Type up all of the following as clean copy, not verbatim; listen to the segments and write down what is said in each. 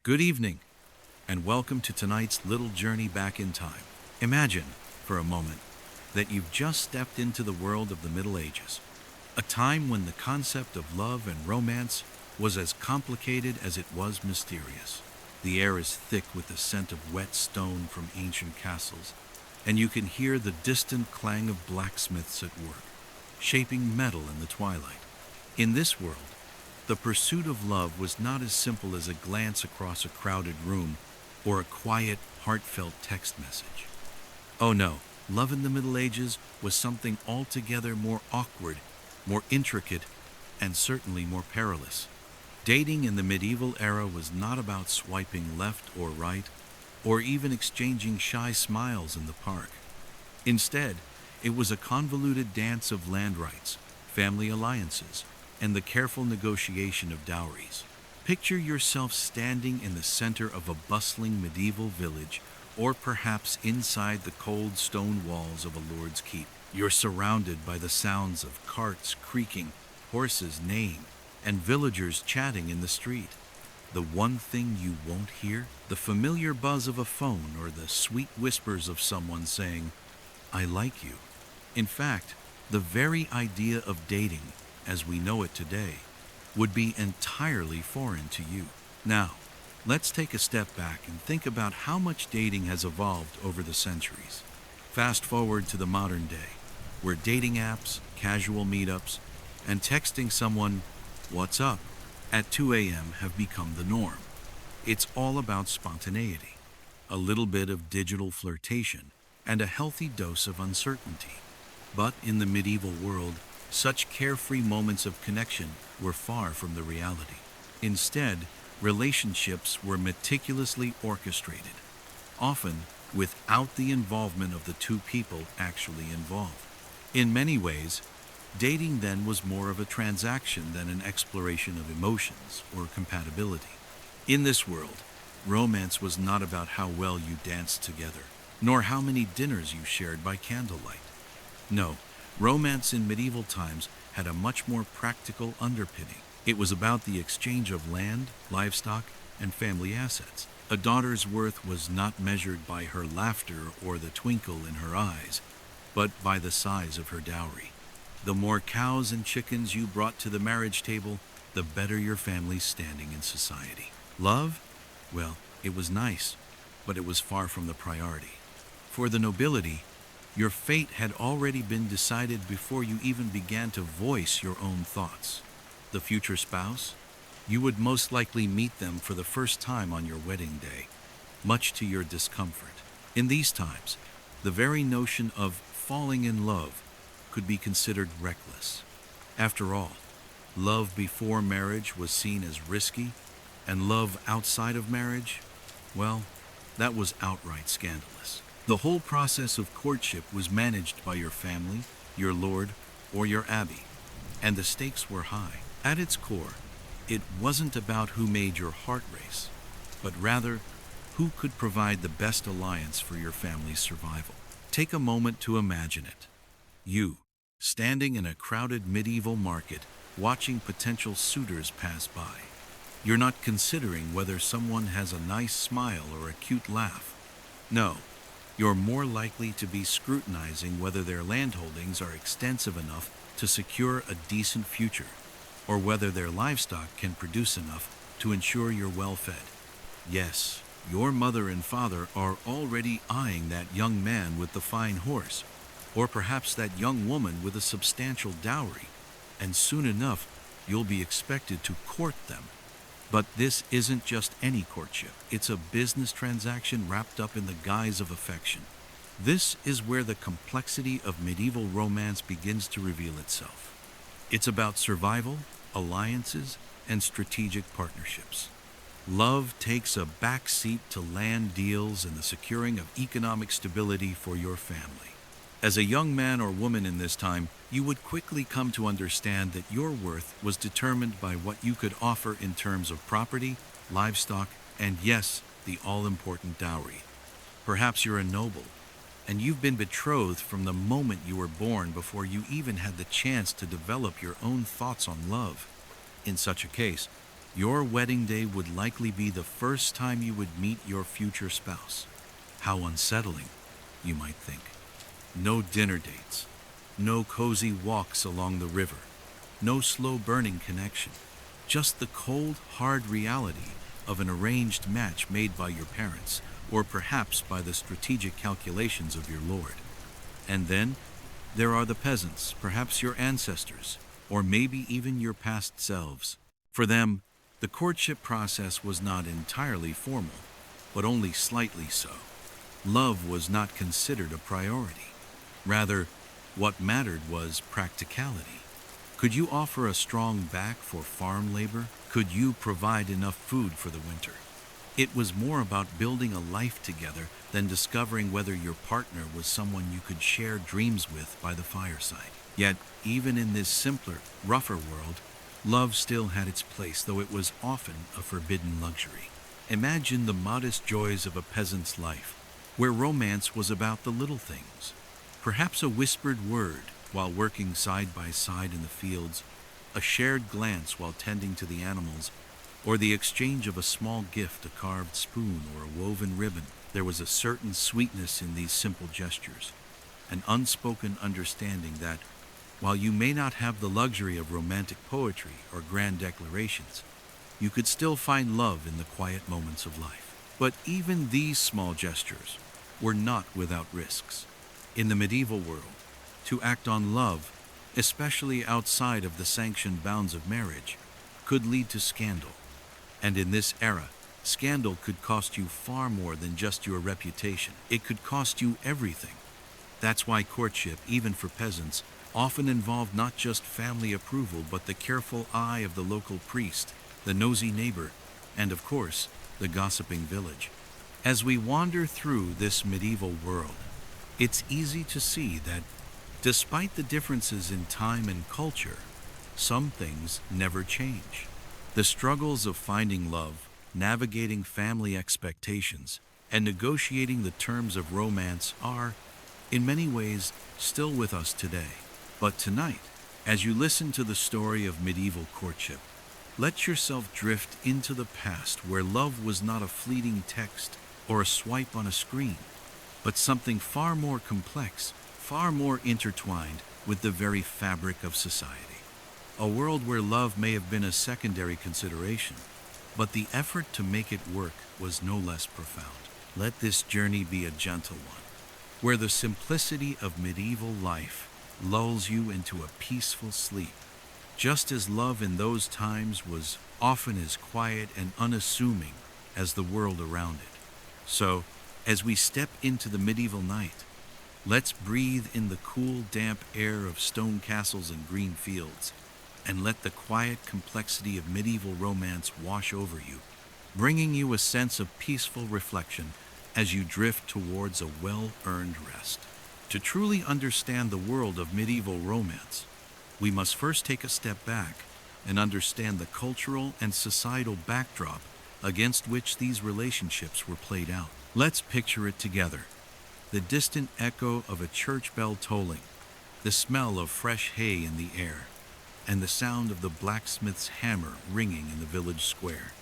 Good evening, and welcome to tonight's little journey back in time. Imagine, for a moment, that you've just stepped into the world of the Middle Ages, a time when the concept of love and romance was as complicated as it was mysterious. The air is thick with the scent of wet stone from ancient castles, and you can hear the distant clang of blacksmiths at work, shaping metal in the twilight. In this world, the pursuit of love was not as simple as a glance across a crowded room or a quiet, heartfelt text message. Oh no, love in the Middle Ages was something altogether more awkward, more intricate, and certainly more perilous. Dating in the medieval era was not about swiping left or right, or even exchanging shy smiles in the park. Instead, it was a convoluted dance of land rights, family alliances, and the careful negotiation of dowries. Picture yourself standing in the center of a bustling medieval village, or perhaps inside the cold stone walls of a lord's keep. You're surrounded by the sounds of carts creaking, horses neighing, and villagers chatting in the street. The one thing you won't hear? The familiar buzz of a phone or the sweet whispers of someone saying, "I like you." In fact, the very idea of dating, as we know it today, would be entirely foreign to you. Now, let's take a step back and think about how much dating has evolved over the centuries. Fast forward to the modern day, where dating apps, casual meetups, and texting someone, "What's up?" at 2 a.m. have become the norm. It's all about spontaneity, a little bit of digital flirtation, and a healthy dose of uncertainty. But in the medieval world, such carefree moments of connection were far from the reality. Instead, relationships were meticulously orchestrated, often without the involvement of the two people actually involved. In many ways, dating then was more of a transaction than an exploration of emotions or compatibility. In this world, romance was not about how well you danced together, nor how many dinners you shared by candlelight. No, romance in medieval times had a much more practical underpinning. It was about the exchange of land, livestock, and family assets. A daughter's worth was not measured by her laughter or the twinkle in her eyes, but by the size of her dowry. The more cows and chickens you brought to the marriage table, the better your family's standing in society. Love? Well, it was nice, but it was far from the priority. For the nobility, your fate had already been decided before you even began to voice your own thoughts. The future spouse? You would most likely meet them for the first time on your wedding day, much to your discomfort. In these times, the very notion of falling in love could be considered reckless. After all, love before marriage was seen as risky, and love outside of marriage, well, that was outright scandalous. The whole process of courtship was managed by your family, your lord, or your abbey, and the stakes were high. At its core, it wasn't about who made your heart race, but rather who could provide the best alliance for your family's survival. Take a moment to imagine it. You, standing in a crowded medieval market, watching potential suitors pass by. You're not considering whether someone has a nice smile or a cute laugh. No. You're more likely to be scrutinizing whether their landholdings are extensive enough to secure a decent future, or whether their livestock can produce enough to ensure you're well fed. Yes, your mother and father are already eyeing that young man with the fine horse, or perhaps that young woman with a substantial dowry, and soon enough you'll be expected to court them. But this isn't just any courtship. It's a business transaction wrapped up in the guise of affection. This is where the complexity of medieval romance begins to reveal itself. It's about survival, alliances, and strategic partnerships. Love takes a back seat to land deals and the securing of economic stability for your family. As a young man or woman in this time, you would quickly come to understand that your worth was determined by what you could offer in terms of property, livestock, and yes, the all-important dowry. Perhaps you're a noble, and you've been betrothed from the moment you were born before you even had the chance to develop your own thoughts on love. In such a case, Your wedding day would likely be the first time you would meet your future spouse. How unsettling, you might think. No dinner dates, no cozy walks along the river, no slow burning connection, just the cold, hard reality of an arranged match made by your parents, or perhaps by the strategic calculations of your lord. And then there are the peasants, perhaps your ancestors, or maybe even your past selves. For them, the courtship process was not entirely formal, but only slightly so. Love was not considered a priority. Rather, what mattered was practicality. Could you offer a strong back for farm labor? Could you provide enough food for the winter? It was more about building a life together than discovering whether your partner was someone you could share dreams with by the fireside. Yet, even in this simpler, rougher world, love still had its place, though it was often a forbidden luxury. Imagine the modest joys of a peasant's life, where romance was about the little things. Perhaps a whispered word while working side by side in the fields, a shared glance while tending to the animals, or the exchange of a small gift, a carved spoon or a woven ribbon. There was a certain sweetness in these simple gestures, an unspoken understanding that, while you may not have the luxury of romantic poetry or grand declarations, you could still find love in the quiet moments of life. But even these small gestures were not without risks. In the medieval world, to act on love, especially outside of the sanctioned bounds of marriage, could lead to scandal. And in this era, scandal could cost you far more than just your reputation. It could cost you everything. That's why courtship, even for peasants, often involved not just family approval but the careful eye of the local priest, the nosy neighbor, and of course, the gossiping village. As we wander through this medieval world, it's easy to see that, despite the differences in time and culture, some things never change. The struggles of finding love, navigating family expectations, and negotiating the terms of romance are, in many ways, still with us today. But tonight, as you listen to the story of medieval courtship, let yourself drift into the past where love was not a fleeting text or a swipe on a screen, but something far more complex, far more intertwined with the very fabric of society. A world where love may have been a secondary consideration, but the effort to make it work was no less profound. Let this journey be a gentle one, where the simplicity of medieval life lulls you into a peaceful sleep, just as love in those times was often as quiet and unassuming as the world around it. So, as we step into the medieval night, let's breathe in the cool, damp air of stone castles and green fields, and let the quiet complexity of medieval romance wash over you, bringing you a sense of peaceful reflection as you drift towards a well-earned rest. To truly understand the world of medieval romance, we must first take a step back and understand the cultural and societal backdrop against which these relationships were played out. Let's picture it together. The distant echo of a church bell tolling, the smell of fresh hay in the air, and the sound of the blacksmith's hammer ringing in the village square.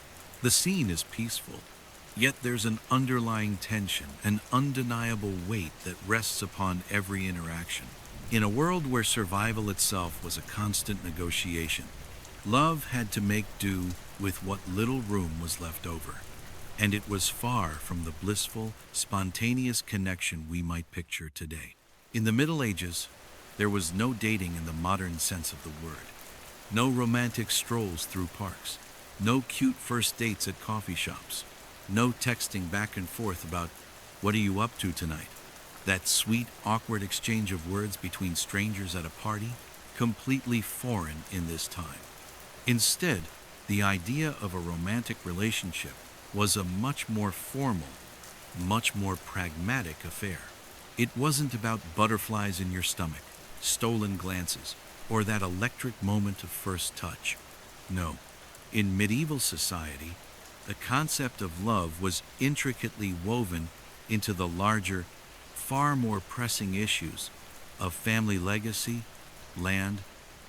The scene is peaceful, yet there's an underlying tension, an undeniable weight that rests upon every interaction. In a world where survival itself was a constant negotiation, love had to make do with what little room was left over, and it was far from the blissful, spontaneous connection we might picture today. In the Middle Ages, there was no dating in the modern sense of the word. No romantic strolls through parks. No cute first dates at coffee shops. No texting back and forth about, "What are you up to tonight?" That sweet, awkward exchange of words between strangers at a party, completely foreign in this time. Instead, the idea of a romantic relationship was a much more formal, much more pragmatic affair. It wasn't about butterflies in your stomach, stolen glances, or that electric moment of first touch. No, in medieval society, the concept of love was intricately woven into the larger, far more pressing issues of family legacy, land,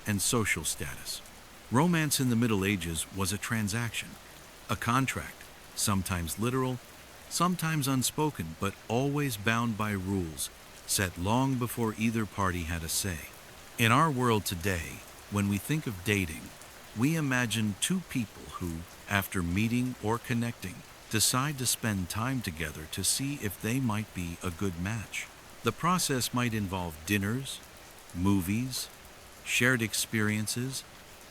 and social status. Romance in the Middle Ages was a transaction, a contract, sometimes literal, sometimes unspoken, but always bound by rules set long before either party had a say. In our world today, when we think of dating, we imagine two people who, after meeting or connecting, decide to spend time together to see if they might be a good match. The process might involve dinners, movies, shared experiences,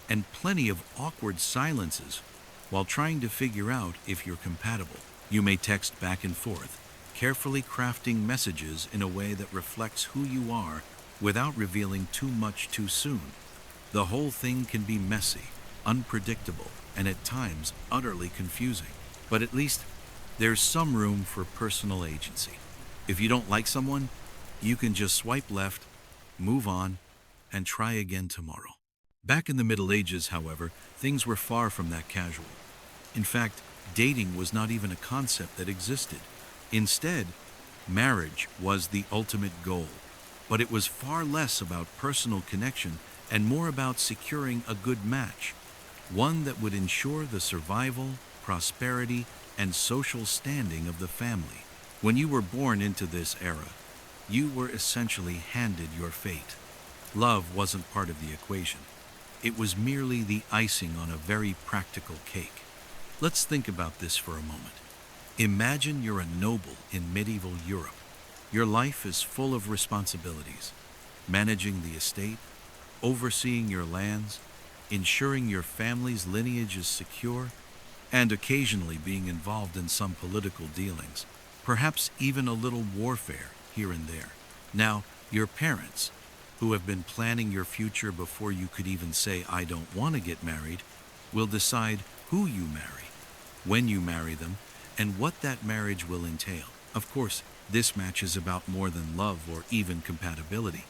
and plenty of awkward silences while trying to figure out if you're compatible. You may text back and forth, carefully crafting messages in a way that reflects who you are without revealing too much too soon. The whole thing can be messy, unpredictable, and at times utterly confusing. But at least there's some room for personal agency. If you don't like someone, you can just swipe left, move on, and try again tomorrow. Back in the Middle Ages, however, things were far from that casual. In fact, dating was not even a concept that existed. Instead, marriage was the ultimate goal. But it was far less about personal connection and more about securing a good match, one that would ensure the survival, prosperity, and social standing of the family. When you were born into this era, you were essentially handed your fate. Love wasn't part of the equation. It was merely the icing on a very practical cake. Let's think about this for a moment. Imagine you're a noble in medieval Europe. Your life is full of responsibilities, managing the estate, overseeing your lands, ensuring your family's lineage is secure, and occasionally being involved in some political dealings, perhaps even a little warfare here and there. Now, your parents, who have been planning your future before you could even say, "I don't want to get married," will decide who you marry, when you marry them, and what that marriage will entail. Of course, this match is about more than love or even compatibility.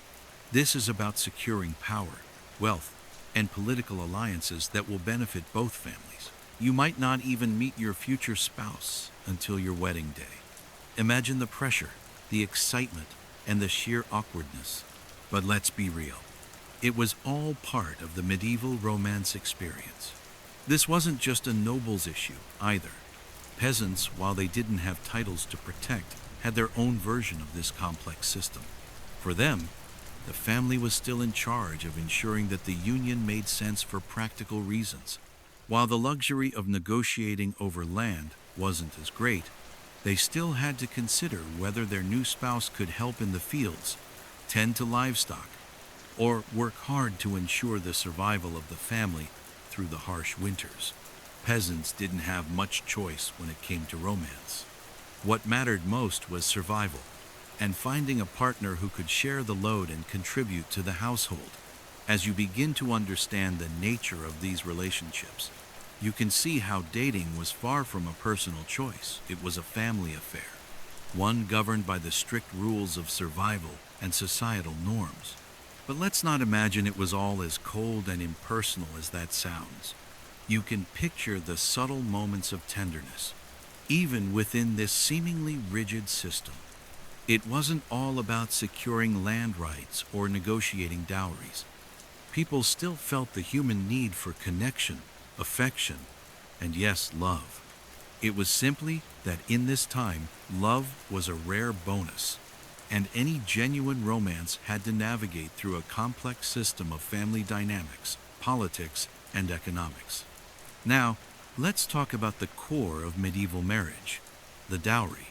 This is about securing power, wealth, and political alliances that will benefit both families. You might not even meet your future spouse until your wedding day. Imagine the pressure, the excitement, and the sheer awkwardness. But let's be real. It was all part of the medieval romance experience. This wasn't just a noble's issue, either. Peasants, while they didn't have titles to protect, had their own version of this complex system. For them, the family was still in charge of ensuring that the union made sense for practical reasons. While the luxury of negotiating over land wasn't as great, they still had to consider whether their new spouse could help in the fields, tend to livestock, or work hard to ensure the survival of the family through the harsh winters. Peasants didn't have much choice when it came to romance. What mattered most was survival, and finding a partner who could share the load and contribute to the household. As you begin to understand the nature of these relationships, you can see how dating was far from a personal choice. It was a family affair, one governed by the strict rules of survival and societal norms. But let's not imagine it was all as cold and impersonal as that sounds. You can picture the subtle moments of tenderness, even within this seemingly rigid system. It wasn't all about securing land rights or negotiating dowries. People still felt the human need for connection, affection, and yes, love. It was simply that in this time, love was a rare bonus, and any genuine romance had to navigate through a complex system of family dynamics, politics, and economics. Now, let's talk about the core of medieval marriage, the dowry.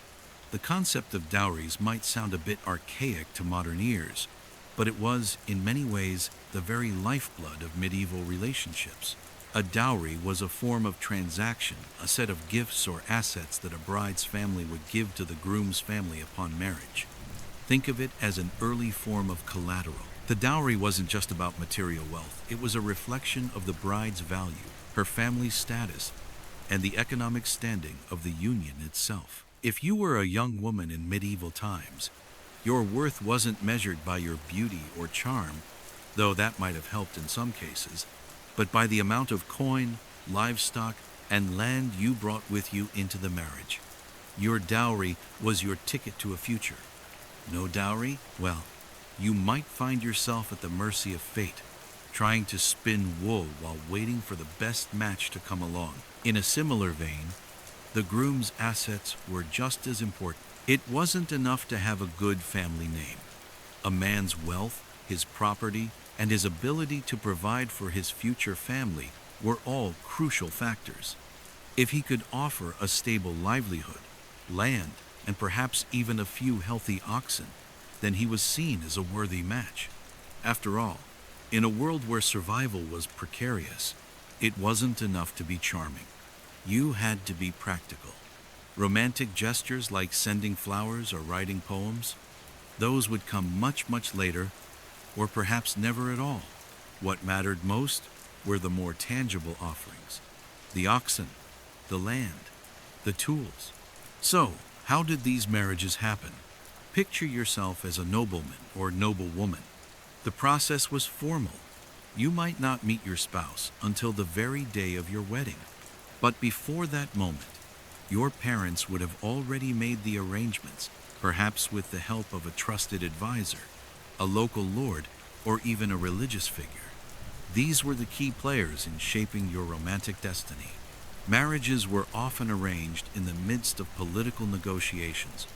The concept of dowries might sound a bit archaic to modern ears, but it was, in many ways, the very lifeblood of medieval relationships. A dowry was a form of transaction, a set of gifts or assets that a bride's family would give to the groom's family upon marriage. Think of it as an early form of collateral. The dowry wasn't just about material wealth. It was a reflection of the bride's value, her family's status, and the economic standing of the union itself. If you were a young woman in medieval times, your worth wasn't measured by your beauty or charm, though that might have helped in some cases, but by the amount of coin, livestock, and land you brought with you into the marriage. Your dowry was your ticket to a future. No dowry? Well, you might find yourself at the mercy of fate, trying to spin wool while waiting for the best match to come along. In a similar vein, the groom's assets were just as important. It wasn't enough to have a good family name. A man's wealth, his property, and his ability to provide for his future family were all crucial factors. If he could offer a stable livelihood, land, and perhaps even a few healthy oxen, then he was seen as a worthy match. After all, in a world where survival was precarious, it wasn't enough to be charming. You had to be practical. Romantic gestures like sending flowers or writing poems, those would come much, much later, or perhaps never at all. What mattered most were the more tangible offerings: the oxen, the land, the tools. So, how did these marriages happen? Picture yourself as a nobleman or noblewoman. The process was formal. You might not meet your spouse until the very day of your wedding. But before that moment, your parents would have already made the arrangements, perhaps with the help of a trusted advisor, a local lord, or even a religious figure. These were the key players in shaping your romantic destiny. Marriages were often arranged in the midst of political negotiations,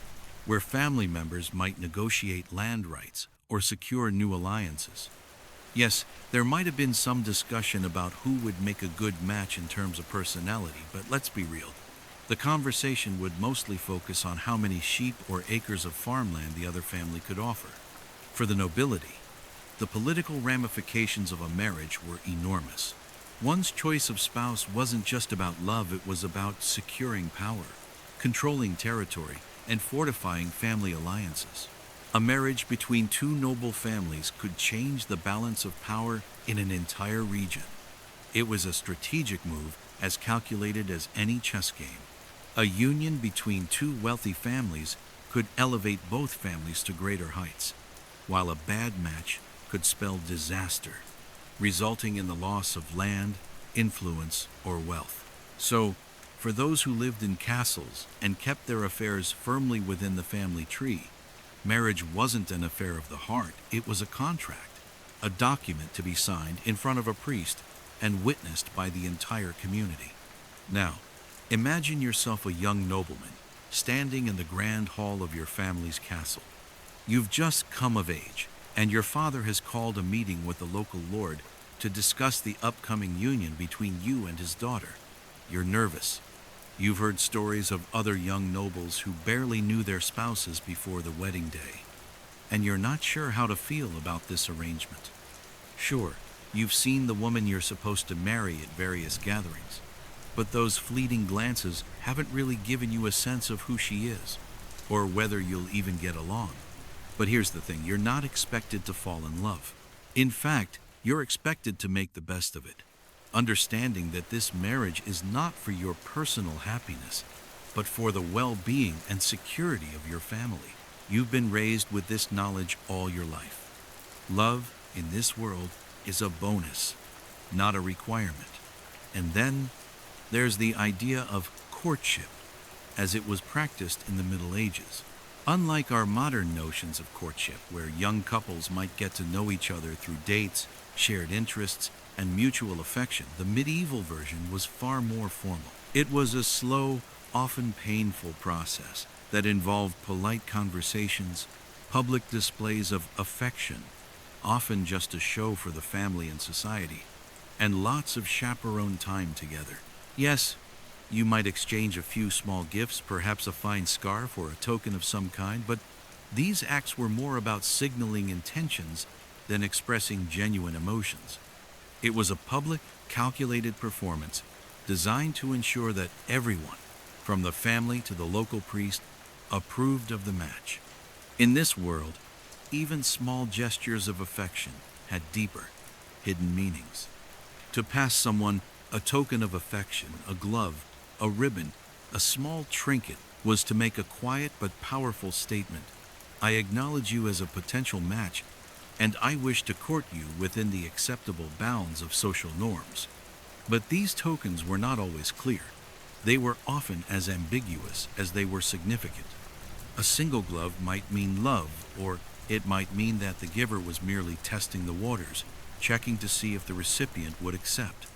where family members might negotiate land rights or secure new alliances. Yes, there might have been some discussion about who would make a good match in terms of personality, but let's be real. The conversation would mostly focus on how many sheep or acres of farmland the other family could offer. For the nobility, the political ramifications of a marriage were enormous. One's choice of spouse wasn't just about love, it was about securing power, controlling territory, and fortifying family alliances. A marriage between two noble families could change the balance of power in an entire region. It was a strategic move as calculated as any chess game. A union between two wealthy families could elevate both families to greater heights, while a bad match could spell disaster, resulting in the loss of land, influence, or wealth. So, for those who lived in castles and kept their affairs firmly within the family tree, marriage wasn't an affair of the heart, it was a contract, a document to be signed in front of a priest and witnessed by the entire community. Now, imagine yourself a young nobleman standing in the grand hall of your family's castle. You've just come of age, and your father has called a meeting with the local lord to discuss the upcoming union between you and his daughter. You're nervous. You've heard stories of other young nobles who barely knew their spouses before the wedding day, and you're not sure how to feel about this arrangement. Sure, you've seen the woman you're supposed to marry at various gatherings, but those fleeting glances haven't really given you a sense of who she is, or whether you'll even get along. But here's the thing, you're not expected to fall in love. In fact, you're expected to make the best of it, understanding that this marriage is not for your personal happiness, but for the well-being and security of your family. You've been raised with this knowledge all your life. Love in this world is a bonus, not a requirement. And then there's the idea of courtship, as it was practiced in the Middle Ages. Unlike our modern notions of courtship, where young couples might get to know each other through dates, shared interests, and mutual affection, the medieval version was far more formal. It was a slow, often painful process that involved polite conversations, public displays of affection, often just a show for the family and society, and lots of chaperone time together. Yes, you might exchange a few small gifts, perhaps a fine scarf or a token of some kind, but these acts were more about signaling intentions than expressing genuine emotions. It was a public, calculated performance designed to ensure that everyone, from the family to the local priest, approved of the match. In this world, even small gestures of affection had deeper, hidden meanings. To pass someone a token of affection, a glove, a ribbon, a small trinket, was to make a quiet but powerful statement. I acknowledge you as a potential match, and I wish to court you within the acceptable bounds of social norms. But these tokens were not always clear. They were often as ambiguous as they were significant. A single glove might mean love, or it might mean that the giver was merely testing the waters, checking to see if the recipient would accept.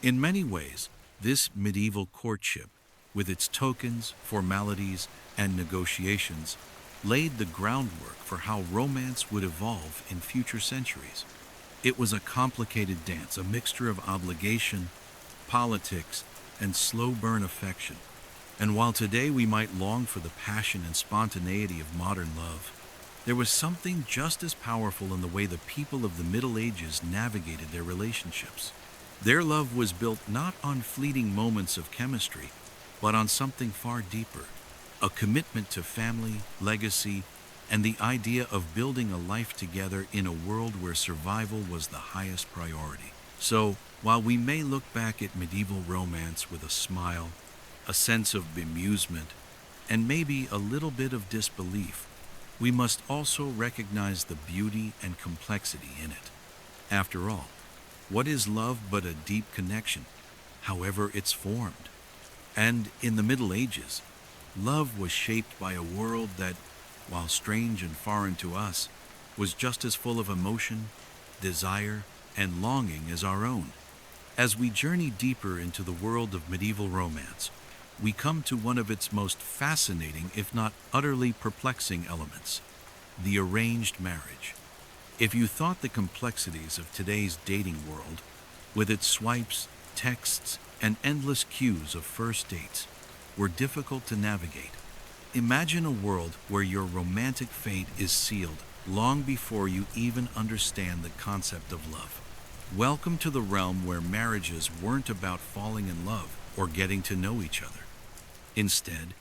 In many ways, this medieval courtship, with its tokens, formalities, and negotiations, laid the groundwork for how romance would evolve in future centuries. It was a complicated dance, a mixture of obligation, politics, and slow burn affection. And while today we might long for the passion and spontaneity of modern love, there was something just as powerful in the way the people of the Middle Ages navigated their relationships. Their love was built not on fleeting moments of chemistry, but on something far deeper, a commitment to family, legacy, and the idea of building a life together in a world where survival was the highest priority. So, while we may look back at medieval romance with a smile, a sense of bemusement, and maybe a little bit of disbelief, we must also recognize the beauty and complexity in it. After all, what is love but a deep connection, however it's formed? And in the Middle Ages, love was shaped by a world that, while strange and foreign to us, was just as full of emotion, desire, and longing as our own. As we journey deeper into the world of medieval romance, we come to one of its most fascinating, if not utterly perplexing elements, the arranged marriage. If you thought the complexities of today's dating world, with its swipes, texts, and endless queues of first dates, were difficult to navigate, imagine a world where your romantic fate is sealed long before you even understand the concept of love. Welcome to the realm where marriages weren't about falling in love or getting to know each other. Instead,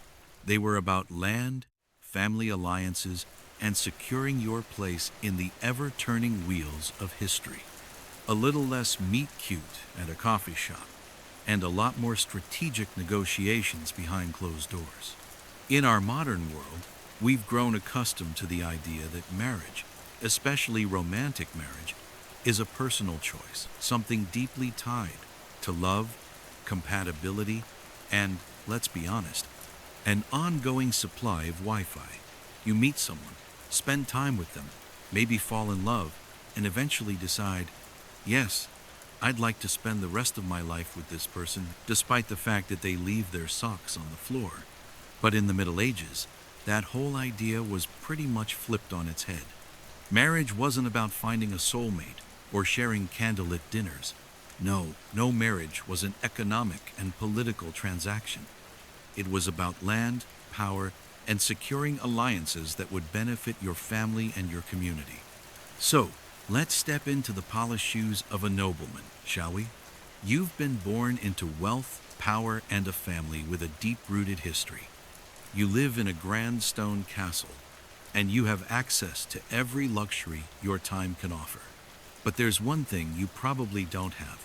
they were about land, family alliances, and securing your place in the ever-turning wheels of history. A little less meet-cute at a coffee shop, and a lot more strategic negotiations behind closed doors. In our modern world, we've grown accustomed to the idea that marriage, especially romantic marriage, is a personal choice, something deeply tied to love, compatibility, and, let's be honest, an ongoing supply of Wi-Fi. You meet someone, spend time with them, maybe fall in love, and eventually decide, yes, I'd like to spend the rest of my life with this person, despite the fact that they leave their socks on the floor. But in the Middle Ages, that whole idea was pretty much flipped on its head. Marriage wasn't about finding a soulmate or sharing candlelit dinners. No marriage was an economic and political transaction. It was about land, power, and securing alliances that would benefit your family and your community. So, let's step into the polished shoes of a nobleman, shall we? You've been born into wealth, power, and a family with a deep-rooted history. You live in a grand stone castle, and you have access to every luxury your time can offer. But there's one thing you probably don't have: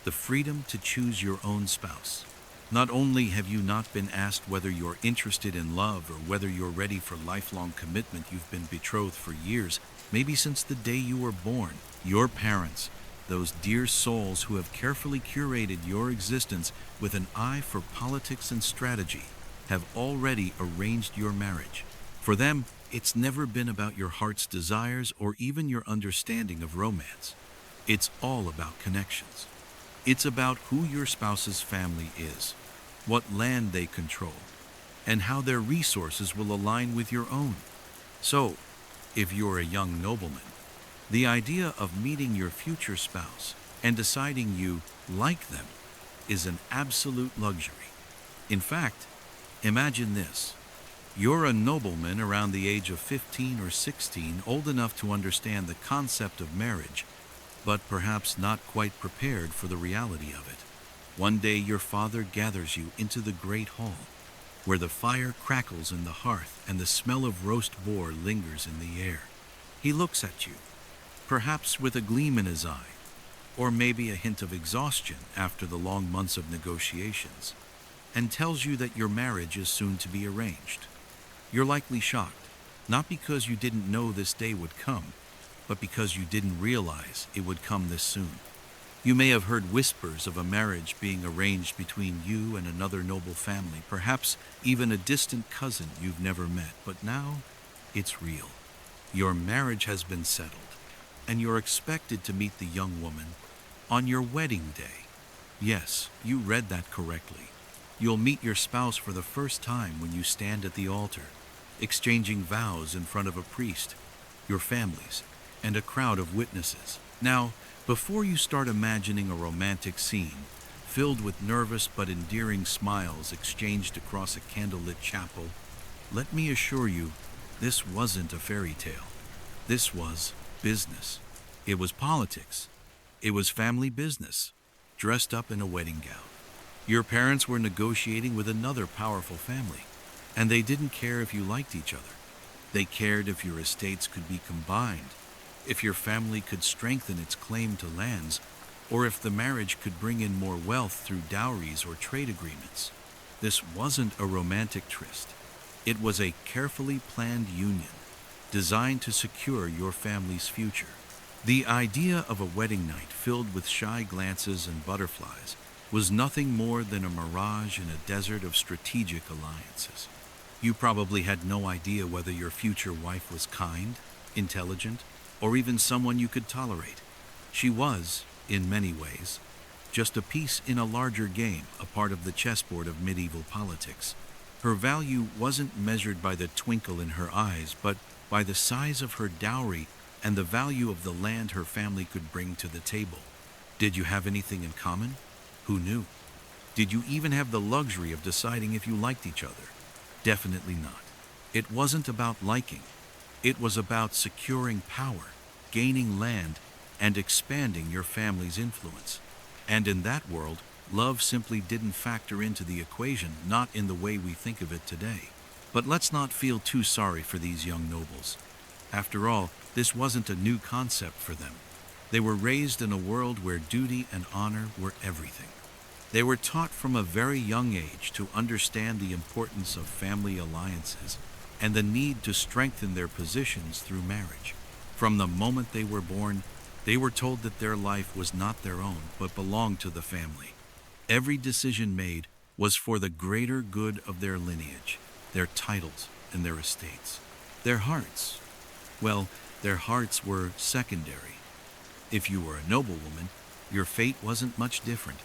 the freedom to choose your own spouse. Not only have you not been asked whether you're interested in love or whether you're ready for lifelong commitment, you've been betrothed for years, maybe since the day you were born. Your parents, those dear souls who have carefully curated your existence with an eye for politics and strategy, have already arranged your marriage. For them, it's never been about your heart's desires or even your understanding of romance. It's all about connections. It's about who your spouse's family is, what land they control, and how their resources will align with your own. So, if you're a young nobleman, the idea of meeting your future spouse and deciding you like them is an absolute luxury. In fact, imagine this. You're a nobleman around the age of 15 or 16, old enough to understand the concept of marriage, but perhaps not quite prepared for the reality of it. One day your father gathers you into the great hall, where the fire crackles in the hearth and the smell of roast boar lingers in the air. He looks at you, perhaps with a gleam in his eye, or maybe a hint of exhaustion after the long months of negotiations, and tells you that your marriage is soon to be arranged. You're likely shocked, not because you didn't know this day would come, but because you didn't realize it would come this soon. You may have heard whispers of a marriage being arranged between you and another noble family, perhaps even a distant cousin you've never met, but now it's real. Your marriage has been settled, and you're expected to meet the young woman on your wedding day. Yes, you read that correctly. You'll meet your spouse for the first time when you stand at the altar, exchanging vows in front of a priest, your families, and a crowd of witnesses. Now, before you start imagining a romantic scene filled with nervous but endearing smiles exchanged across a candlelit chapel, let me assure you, this wasn't a fairy tale. This was business. It was politics. It was family business, dressed up in a wedding gown. Your parents were negotiating with another powerful family, and they didn't care if you liked each other. They cared if your estates could be combined, if your family could strengthen its claim to lands, or if the marriage could bring in more wealth through dowries or trade agreements. This wasn't a romantic tryst. It was a carefully planned union, designed to secure your family's future. The idea of a wedding night filled with shy glances and butterflies was nothing more than a mirage in a desert of strategic alliances. You probably had no idea whether your future wife was kind, intelligent, or even someone you could tolerate. She was, in many ways, just a piece in a larger game, a part of the chessboard of medieval politics. Her value wasn't measured by the twinkle in her eyes, but by the size of her dowry and the value of the land her family could bring to the table. Did you have anything in common? Who knew? Did you even have the luxury of deciding if you liked each other? Definitely not. It wasn't about liking. It was about securing power, gaining land, and expanding your family's influence. And in that world, love simply didn't factor into the equation, not in the way we think of it today. But let's not feel too sorry for these young nobles. After all, this wasn't a new concept for them. They were raised in a world where duty and honor were everything. They were taught from a very young age to understand the importance of family alliances and the need to strengthen their positions through marriage. From the moment they were born, they were told that their life was not their own, but belonged to the family. Every decision made was for the greater good of their lineage, their titles, and their estates. Their hearts, well, their hearts were secondary. If you were a noblewoman, your fate wasn't much different.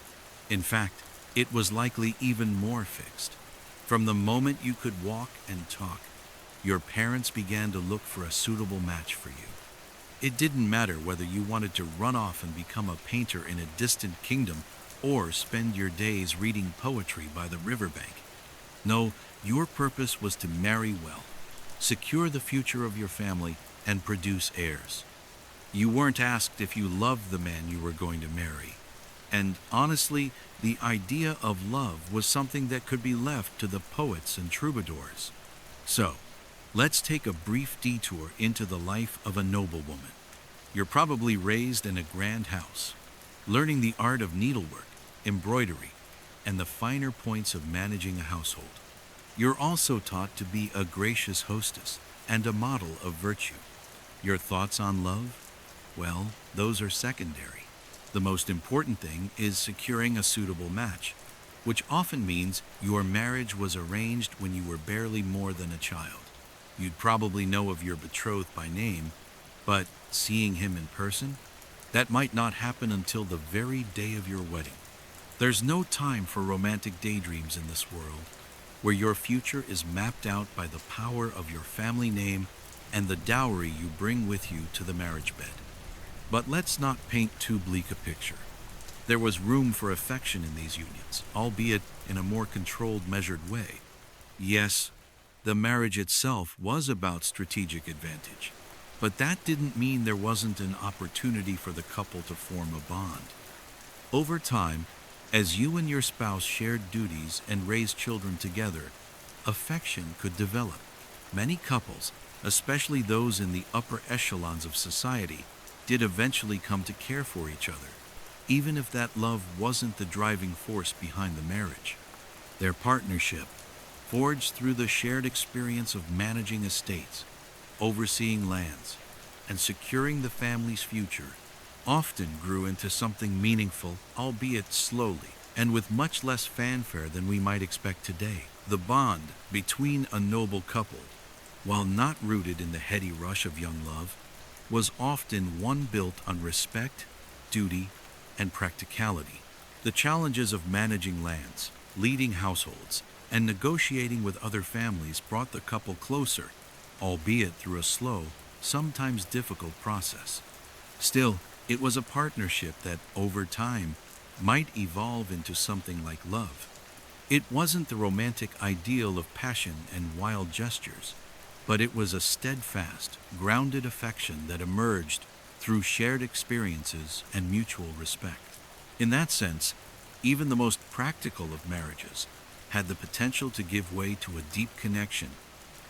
In fact, it was likely even more fixed. From the moment you could walk and talk, your parents began to look for a suitable match for you. It didn't matter whether you wanted to run off and become a painter in a distant kingdom or spend your days reading poetry by the riverbank. No, your purpose was to marry well, secure the future of your family, and produce heirs. You weren't asked if you loved the man you were going to marry. And honestly, the idea of love was something that could be left to the poets and troubadours. So, let's take a brief detour into the life of a noblewoman. You're probably raised in a grand house, learning the art of needlework, embroidery, and the finer points of managing a household. You're also taught to be a gracious hostess and a model of virtue. Your thoughts on love? Well, those are secondary. The most important thing is securing a suitable match, which often means your marriage was arranged when you were barely more than a child. You'd probably know of your betrothed by name, but seeing him in person? That might not happen until the very day of your wedding. There's no time for romantic daydreams in this world, where your future is mapped out by the power of your family name and the dowry you bring with you to the marriage bed. But let's not paint too bleak a picture. There was room for affection in these unions, albeit in a more controlled, measured way. Yes, the marriage itself was about strategic advantage, but that didn't mean there wasn't an opportunity for the couple to form a bond. Over time, as you and your spouse shared duties and raised children together, affection could develop. Many couples, especially those in the upper echelons of society, did eventually come to care for each other, even if that love wasn't the driving force behind the marriage. Their partnership, forged through the shared experience of managing estates, overseeing lands, and securing the family's future, often grew into something meaningful, albeit slowly, and with much less fanfare than we might expect today. The bond between a noble couple, while not rooted in the heady rush of young love, was often one built on respect, duty, and practicality. The challenges of managing lands, leading households, and negotiating with other families brought the couple closer, albeit through a slow, sometimes difficult process. Still, it was a partnership that, over time, might evolve into something like love. It wasn't the romantic ideal of passion and wild gestures, but it was a steadfast, grounded affection that emerged through shared experiences and mutual respect. In that sense, even the most practical of marriages had the potential to give way to a deep connection,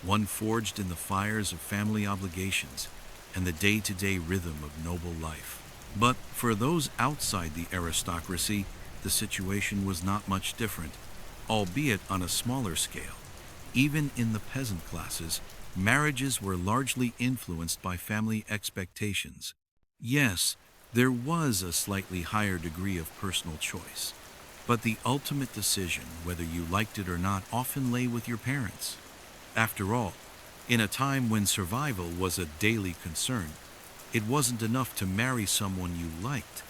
one forged in the fires of family obligations and the day-to-day rhythm of noble life. But for those outside the aristocracy, the situation was not much different, albeit on a smaller scale. Even in the peasant classes, marriages were largely influenced by family expectations. Yes, there was a slightly higher degree of personal choice, but the ultimate decision, whether you liked it or not, often lay with your parents. After all, in a time when survival was a daily concern, it wasn't enough to marry someone you liked.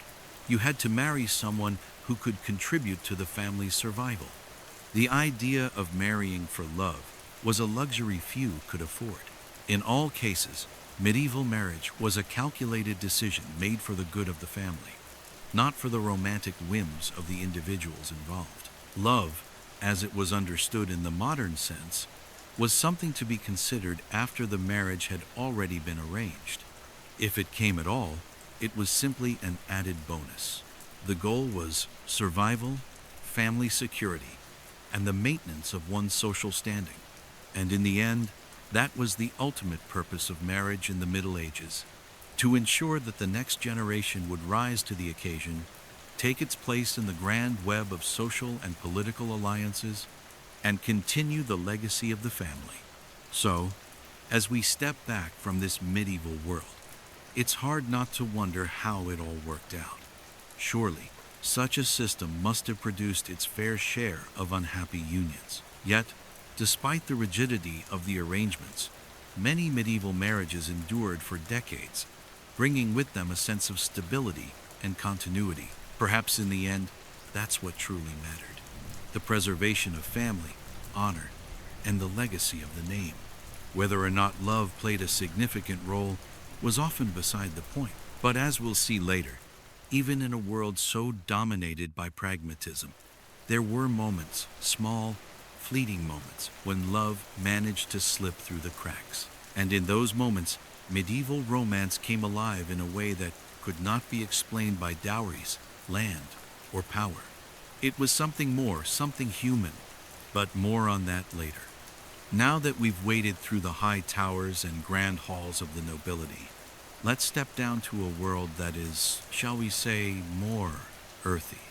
You had to marry someone who could contribute to the family's survival. The idea of marrying for love was a luxury few could afford. In all cases, medieval marriage was a calculated decision made for the good of the family, not for the romantic whims of the individuals involved. Love, as it was understood in the modern sense, was something to be considered after the marriage had already been arranged. If it came at all, it was simply an added bonus. The goal was survival, family security, and the maintenance of one's social standing. And in the end, that was the ultimate purpose of marriage in the Middle Ages, to ensure that the next generation would rise to the occasion, take its place in the grand web of social and political alliances, and continue the legacy of the family. So, as we step back from this medieval world, it's hard not to wonder how it all worked out. Surely, such a system must have produced its fair share of unhappy unions. Yet, despite the rigidity of the arrangements, many medieval marriages endured for decades, bringing with them a sense of stability and continuity. Perhaps in the end, that's what truly mattered: the preservation of family, honor, and the legacy of the name. Whether or not love played a significant role was often beside the point. But as we'll see later, even in a world so dominated by pragmatism, there were moments, small, fleeting moments, when love managed to slip through the cracks. And in those moments, medieval romance came alive in a way that could not be explained by dowries, land, or power. It was something more, something human, but more on that later. Now that we've waded through the high towers and grand halls of the nobility, let's step down to a world that is, shall we say, more earthy.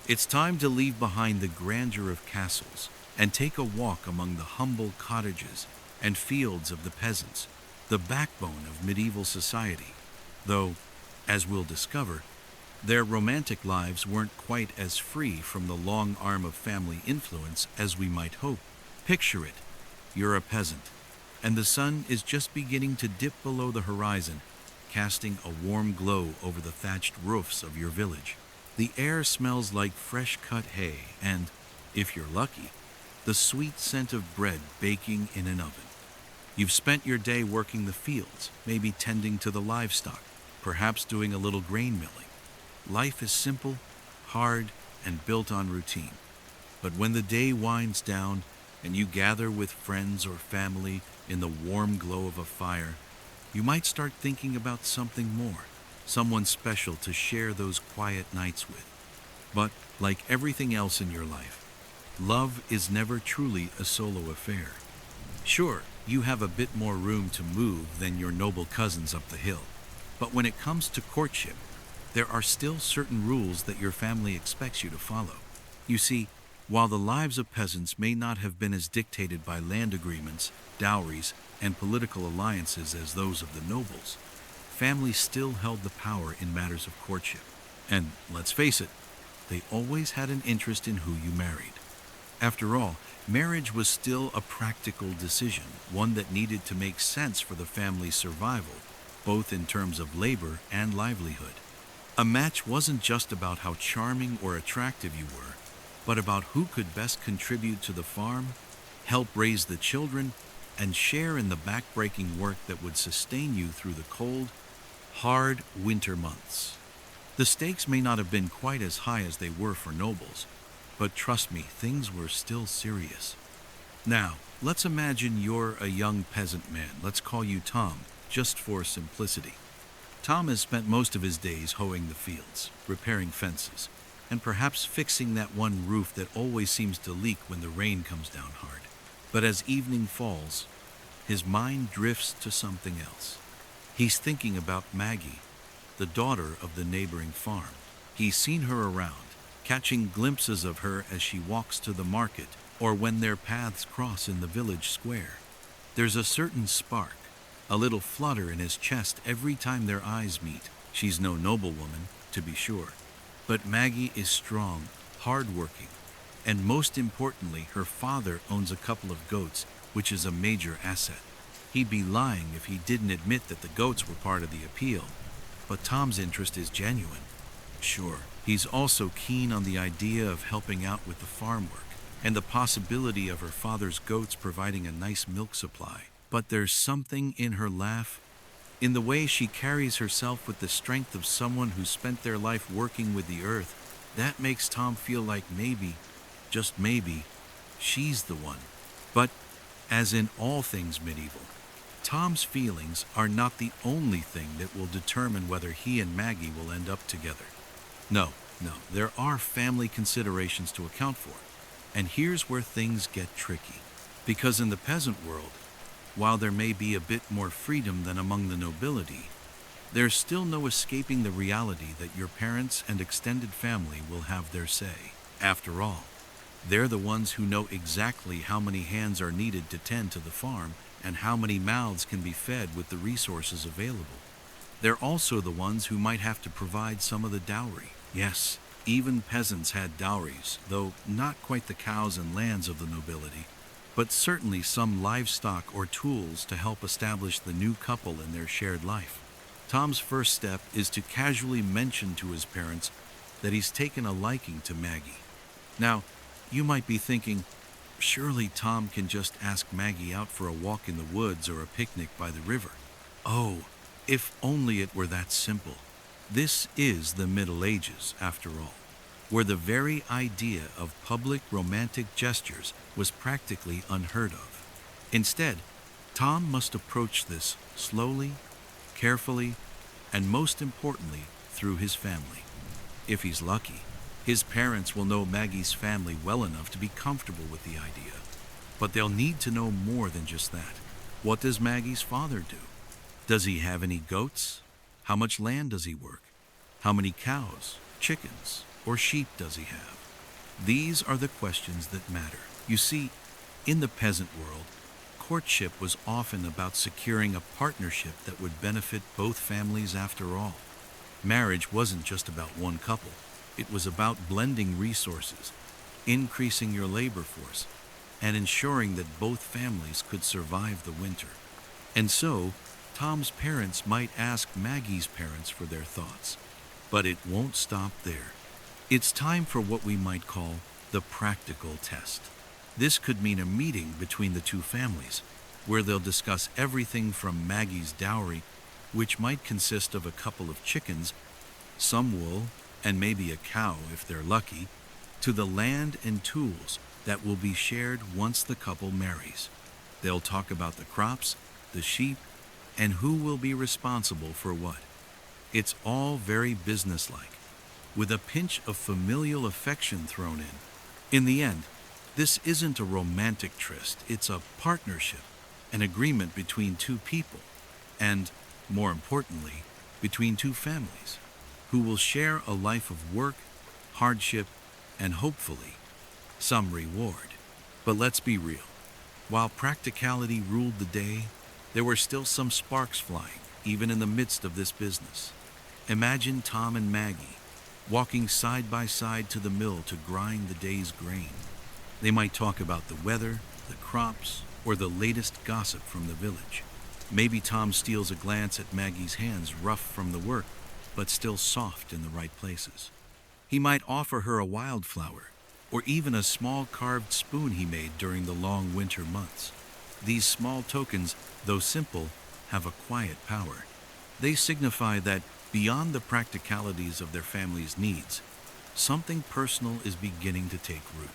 It's time to leave behind the grandeur of castles and take a walk among the humble cottages and fields of the peasants, the backbone of medieval society. Though, as we'll discover, their romantic lives weren't quite as free from the long arm of family influence as we might hope. Picture it. You're a peasant, and the sun is just beginning to dip below the horizon, casting a warm glow over the thatched roofs of your village. The air smells like fresh-cut hay and, if you're lucky, the sweet scent of bread baking in an oven. You've spent your day working the fields, maybe tending to the livestock, perhaps doing a little grain milling. Life is simple, hard, and built on routine. But when the day winds down and you gather with friends or family in the warm glow of a fire, you might start thinking about something more, someone special to share those quiet nights with. But, like everything else in your life, love is never truly a solo affair. Sure, you have a bit more room to move than your noble cousins up the hill, but when it comes to courtship, there are still certain rules that your family expects you to follow. You see, while the lives of peasants may not have been as dictated by land agreements, dowries, and political alliances as those of the nobles, families still held the power in matters of courtship. And let's face it, they always had an interest in who you married. After all, marriage was still a practical decision, one that needed to make sense for the family's survival, both in terms of labor and livelihood. A match wasn't just about how charming or attractive you were, but about who could best contribute to the farm, help raise the children, and share in the backbreaking work that would sustain you through the cold, hard winter months. The stakes may not have been quite as high as they were for nobles, but trust me, things were still serious. Now, let's imagine you're a young peasant man. Let's call you Tom, just for simplicity. Tom has spent most of his days hoeing the fields, repairing fences, and perhaps fixing that one roof that always seems to leak when the rain comes down hard. But as evening falls, his mind drifts to something else. He's thinking about Maggie, the daughter of the neighboring farm. He's seen her around, catching glimpses of her as she walks to the market or when their paths cross in the village square. There's a certain spark, a little flutter in his chest every time their eyes meet. She's no noblewoman, to be sure, but Maggie is strong, hardworking, and most importantly, her father owns a couple of goats, which is a major asset. He'd be lying if he didn't admit that the goats were part of the appeal, but Tom's interest is genuine. Sure, he's also keen on the idea of helping out with the farm work and the possibility of her father's goats providing a nice milk supply. But there's something in her laugh, in the way she carries herself with the strength of someone who spent their life working with the earth, that makes Tom feel like maybe, just maybe, she's the one. But, as in all things medieval, Tom's feelings are not the only thing that will determine whether he and Maggie will end up together. No, there are family considerations to account for. And here's where things get tricky. Because in the peasant world, while there may be a bit more freedom than among the nobility, there's still no escaping the reality that your parents and extended family will have their say. After all, they're the ones who know exactly how many hands are needed to tend to the farm and how many mouths can be fed with the resources available. They're also the ones who might have to provide some of the dowry. Yes, even peasants had dowries, though not quite the cows and lands of the nobility, but certainly some livestock or tools to help establish the new couple in their shared life. Tom's first step is to casually mention to his parents that he's taken a liking to Maggie. Now, you might be thinking, surely Tom can just ask Maggie out for a walk in the woods or a picnic by the river. Oh, if only it were that simple. This is the Middle Ages, after all, where the very idea of public romantic gestures was practically unheard of. Instead, Tom must approach this slowly, carefully, and most importantly, through his family. If he's lucky, his parents will know Maggie's family well enough to be comfortable with the idea. But they'll need to know more than just that. What does Maggie's father do? Does he have any goats? How much land does he work? How many cows, chickens, or sheep does he have? These are the questions that matter. You see, in the peasant world, courtship was often about securing a partnership that would benefit both families after all. Marriage wasn't just about one couple. It was about blending resources, increasing your labor force, and ensuring that both families could survive the winter. And so, Tom's parents might ask Maggie's parents for their thoughts. But it won't stop there. It's time for what we might call the practical test. This could mean a meeting between the two families, where they'll discuss everything from Maggie's dowry, which might consist of a couple of chickens, some wool, and maybe a cow if they're lucky, to the land and tools that will be shared once the couple marries. They'll talk about the crops, the sheep, and who will be responsible for what. It's all very businesslike, with a pinch of familial affection thrown in. In the end, this isn't a romantic tryst, it's a partnership, an agreement between two people, and, more importantly, between two families, who will share a life of work, hardship, and hopefully, some reward. But let's be real. While practicality ruled the day, there were still some sparks flying, even in the midst of this business. Imagine Tom and Maggie walking side by side to the mill to grind the day's grain. They might talk about the weather, the crops, or the latest gossip from the village. Maybe Tom steals a glance at Maggie's hands, rough from the work, but still soft in the right places. He might offer her a wildflower, or even a small carved spoon he made during the long winter months. These small tokens, though simple, have a quiet power. They signify that, beyond the practicalities of their family's needs, something personal is beginning to take root.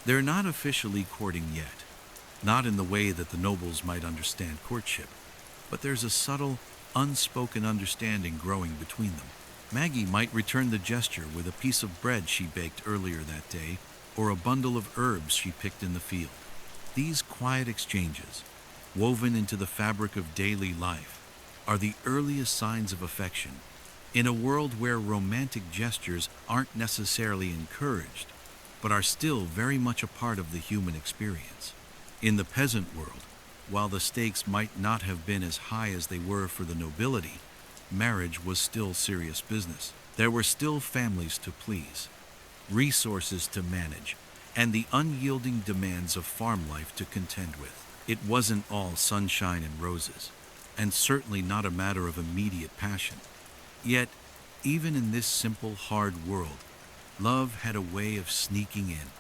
They're not officially courting yet, not in the way that the nobles might understand courtship, but there's a subtle, unspoken understanding growing between them. Maggie might return the gesture with a piece of bread she baked earlier that day, or a bundle of herbs she picked in the field. These quiet exchanges, woven into the fabric of daily life, are the earliest signs of affection. In a world where romantic gestures aren't necessarily encouraged, but are still very much a part of the human experience. In the peasant world, while the stakes might not have been as high as they were for the nobility, marriage was still serious business. There were still families to please, resources to manage, and the unyielding demands of farm life to contend with. It wasn't all sunshine and roses, and certainly not a matter of immediate passion. Yet, even in this simple, hard world, love had a way of sneaking in.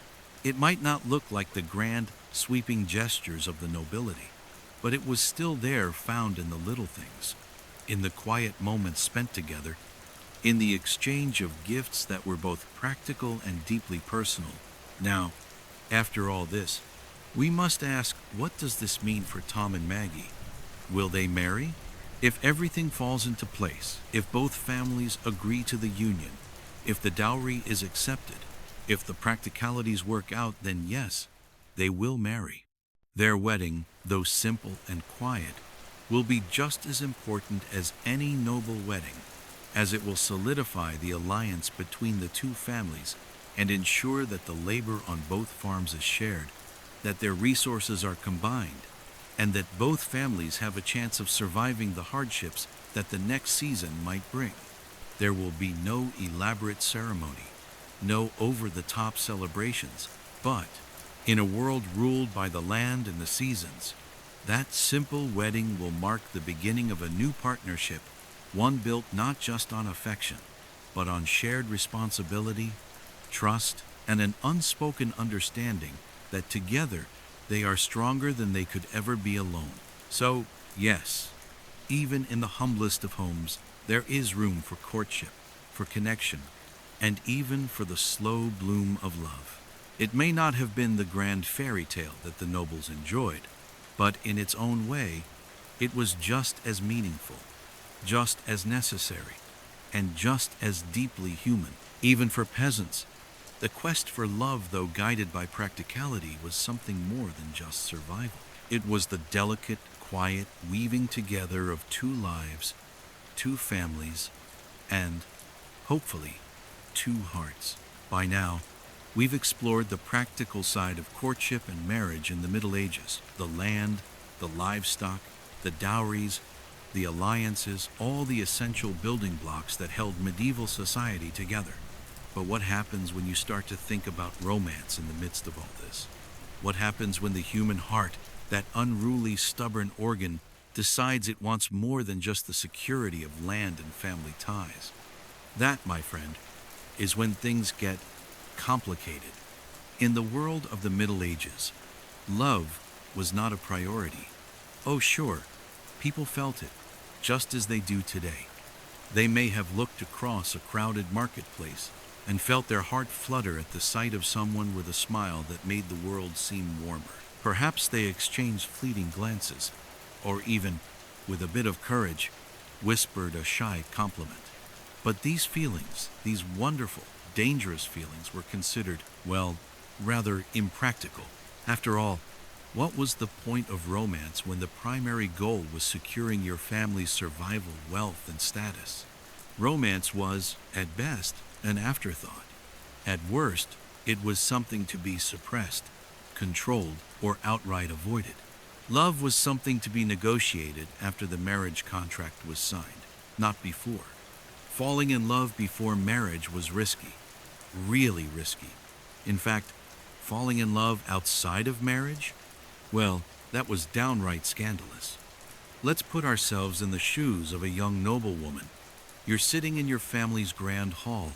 It might not look like the grand, sweeping gestures of the nobility, but it was still there, found in the little things, in the quiet moments spent together, in the exchange of gifts that were both practical and deeply personal. Now, after all this, we must ask, what does this mean for Tom and Maggie? Will they marry? If everything falls into place, if both families agree to the union, if the dowry is accepted, if the practicalities work out, then yes, they will marry. Their wedding, though simple and quiet, will be just as important as any noble wedding, as it will solidify the alliance between the two families and ensure that the labor on both farms is shared, that their resources are combined, and that both families have a chance of surviving the hardships that the next season might bring. There will be no elaborate ceremony, no over-the-top celebrations, but in a world ruled by the land and the seasons, that simple wedding will mark the beginning of a new partnership, one built not just on affection, but on shared responsibility, trust, and an unspoken understanding that together they are stronger than they could ever be alone. So, yes, even in the humblest of homes, there is room for courtship, for connection, and even for the slow bloom of love. It may not have been the grand fairy tale that the nobles enjoyed, but in its own way, it was just as meaningful, just as necessary, and just as deeply human. Even for peasants, the quest for love, though guided by practicality, was something more than just survival. It was the delicate, quiet weaving together of two lives, two families, and, hopefully, two hearts. By now, we've explored the practical side of courtship and marriage in the Middle Ages. The land, the livestock, the dowries, the alliances, all the essential building blocks that held medieval society together. But what happens when you start to think about romance in the midst of all this? What happens when the human heart, that unruly, stubborn organ, decides it wants more than just the security of land and family ties? That, my friend, is when things get complicated. In the world of the Middle Ages, love was not a priority. Oh, sure, people felt it, just as they do today. They may have looked across a crowded marketplace and felt their heart flutter at the sight of someone with a smile that made the world seem warmer. Perhaps they exchanged fleeting glances, or even, with a bit of courage, whispered a shy compliment. But these feelings, these wonderful, dangerous feelings, were considered, well, rather impractical. After all, what was the point of romance when the primary goal was securing your family's survival, wealth, and status? Romance was, at best, an afterthought. At worst, it was something to be suppressed, controlled, or outright avoided. Love was something to be negotiated after the marriage contract was signed, not before. Falling in love before marriage was risky, really risky. In fact, falling in love outside of marriage? Well, that was downright scandalous. Let's put ourselves in the shoes of a young noblewoman. You're sitting in your family's grand hall,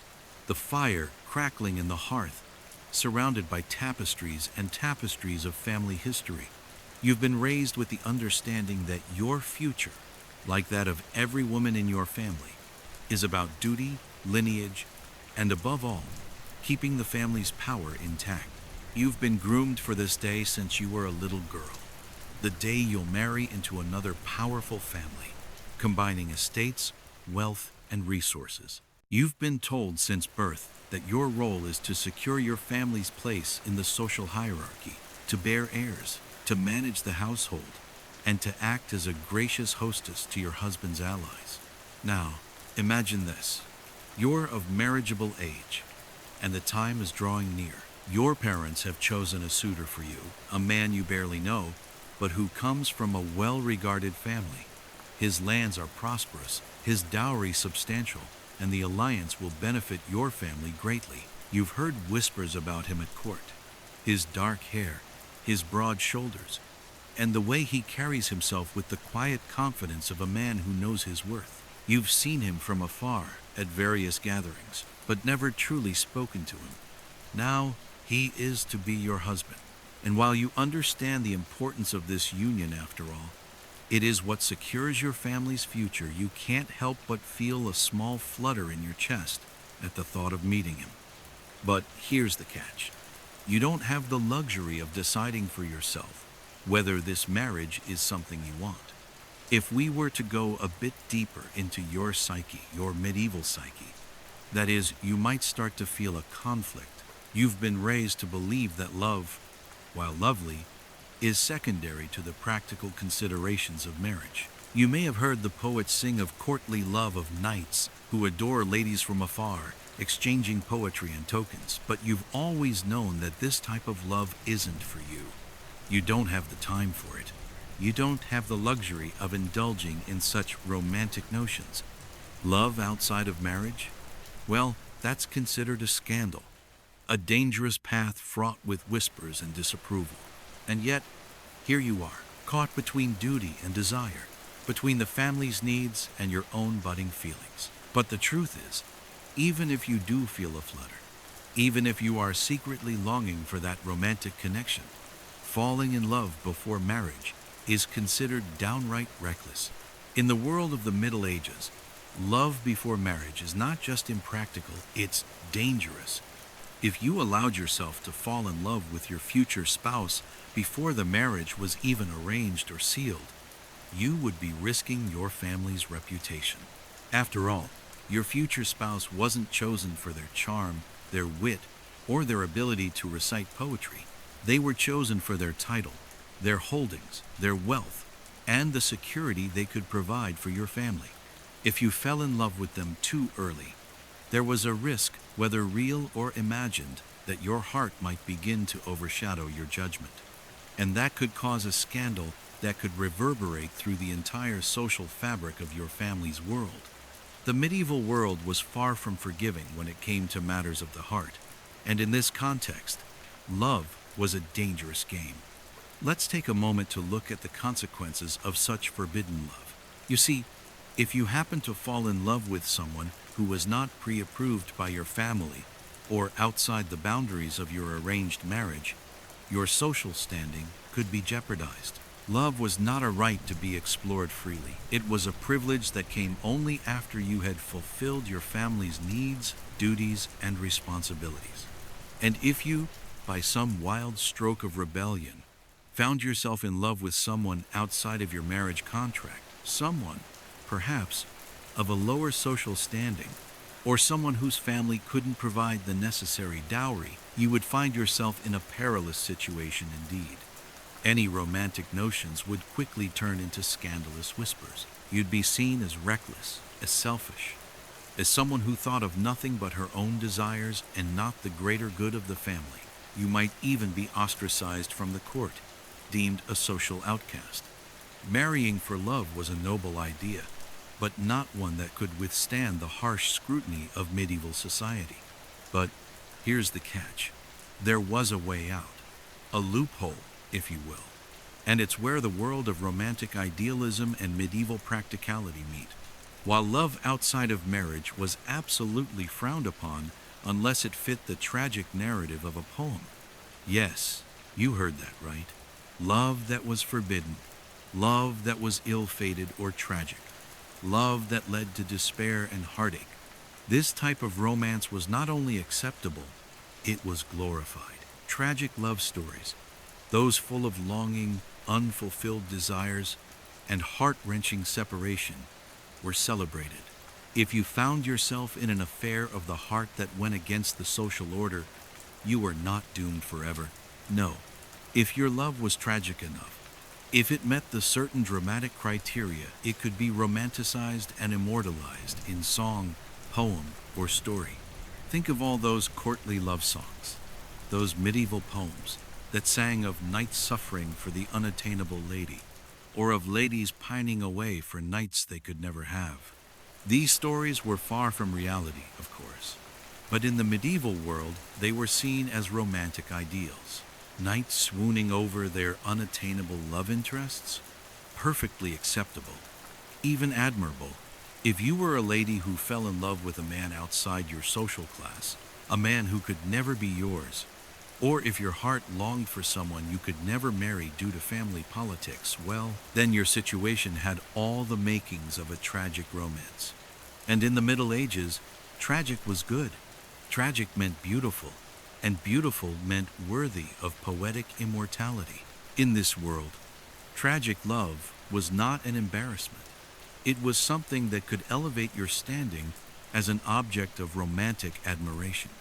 the fire crackling in the hearth, surrounded by tapestries and tapestries of family history. You've been raised with the understanding that your future, like that of every woman in your family, is about duty, lineage, and above all, keeping the family's power intact. You've been groomed for this day since you were a little girl, the day you'll marry into another powerful family, combining estates, wealth, and resources. You've been told since birth that your role is to secure your family's place in the social hierarchy, to bear heirs, to manage the household, and to act as a gracious hostess to your husband's allies. Now, imagine this. You're of marriageable age, and the time is drawing near. Your parents have chosen a suitor for you, a man you barely know, but who comes from a well-regarded family. His lands are prosperous, his dowry substantial, and the alliance will benefit your family greatly. You've heard whispers about him at court. His dark hair, his broad shoulders, and the way he carries himself with the quiet confidence of a man who knows his worth. You've seen him from afar at various gatherings, but never truly spoken to him. Now, he is to be your husband. And while you understand the importance of this union after all, it is what secures your family's future, you can't help but feel a small flutter in your chest at the thought of meeting him. But here's the catch. You don't have the luxury of deciding for yourself whether this marriage is something you want. If we were to go a bit deeper into your psyche, your medieval psyche, that is, you might start to feel a conflict. You've been raised to believe that love, while lovely, is secondary to the practical considerations of marriage. You may have heard the poets sing of courtly love of knights who adore ladies from afar, exchanging poetry and tokens, but you've always known that this type of love isn't for you. You don't have the time for it. You don't have the luxury of indulging in such romantic notions. Love outside of marriage? Well, that's considered a scandal, a dangerous path fraught with whispers and disapproval. And yet, here you are, caught between duty and desire, between the family's needs and your own budding feelings. But the truth is, even if you do feel a flutter, even if you are secretly longing for that romantic connection, falling in love before marriage is considered downright reckless. In the world of the Middle Ages, love before marriage is not just impractical, it's dangerous. If you allowed yourself to fall in love with your future spouse before the marriage was even arranged or sealed, you would be risking your family's reputation. After all, your future spouse wasn't chosen for their charm, their wit, or their ability to recite poetry. They were chosen for their title, their holdings, their wealth, and the security they could provide for your family. If you fell in love with them too early, there was a risk, whether real or imagined, that your heart might begin to overshadow your judgment. And that could cause a scandal that could reverberate through the entire social fabric of your family's world. The medieval world was far from forgiving when it came to matters of the heart, and in this context, love was a dangerous game. Let's take a moment to look at the consequences of such forbidden love. You see, if you happen to fall in love with someone who was not pre-approved by your family or outside the boundaries of your arranged marriage, your social standing could be jeopardized. Love was not a right to be explored freely. It was a privilege that came only after you had fulfilled your family's needs, duties, and responsibilities. And if you, by some wild stroke of rebellion, found yourself in love with someone outside of your marriage contract, someone, perhaps, of a lower social standing, or someone whose family couldn't provide the necessary dowry, you would find yourself in a perilous situation indeed. Any romantic notions would quickly turn into scandalous whispers. You'd be seen as reckless, as selfish, as someone who thought of nothing but her own desires and not the greater good of the family. You might even be ostracized from the court, deemed a social outcast. Marrying for love was a noble idea, but not one that could withstand the harsh scrutiny of medieval society. But here's the catch. There was a way out, a loophole, if you will. and it's where the world of romantic idealism and medieval practicality meet. While love outside of marriage was absolutely frowned upon unless it fit the tragic narrative of a poem. Yes, you heard that right. Love that was forbidden, love that was ill-fated or tragic, love that led to despair and heartache. This type of romance was not only acceptable, it was glorified. Tragic love stories, those full of longing, unfulfilled desires, and heart-wrenching separation, were celebrated. If you found yourself in an affair of the heart that went against the social order, you were not doomed forever. No. If your love was tragic enough, if it met the certain dramatic criteria, it could be romanticized and immortalized in song, poem, or story. Think of all those courtly love songs, those medieval poems that sang of knights suffering for the unattainable lady, or of ladies pining away for knights they could never have. These stories were far from reality, of course, but in the medieval world they were seen as romantic ideals. Knights swooning over their unattainable love interests? Perfectly acceptable, even admirable. If you were a lady who fell in love with a man outside your social class, a man who could never be yours, or if your heart longed for someone you could never marry due to family politics, well, then your situation had all the makings of a tragic romance. And in the Middle Ages, tragic was good. Tragic meant beautiful, and beautiful meant worthy of poetic immortality. In this world, tragic love was not an embarrassment. It was something that could elevate your standing as an object of romantic admiration.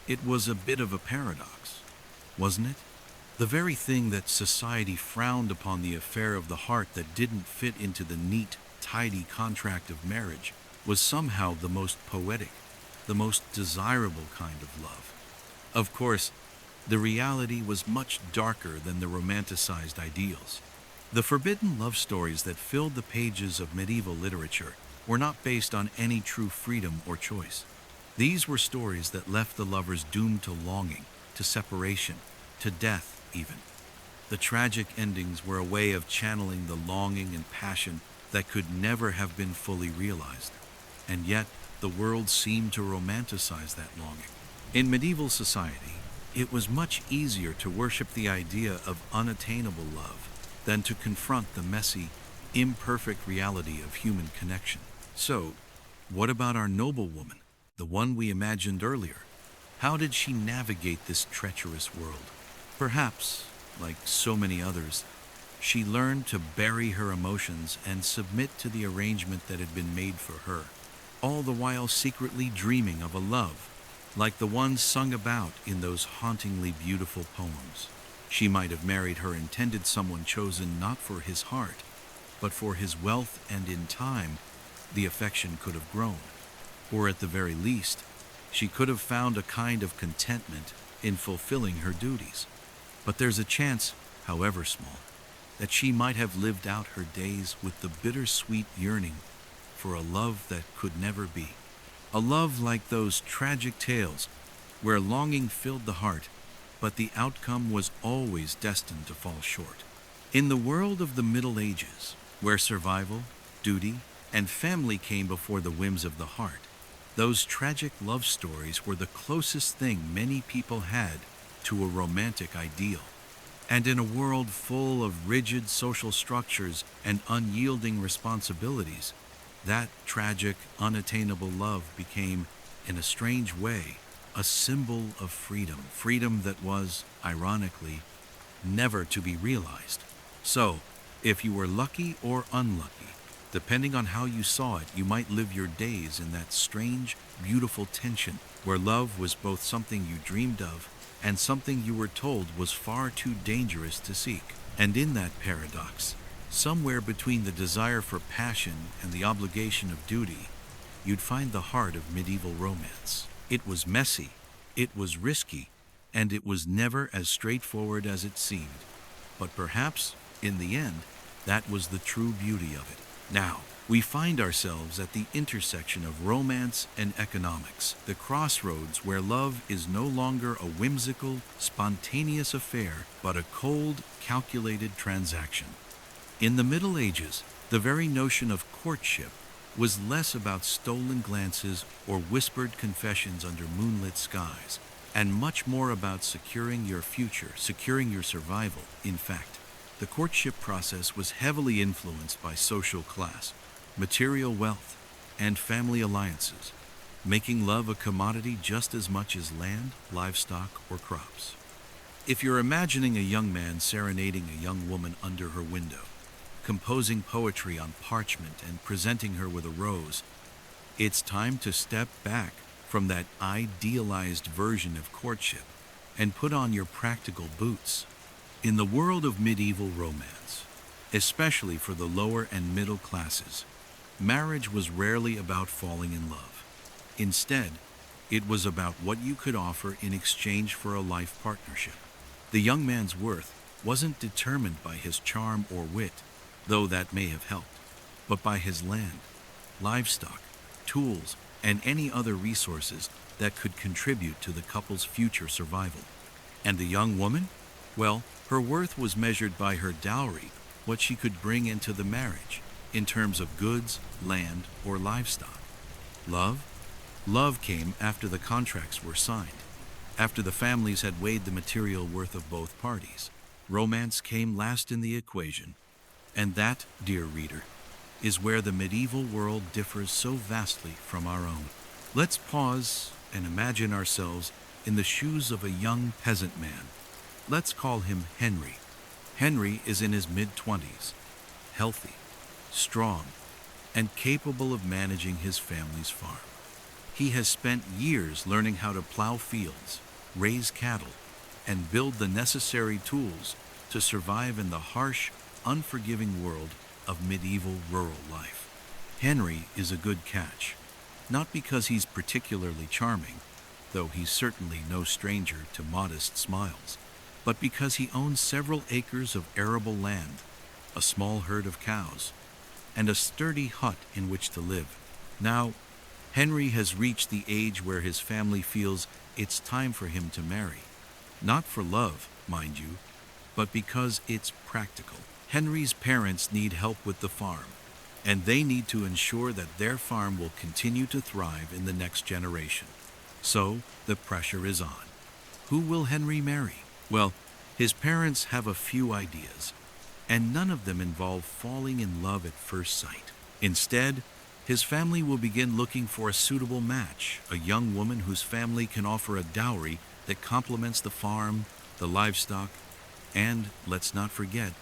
It was a bit of a paradox, wasn't it? The very thing that society frowned upon, the affair of the heart that didn't fit into the neat, tidy contract of marriage, was somehow the most poetic, the most desirable kind of love. Of course, the reality was much darker than the romanticized ideals. The forbidden love stories that filled the pages of medieval literature were not based on any true freedom or choice. These were stories that left the lovers doomed to longing, to separation, to death even. The tragic endings were a way of channeling the longing and passion that could never have been fully realized. And yet, the world seemed to romanticize that longing. In medieval society, it was much easier to worship the idea of unattainable love than to confront the messy, imperfect reality of human connection. So, what about our noble woman, the one we imagined earlier? How did she navigate this treacherous world? Perhaps, like so many others, she learned to bury her emotions and submit to the arrangement that had been made for her, all the while secretly dreaming of a love like the one sung about in those hauntingly beautiful poems. She might have married her intended someone chosen not for his heart, but for his wealth, and in time, the affection could have grown. Or at the very least, she could have found a kind of contentment in fulfilling her duties. But there's a chance, however small, that she might have lived out her days with the bittersweet yearning for a love that could never be. A love like those tragic tales where longing filled the heart, but the outcome was always destined to fall short. In the world of the Middle Ages, where survival, duty, and family came before the whims of the heart, those tragic love stories were the closest thing many people had to a romantic ideal. And in a world full of rigid social structures and unyielding responsibilities, that tragic, unattainable love became, in a strange way, a symbol of freedom. Freedom that was, ironically, never to be realized. So, if you were lucky or unlucky, depending on how you saw it, you might live your days in that strange, beautiful tension where love was both something you dreamed of and something you were told was far too dangerous to seek. And in that paradox, somewhere between the desire for passion and the obligation of duty, you'd find the heart of medieval romance. It was messy, it was risky, and it was never as straightforward as it seemed. But perhaps, in the end, that was the true beauty of it. Now, We find ourselves at the intersection of romance and economics, the crossroads where love is no longer a whimsical, spontaneous affair, but a cold, calculated transaction. In the Middle Ages, the very notion of courtship was less about stolen glances or whispered confessions under moonlit skies, and much more about securing your future, securing your survival. In fact, the courtship process was heavily influenced by social class, material wealth, and family alliances, making love a commodity just as much as land, livestock, or crops. If you're imagining a young man serenading a young woman under her window, composing poetry on parchment and presenting her with a rose, it's time to step back from that idealized version of courtship and put on your practical boots. In the world of medieval romance, especially for the lower and middle classes, marriage was rarely about falling in love. Instead, it was about what you could offer in exchange for a life partnership. The young man's worth wasn't determined by his charm or wit, though that may have helped, but by his land, livestock, tools, and any other resources that could contribute to the couple's future survival. And the young woman? Well, her worth was measured by her dowry, what she could bring into the marriage, in terms of goods, land, or livestock. Love? Love came after the contracts were signed, after the families had weighed the material worth of both parties. Romance came last in the equation. And that, dear reader, is where the medieval world differs so vastly from our own. Let's pause and imagine ourselves in the shoes of a young peasant man. Let's call him Henry. Henry is in his mid-20s, healthy, strong, and capable of managing his family's farm. He has spent years learning how to plow fields, raise cattle, and build the necessary tools to survive in the harsh, unforgiving world of medieval rural life. Henry is a good catch, not because he's particularly charming, though he's certainly no stranger to modest smiles, but because he owns several acres of arable land, a small herd of cows, and a sturdy hut in which to live. Now, Henry has reached the age where his family feels it's time for him to marry. Not for love, mind you, but because it's practical. Henry's parents need help with the farm, and they need to ensure that their farm will continue to thrive in the next generation. So, the pressure is on. Who will Henry marry? Well, his parents have a few ideas, and none of them involve falling in love at first sight. Instead, his family will begin looking for a suitable match, a young woman whose family can offer a dowry that complements the farm, the livestock, and, let's not forget,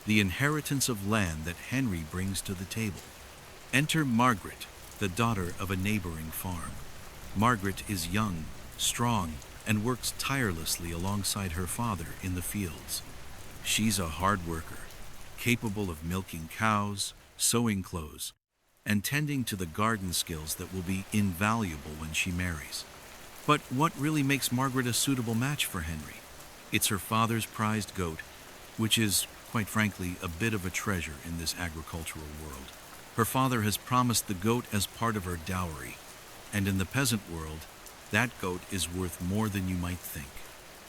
the inheritance of land that Henry brings to the table. Enter Margaret, the daughter of a neighboring farm. Margaret is young, strong, and works tirelessly alongside her father in the fields. She's a hard worker, capable of milking cows, sewing clothes, and tending to the garden skills that will be invaluable when she marries. But what really makes Margaret a suitable match for Henry? It's her father's prized goat, which is, quite frankly, a bit of a treasure in this agricultural world. Her father has promised the goat as part of her dowry, and in the peasant world, that goat is worth more than you might think.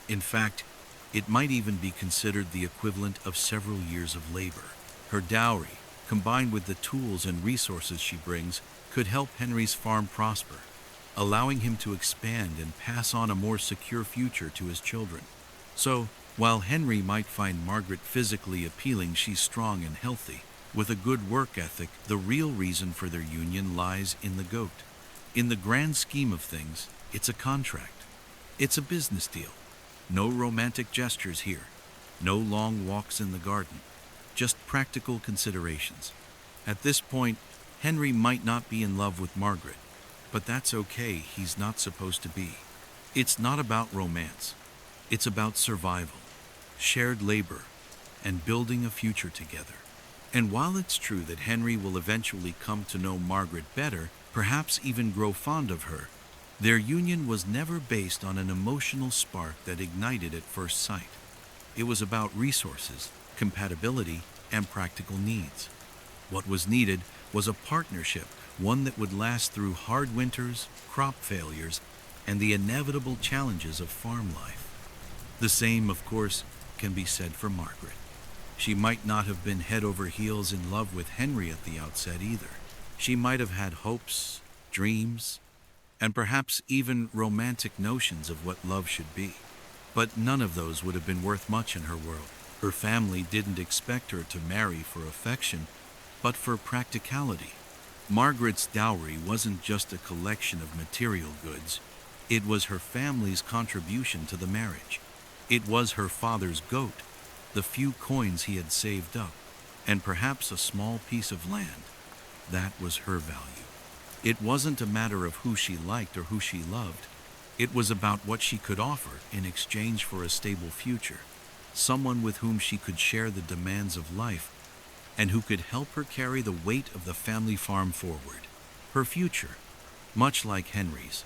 In fact, it might even be considered the equivalent of several years of labor. Her dowry, combined with the tools and resources she brings, could help Henry's farm prosper, allowing him to expand and pass on a more secure future to his children. So, while Henry might find Margaret physically appealing, she's strong and healthy, with a good work ethic. The real reason for their union lies in the goat. In the grand scheme of things, it's a contract. It's a business deal. No romantic gestures here. No long walks in the garden. Just practical considerations. At this point, Henry might not be in love with Margaret, but that's okay. He's not supposed to be. It's not about romance. It's about survival, shared labor, and building a future together. And while it's true that Henry will eventually come to know Margaret better, perhaps even grow fond of her, their union was never based on an emotional spark that ignited at first sight. It was about resources, compatibility, and practical needs. What was needed was a partnership, one that would last through hard winters, crop failures, and the inevitable challenges of farm life. The same, of course, can be said for Margaret. She might not have been head over heels in love with Henry at the outset either. She might have had hopes, dreams, and perhaps even romantic notions of what love should be. But none of those would have been worth much in her world. Her family didn't expect her to marry for affection, but for practicality. Margaret's dowry wasn't just a collection of material goods. It was her family's contribution to the marriage. It was her father's goat, the few coins he had saved up, and perhaps a small piece of land. That was her value. It wasn't a matter of who she liked or who she loved. It was about what she could offer in exchange for a stable future, someone with whom she could share the demands of life and who could help her carry the weight of the family farm forward. Her future, much like Henry's,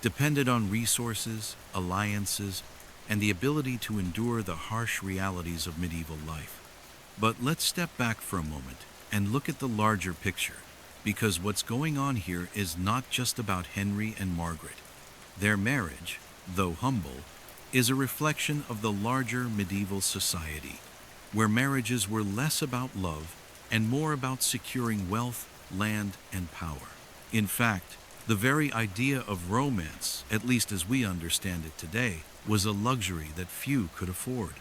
depended on resources, alliances, and the ability to endure the harsh realities of medieval life. But let's step back for a moment and look at the larger picture, because what's going on here is not just about Henry and Margaret. Their marriage, though humble, is a reflection of the larger medieval society, where marriages were less about love and more about securing wealth, land, and power. In fact, the very idea of romance, at least as we understand it today, was a luxury that few could afford.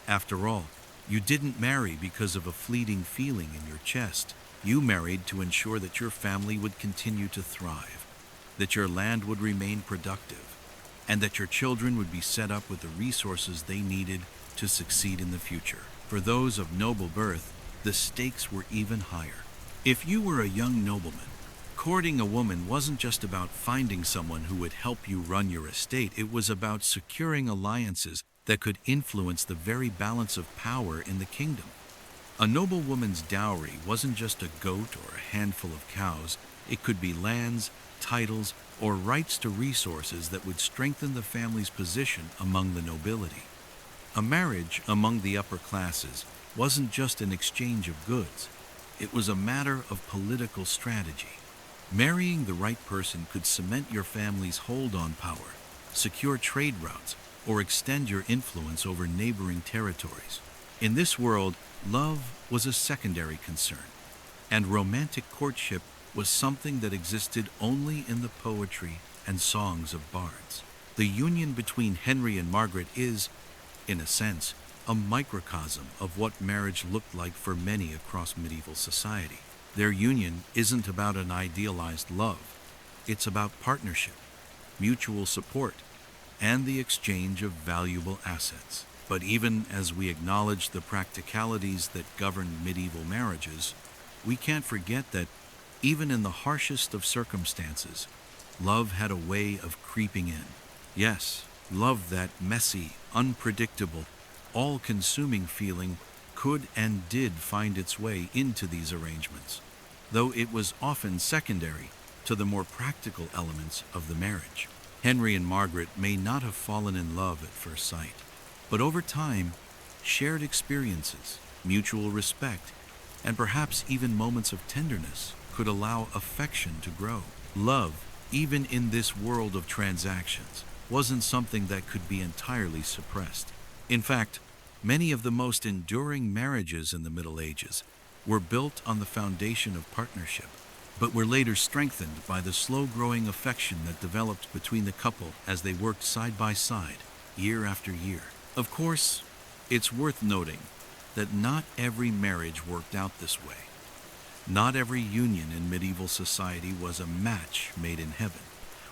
After all, you didn't marry because of a fleeting feeling in your chest. You married to ensure that your family would continue to thrive, that your land would remain productive, and that your children would be set up with the resources they needed to succeed in the future. For those of noble birth, the stakes were even higher. If you were a young nobleman, courting a woman wasn't just about finding someone who would help you run your estate. It was about securing alliances that could influence the very balance of power in the kingdom. A noblewoman's dowry wasn't just a goat or a handful of cows. It could be lands, titles, or rights to resources that would strengthen the family's position among the nobility. A marriage among the upper classes wasn't just an exchange of goods. It was a matter of political strategy. Marrying the right person could cement your family's hold on power, secure trade routes, or extend your influence over neighboring territories. In this world, love was a secondary concern, and romantic courtship was something that existed only in the poetry and songs of bards. The union between Henry and Margaret is, in a sense, a microcosm of what marriage looked like for many across medieval society. Their union isn't about an idealized love. It's about partnership, mutual support, and the exchange of valuable assets. But even as we acknowledge the practicalities that governed medieval marriages, we can't forget that even in the harshest of circumstances, love had a way of creeping in. Yes, love, that messy, unpredictable, all-consuming feeling, could and did find its way into these arrangements, though it was often secondary to the more practical elements of the marriage. Henry and Margaret may not have fallen in love at first sight, but over time, shared experiences, mutual respect, and perhaps even moments of tenderness could allow affection to grow. Love, even in this world of transactions, wasn't something that could be entirely suppressed. In fact, many of the most enduring marriages in the Middle Ages were built on the foundation of partnership, but were later strengthened by the slow-growing affection that developed between the couple as they worked side by side, year after year. Of course, it's worth noting that not every marriage worked out this way. Not every union in medieval society was a match made in heaven,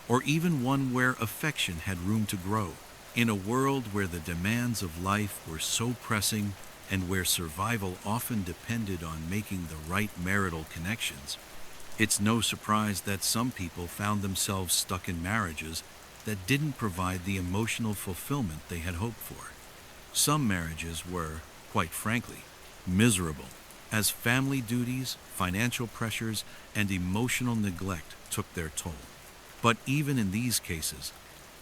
or even one where affection had room to grow. In a world where the demands of life were so pressing and where survival often depended on making the right marital connections, it's no surprise that some people found themselves stuck in marriages that didn't provide the emotional fulfillment they had hoped for. Some marriages were, quite frankly, miserable, as family duties, financial pressures, and emotional neglect took their toll. But even in these cases,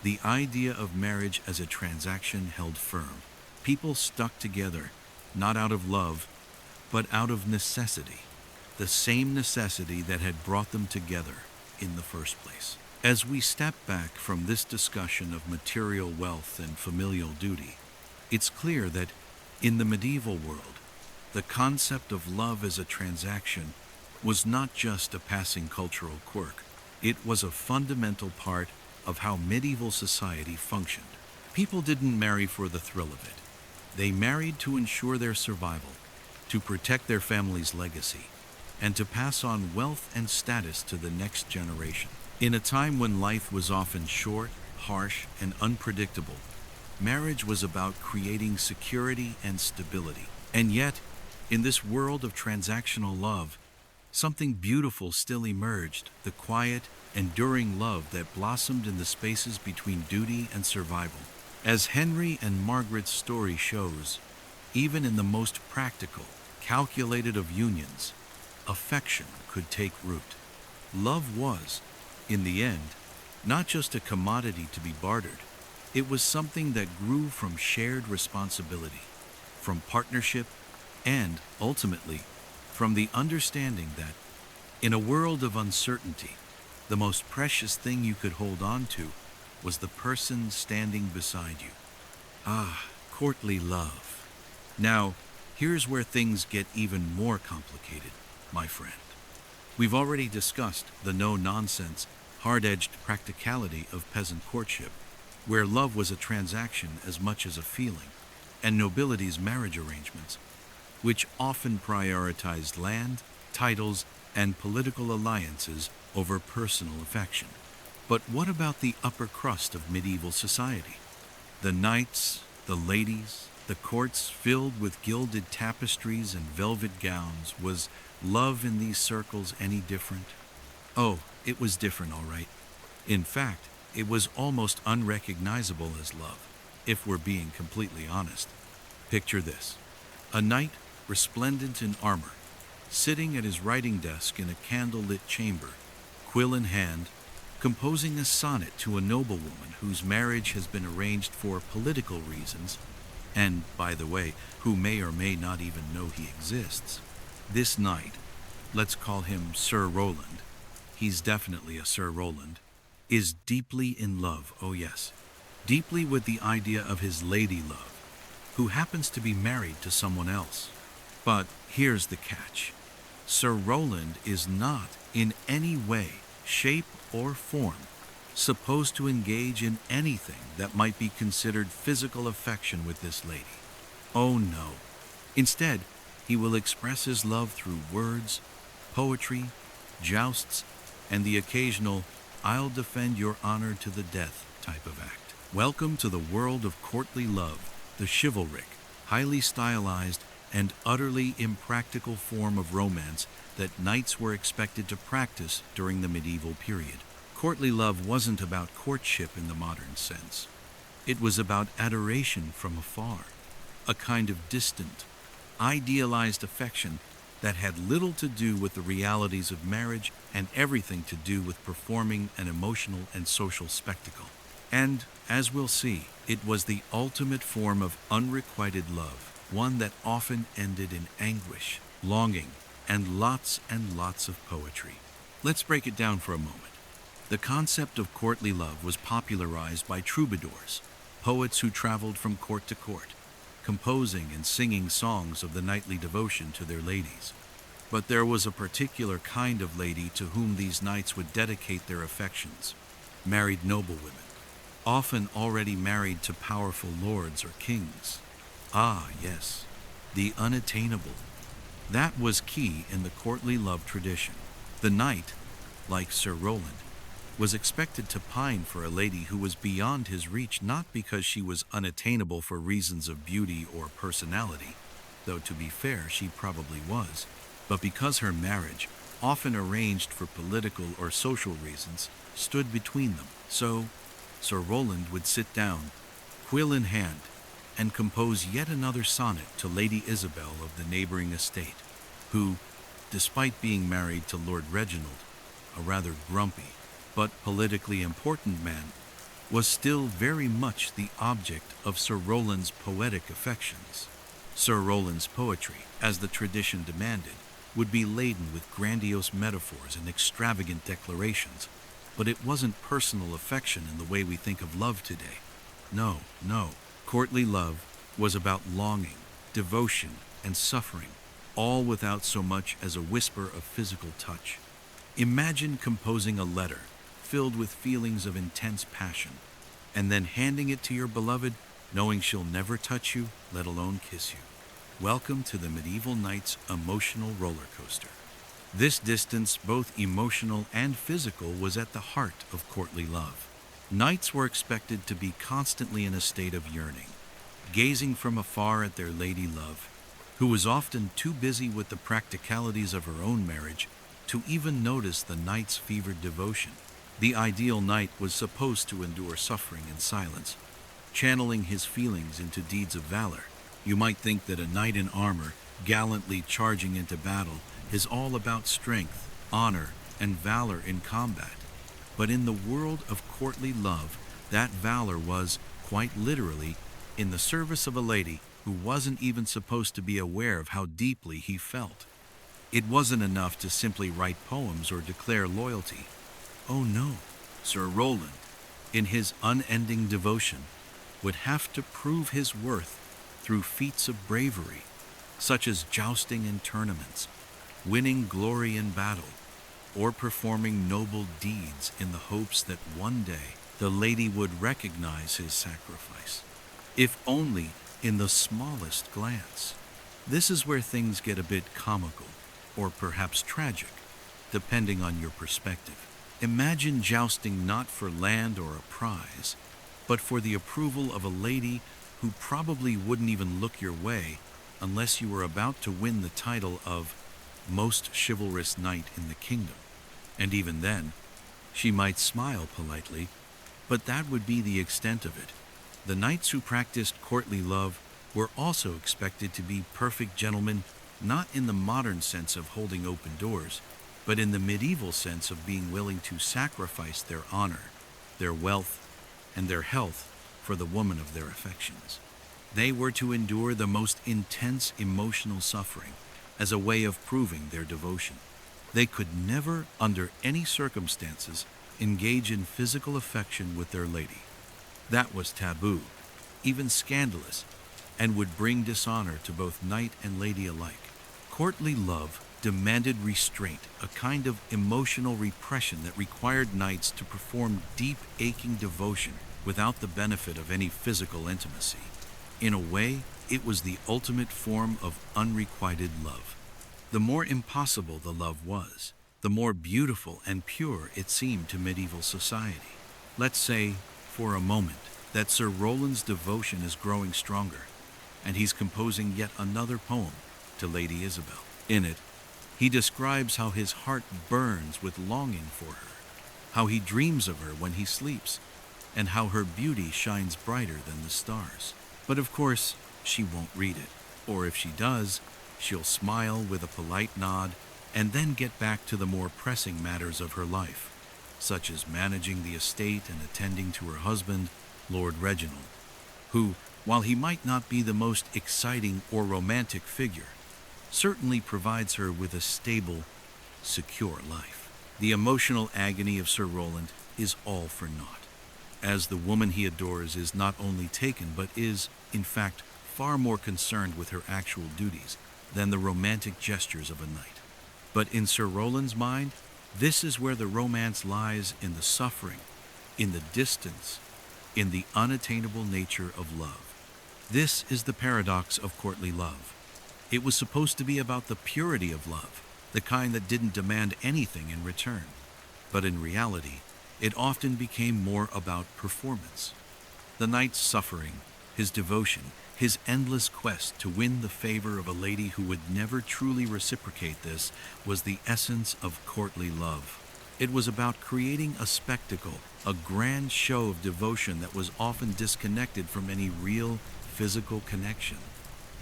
the idea of marriage as a transaction held firm. People stuck together, not out of love, but out of necessity. the same necessity that had brought them together in the first place. As we step back from this discussion of material wealth and familial duty, it's clear that in the medieval world, the concept of love as a transaction was not just a passing cultural quirk. It was a fundamental part of how medieval society functioned. People didn't marry for the thrill of it. They married to ensure their survival, to protect their family's legacy, and to pass on wealth and status to the next generation. In a time when life was often short, harsh, and unpredictable, marriage was about creating security and stability. And yet, in this world of transactional love, something beautiful still emerged, the quiet, enduring love that blossomed in the spaces between duty and survival. As Henry and Margaret's story shows, even in the most practical, calculated of unions, affection could take root. Love was, in the end, not just a commodity to be bartered. It was something that grew from shared responsibility, from partnership, and, ultimately, from the understanding that, in a world of uncertainty, the most precious thing you could hold on to was the person standing beside you. Ah, courtly love. Now, here's where things get even more complicated, my friend. We've already discussed the no-nonsense, hard-edged practicality of peasant courtship, where love was a transaction as much as a feeling, and nobility's marriage arrangements, which often prioritized land, titles, and political alliances over personal affection. But what about the upper crust of medieval society? The knights, the ladies, the courts filled with gilded tapestries and velvet gowns. Was love in these circles any different? Oh, it was different, all right. In fact, it was almost unrecognizable as love, if we're being completely honest. Picture this: a knight resplendent in armor, sitting at his writing desk in a candlelit chamber, quill in hand, composing a sonnet to a noblewoman whose marriage has been arranged for political reasons, and, by the way, who may or may not even know he exists. This knight, let's call him Sir Roland, he's definitely a Sir Roland, is deeply in love, oh yes, deeply with the idea of his lady love, who happens to be married to someone else. But here's the catch. Sir Roland is not in any way, shape, or form supposed to engage in anything that might be considered physical affection with this lady. Oh no. Instead, he will express his love through words, poetry, jousts, and the occasional "I'll defend your honor to the death" type of act. Welcome to the world of courtly love, the chivalric, highly stylized, and utterly impractical form of romance that knights were expected to practice during the medieval period. Courtly love wasn't about courtship in the modern sense. It was about adoration from afar, a kind of distant, idealized affection that had little to do with the realities of marriage and everything to do with performing an emotional and social spectacle. And, as we'll see, it was the ultimate form of unrequited love, one that often ended in anguish, longing, and lots of poetry. Let's break it down for a moment. The concept of courtly love was popularized by troubadours, poets who traveled from court to court, composing and singing songs of the knightly devotion to their ladies. But there was a particular kind of lady to whom these knights would dedicate their affections: married noblewomen, often already married to powerful lords or kings. Ah, yes, the unattainable. That was key in the courtly love tradition. The knight, like Sir Roland, was expected to pine for a lady who was beyond his reach, not because she was unattainable for reasons of beauty or personality, though to be fair, she probably was, but because her marriage, often arranged for political or social reasons, stood between them. So, Sir Roland would sit down, quill in hand, and compose yet another sonnet to Lady Isabel of the neighboring estate, who, despite being married to Lord Reginald, a rather grumpy but politically important man, was still very much the object of Sir Roland's poetic affections. Sir Roland's poetry, as the tradition demanded, would be laden with grandiose metaphors and extravagant declarations, but it wasn't personal affection in the way we think of love today. No, no. Courtly love was about longing, devotion, and suffering, all without so much as a whisper of physical touch. Imagine composing a letter filled with feelings of intense passion, and then handing it to your beloved, knowing she'll never touch you, let alone kiss you. Welcome to the medieval knight's emotional roller coaster. This distance, both emotional and physical, was at the heart of courtly love. Knights were expected to be constantly in a state of yearning, gazing from afar at their lady love, who was often too busy with the practicalities of her own marriage to even notice the knight's fevered devotion. The ideal knight was supposed to endure suffering in silence, channeling his feelings into deeds of valor. You might think that a knight in armor, gallantly charging into battle, is all about strength, honor, and valor in combat. But in the world of courtly love, that valor was, quite literally, in the service of a lady who wasn't even supposed to be aware of how deeply he felt. It wasn't enough to simply write poems or declare loyalty. Oh no, Sir Rowland, in his unending devotion, would have to prove his worth through feats of bravery, such as jousting in tournaments, winning glory in battle, or performing noble deeds in the hopes that one day the lady would recognize his sacrifice, if only in the smallest glance. This is where things get a bit comical, or perhaps tragic, depending on your perspective. Imagine jousting not for land or a prize, but for the approval of a lady who probably wouldn't even look your way unless you were about to win the title of most chivalrous knight in the kingdom. And even then, she might smile politely, but that would be the extent of it. The knights who practiced courtly love were also expected to be perfect gentlemen, not in the modern sense of holding open doors, but in the medieval sense of being willing to sacrifice their honor, their wealth, and their health for the woman of their affections. They were to endure the most intense emotional suffering as a way of proving their devotion. They could never, under any circumstances, engage in physical affection with their lady. That was taboo, even scandalous, and would bring dishonor to both knight and lady alike. Courtly love demanded restraint, a kind of emotional repression that required knights to perform deep, aching devotion without the benefit of any physical intimacy. In a way, it was the ultimate form of unrequited love. The more impossible the love was, the more beautiful and pure it seemed to medieval society. Let's say, for a moment, that Sir Rowland's devotion is growing stronger, and he's composing yet another poem to Lady Isabel. In it, he describes how his heart burns with longing for her, how he dreams of her when he sleeps, and how her beauty shines brighter than the stars. But of course, she won't read it, or if she does, she'll smile with a polite nod and then get back to the more pressing matters of her life, such as managing the estate and attending to her husband, Lord Reginald, who, while he might not be the most exciting or romantic figure, certainly provides her with a stable, secure life. The emotional agony of Sir Rowland is all for naught, as the woman he adores is not only taken but is, in fact, far more concerned with her actual duties than the romantic gestures of a knight. But in Sir Rowland's mind, this is where the romance lies, in the suffering, in the distance, in the unattainable nature of love. This is the paradox of courtly love. It was supposed to be about the purity of love, the kind that didn't demand anything in return. But in reality, it often became more about performance. The knight's suffering, his devotion, his endless quest to win the favor of a lady who would never truly reciprocate this, was the essence of courtly love. It was about creating a spectacle, a grand show of devotion that was often disconnected from any real physical connection.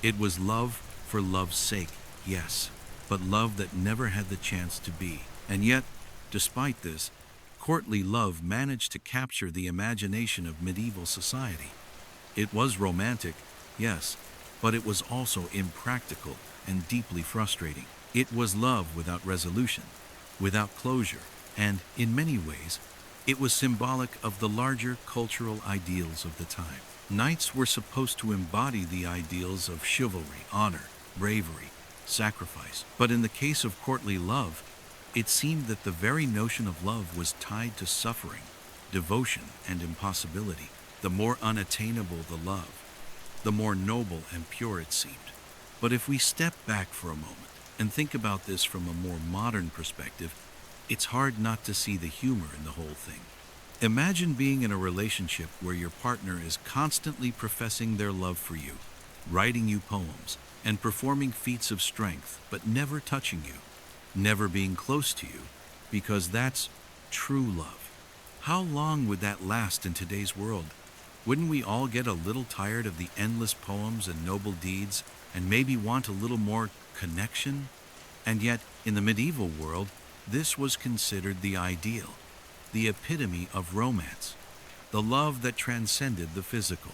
It was love for love's sake, yes, but love that never had the chance to be. And yet, despite this, courtly love managed to capture the imagination of medieval society. It was romantic, yes, but it was also impractical and deeply frustrating. It was love without resolution, without closure, and, in many ways, it was symbolic of the larger cultural ideals of the time. Knights were supposed to embody the ideals of chivalry, honor, bravery, sacrifice. But in the case of courtly love, it seemed that the very notion of love was tied to suffering, devotion, and impossibility. The more unattainable the love, the more noble and pure it seemed. But if we step back for a moment and think about this from a more modern perspective, it's hard not to see the humor in the whole thing. Imagine being in a relationship where your partner is constantly professing their love for you, writing you poems, and performing feats of strength, but never touching you, never being close to you, because that's true love. How long would that last in today's world? Wouldn't we all get a little tired of the endless poems and noble deeds, and maybe want a little more connection? And yet, in the medieval world, this was considered the ideal, the epitome of romance, the love that transcended the physical,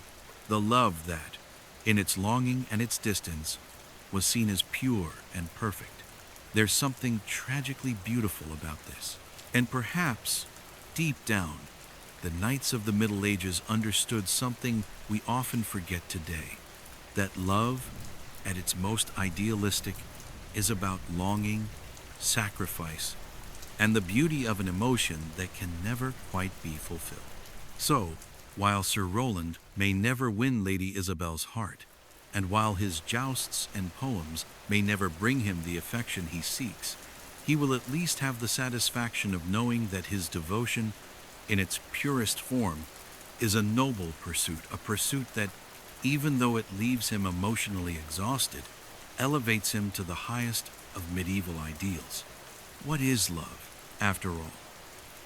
the love that, in its longing and its distance, was seen as pure and perfect. There's something tragically beautiful about this. And perhaps, deep down, the knights of the Middle Ages understood something we often forget today, that love, at its most idealistic, is about longing, sacrifice, and the beauty of an emotion that can never quite be fulfilled. So, while Sir Roland may never win Lady Isabel's heart, and while his jousts and poems may never bring him the affection he seeks, he will at least have the satisfaction of knowing that his devotion, in its purest form, is a noble pursuit, a pursuit that, even though it leaves him emotionally exhausted, elevates him to the highest of medieval ideals. What is love, after all,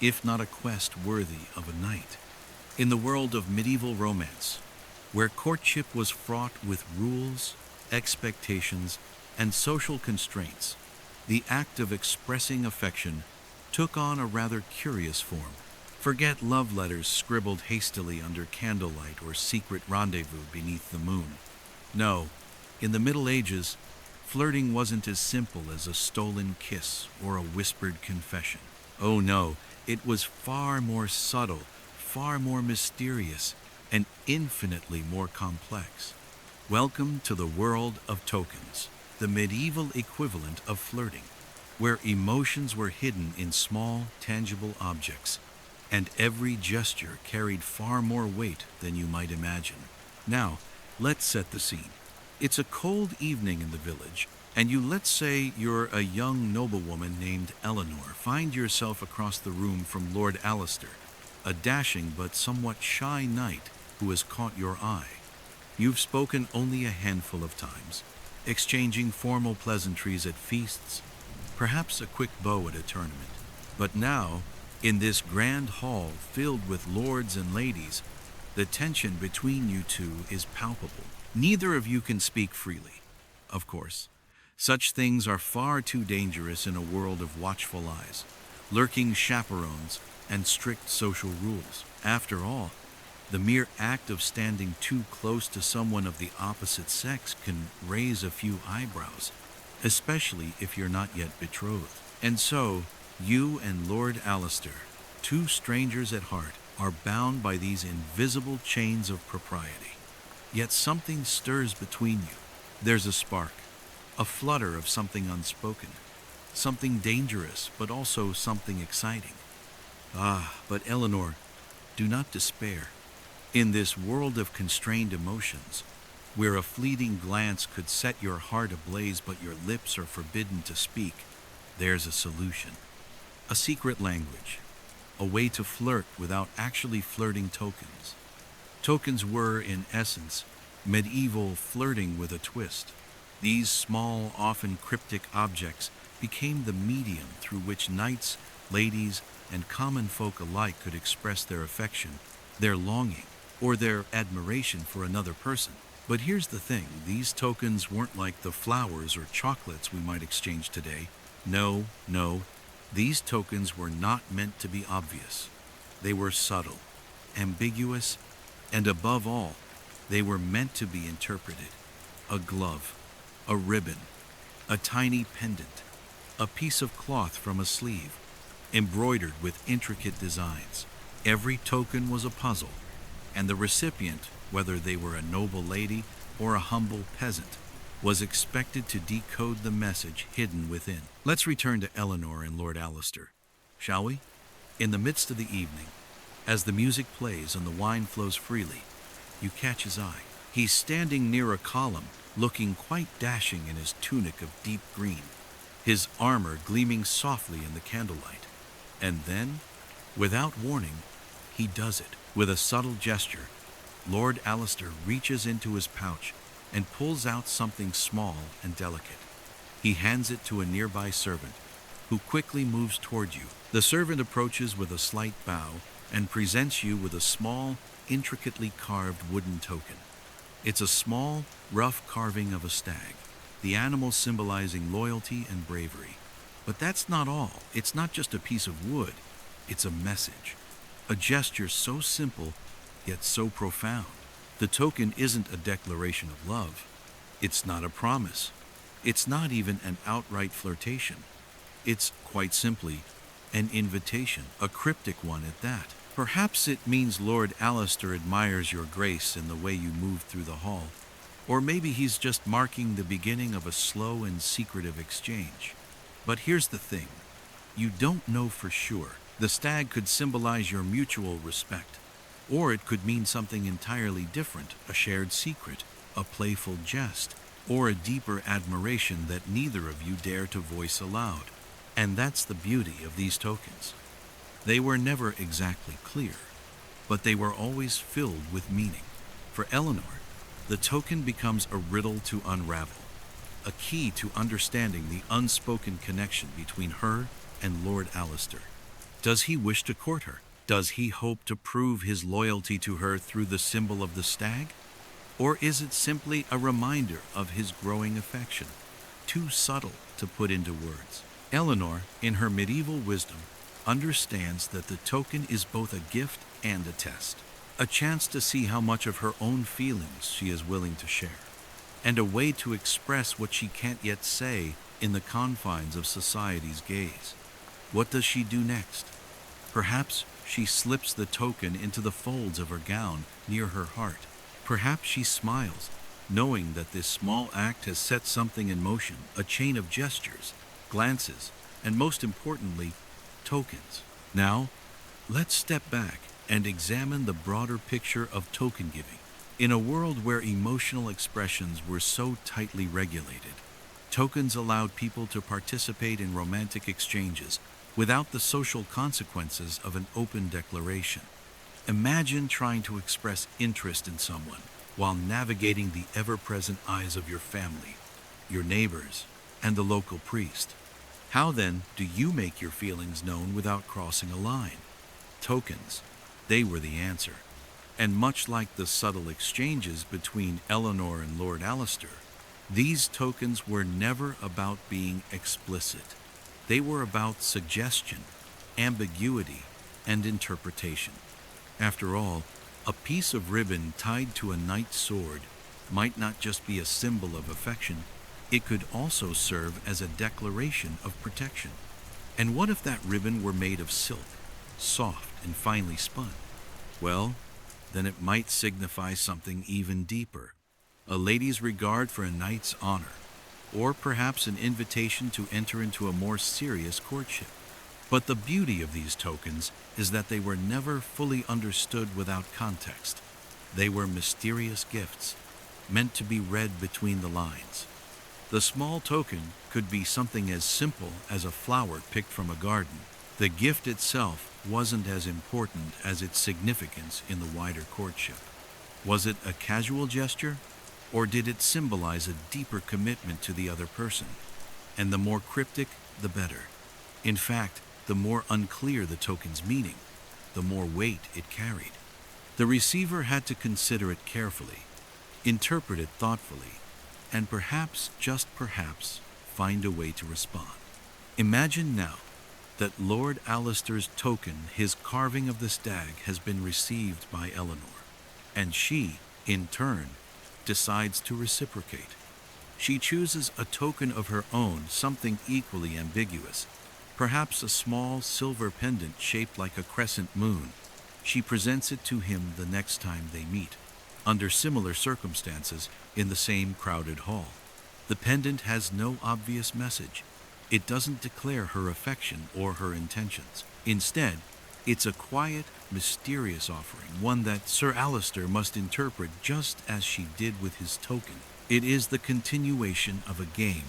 if not a quest worthy of a knight? In the world of medieval romance, where courtship was fraught with rules, expectations, and social constraints, the act of expressing affection took on a rather curious form. Forget love letters scribbled hastily under candlelight or secret rendezvous beneath the moon. No, in the Middle Ages, flirting wasn't as simple as a stolen kiss or a whispered confession. Oh no, it was far more subtle, far more mysterious, and infinitely more complex. Welcome to the world of tokens, the medieval equivalent of flirting, where emotions were hidden in small, tangible objects, and every gesture carried far more weight than you might imagine. Now, let's set the scene. It's a cold evening in the village, and let's say you're a young noblewoman named Eleanor. Find yourself across the room from Lord Alistair, a dashing but somewhat shy knight who has caught your eye. You've spoken only a handful of times, exchanging formal pleasantries at feasts, perhaps a quick bow at a tournament. But now, in this grand hall filled with lords and ladies, the tension between you two is palpable. Neither of you can speak freely, of course. Such things are far too dangerous in a world of watchful eyes, lurking chaperones, and strict social rules. After all, the mere act of standing too close to someone of the opposite sex can raise a few eyebrows, especially if you're not yet betrothed. And so, you and Lord Alistair, two strangers at heart, are bound by these invisible chains of propriety. Yet something stirs between you. There's a spark, a flutter of something unspoken, something dangerous, but also something exciting. But Eleanor, do not despair. In this world of constrained emotions, where a fleeting glance could set your heart ablaze but your lips are forbidden to speak, there's a solution. A secret language, a way to flirt without actually flirting tokens. Tokens were, in essence, medieval flirting with a twist. These small, often cryptic objects became the medium through which knights, ladies, and common folk alike could express their affection, their longing, or their admiration for another person. But here's the thing, these tokens weren't like the flowers or chocolates we might exchange today. No, these tokens were not meant to be obvious. They were subtle, ambiguous, and above all, they were meant to be interpreted. A glove, a ribbon, a tiny pendant, a piece of cloth from a sleeve, embroidered with intricate designs. Every token was a puzzle, and the recipient, whether they were a noble lady or a humble peasant, was expected to decode the message hidden within. Let's return to Eleanor and Lord Alistair, shall we? In the midst of the evening, as the music plays and the wine flows freely, you catch his eye. He's standing near a column, looking quite dashing in his tunic of deep green, his armor gleaming softly in the candlelight. And then, without warning, he does it. With a subtle gesture, Lord Alistair reaches into his pouch and pulls out something small and delicate. He hands it to a nearby servant, who quickly moves toward you. The servant approaches with a slight bow and presents you with a small, intricately carved wooden token. It's a small, rough carving of a stag, the animal symbolizing loyalty and bravery. But that's not all. It's not just a piece of wood. It's a message. A gesture so simple, yet so profound. The token isn't a declaration of love. It's not a promise. It's not even an outright flirtation. It's, quite simply, an invitation, a cryptic one at that. Perhaps it means Lord Alistair admires your grace in the way you move through the hall, or maybe he's just marking the beginning of a slow and secretive exchange. But here's the thing. You don't know for sure. The stag could symbolize your mutual respect, or it could mean something entirely different, a shared secret, a playful jest, or a deeper admiration that neither of you dare to voice aloud. And that's the beauty of these tokens. They were never exactly clear, but they were always filled with meaning. For Eleanor, the token becomes a riddle to unravel, a key to understanding the unspoken connection between her and Lord Alistair. Does he wish to court her? Does he hope to prove his loyalty to her through the symbol of the stag? Or is it simply a reminder of his growing affection, too subtle to put into words? Eleanor, in her medieval wisdom, understands that the token is both a gift and a test, a chance to see how much of her own feelings she is willing to share, and a way to express what she can't yet say in the confines of society's gaze. What does she do next? Perhaps she slips the token into the folds of her gown near her heart. Perhaps she smiles, knowing that this small act has set something in motion, a chain of gestures, glances, and most importantly, tokens. Now, let's step back and examine the broader picture of token giving. In a world where emotional expressions were so tightly regulated, tokens allowed people to participate in romantic exchanges without the social consequences of an open declaration. Imagine trying to express interest in someone while navigating the ever-present eyes of your family, your neighbors, and the local priest. How then do you make your feelings known without crossing a line? Tokens, they were the answer. And much like the subtle exchanges between Eleanor and Lord Alistair, these tokens were never about being explicit. They were about suggestion, ambiguity, and interpretation. After all, a piece of ribbon tied to a knight's sword might not just be a symbol of affection, it could also serve as a declaration of protection. And what if that ribbon were made of silk, soft and finely spun? Well, then it might signify something even deeper, a lady's regard for a knight's honor, or perhaps an invitation to enter into a more serious courtship. But the beauty of these tokens is that they were never fully understood without context. They were mysterious gifts, meant to be read between the lines. The small token could be something as simple as a flower picked from a garden. The gift itself wasn't as important as its significance in the wider courtship. Was it a casual gesture, or did it symbolize a deeper commitment to the other person? And the more cryptic, the better. In fact, the more unclear the token's meaning, the more weight it carried. The receiver had to consider it carefully, interpret it thoughtfully, and perhaps, just perhaps, find a way to respond. Imagine now that Lord Alistair's token, his carving of the stag, has been received by Eleanor, and she, in turn, decides to reciprocate. She chooses a token of her own, something equally ambiguous, perhaps a small silver pendant shaped like a crescent moon. She presents it to him the next time they meet, under similar circumstances in the same crowded hall. The pendant has no obvious message. It doesn't declare her affection or her intentions. Instead, it's a quiet, mysterious offering, one that Sir Alistair must interpret just as she did with his token. It is the continuation of a game,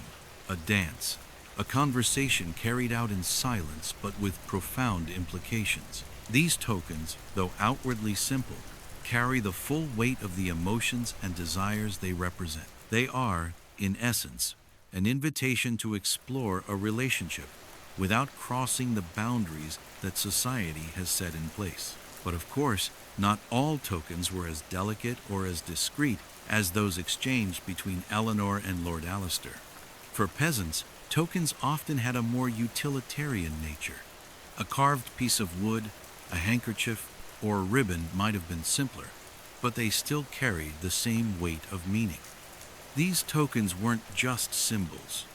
a dance, a conversation carried out in silence but with profound implications. These tokens, though outwardly simple, carry the full weight of the emotions and desires they represent. They are, in essence, an invitation to explore a relationship without crossing the boundaries that society has set in place. But of course, not all tokens were as delicate or as discreet as those exchanged between Eleanor and Lord Alistair. For peasants, tokens often had a more utilitarian nature. A carved piece of wood, a handkerchief, or a ribbon might have been simpler, but they still carried the same weight of meaning. These tokens weren't just symbols.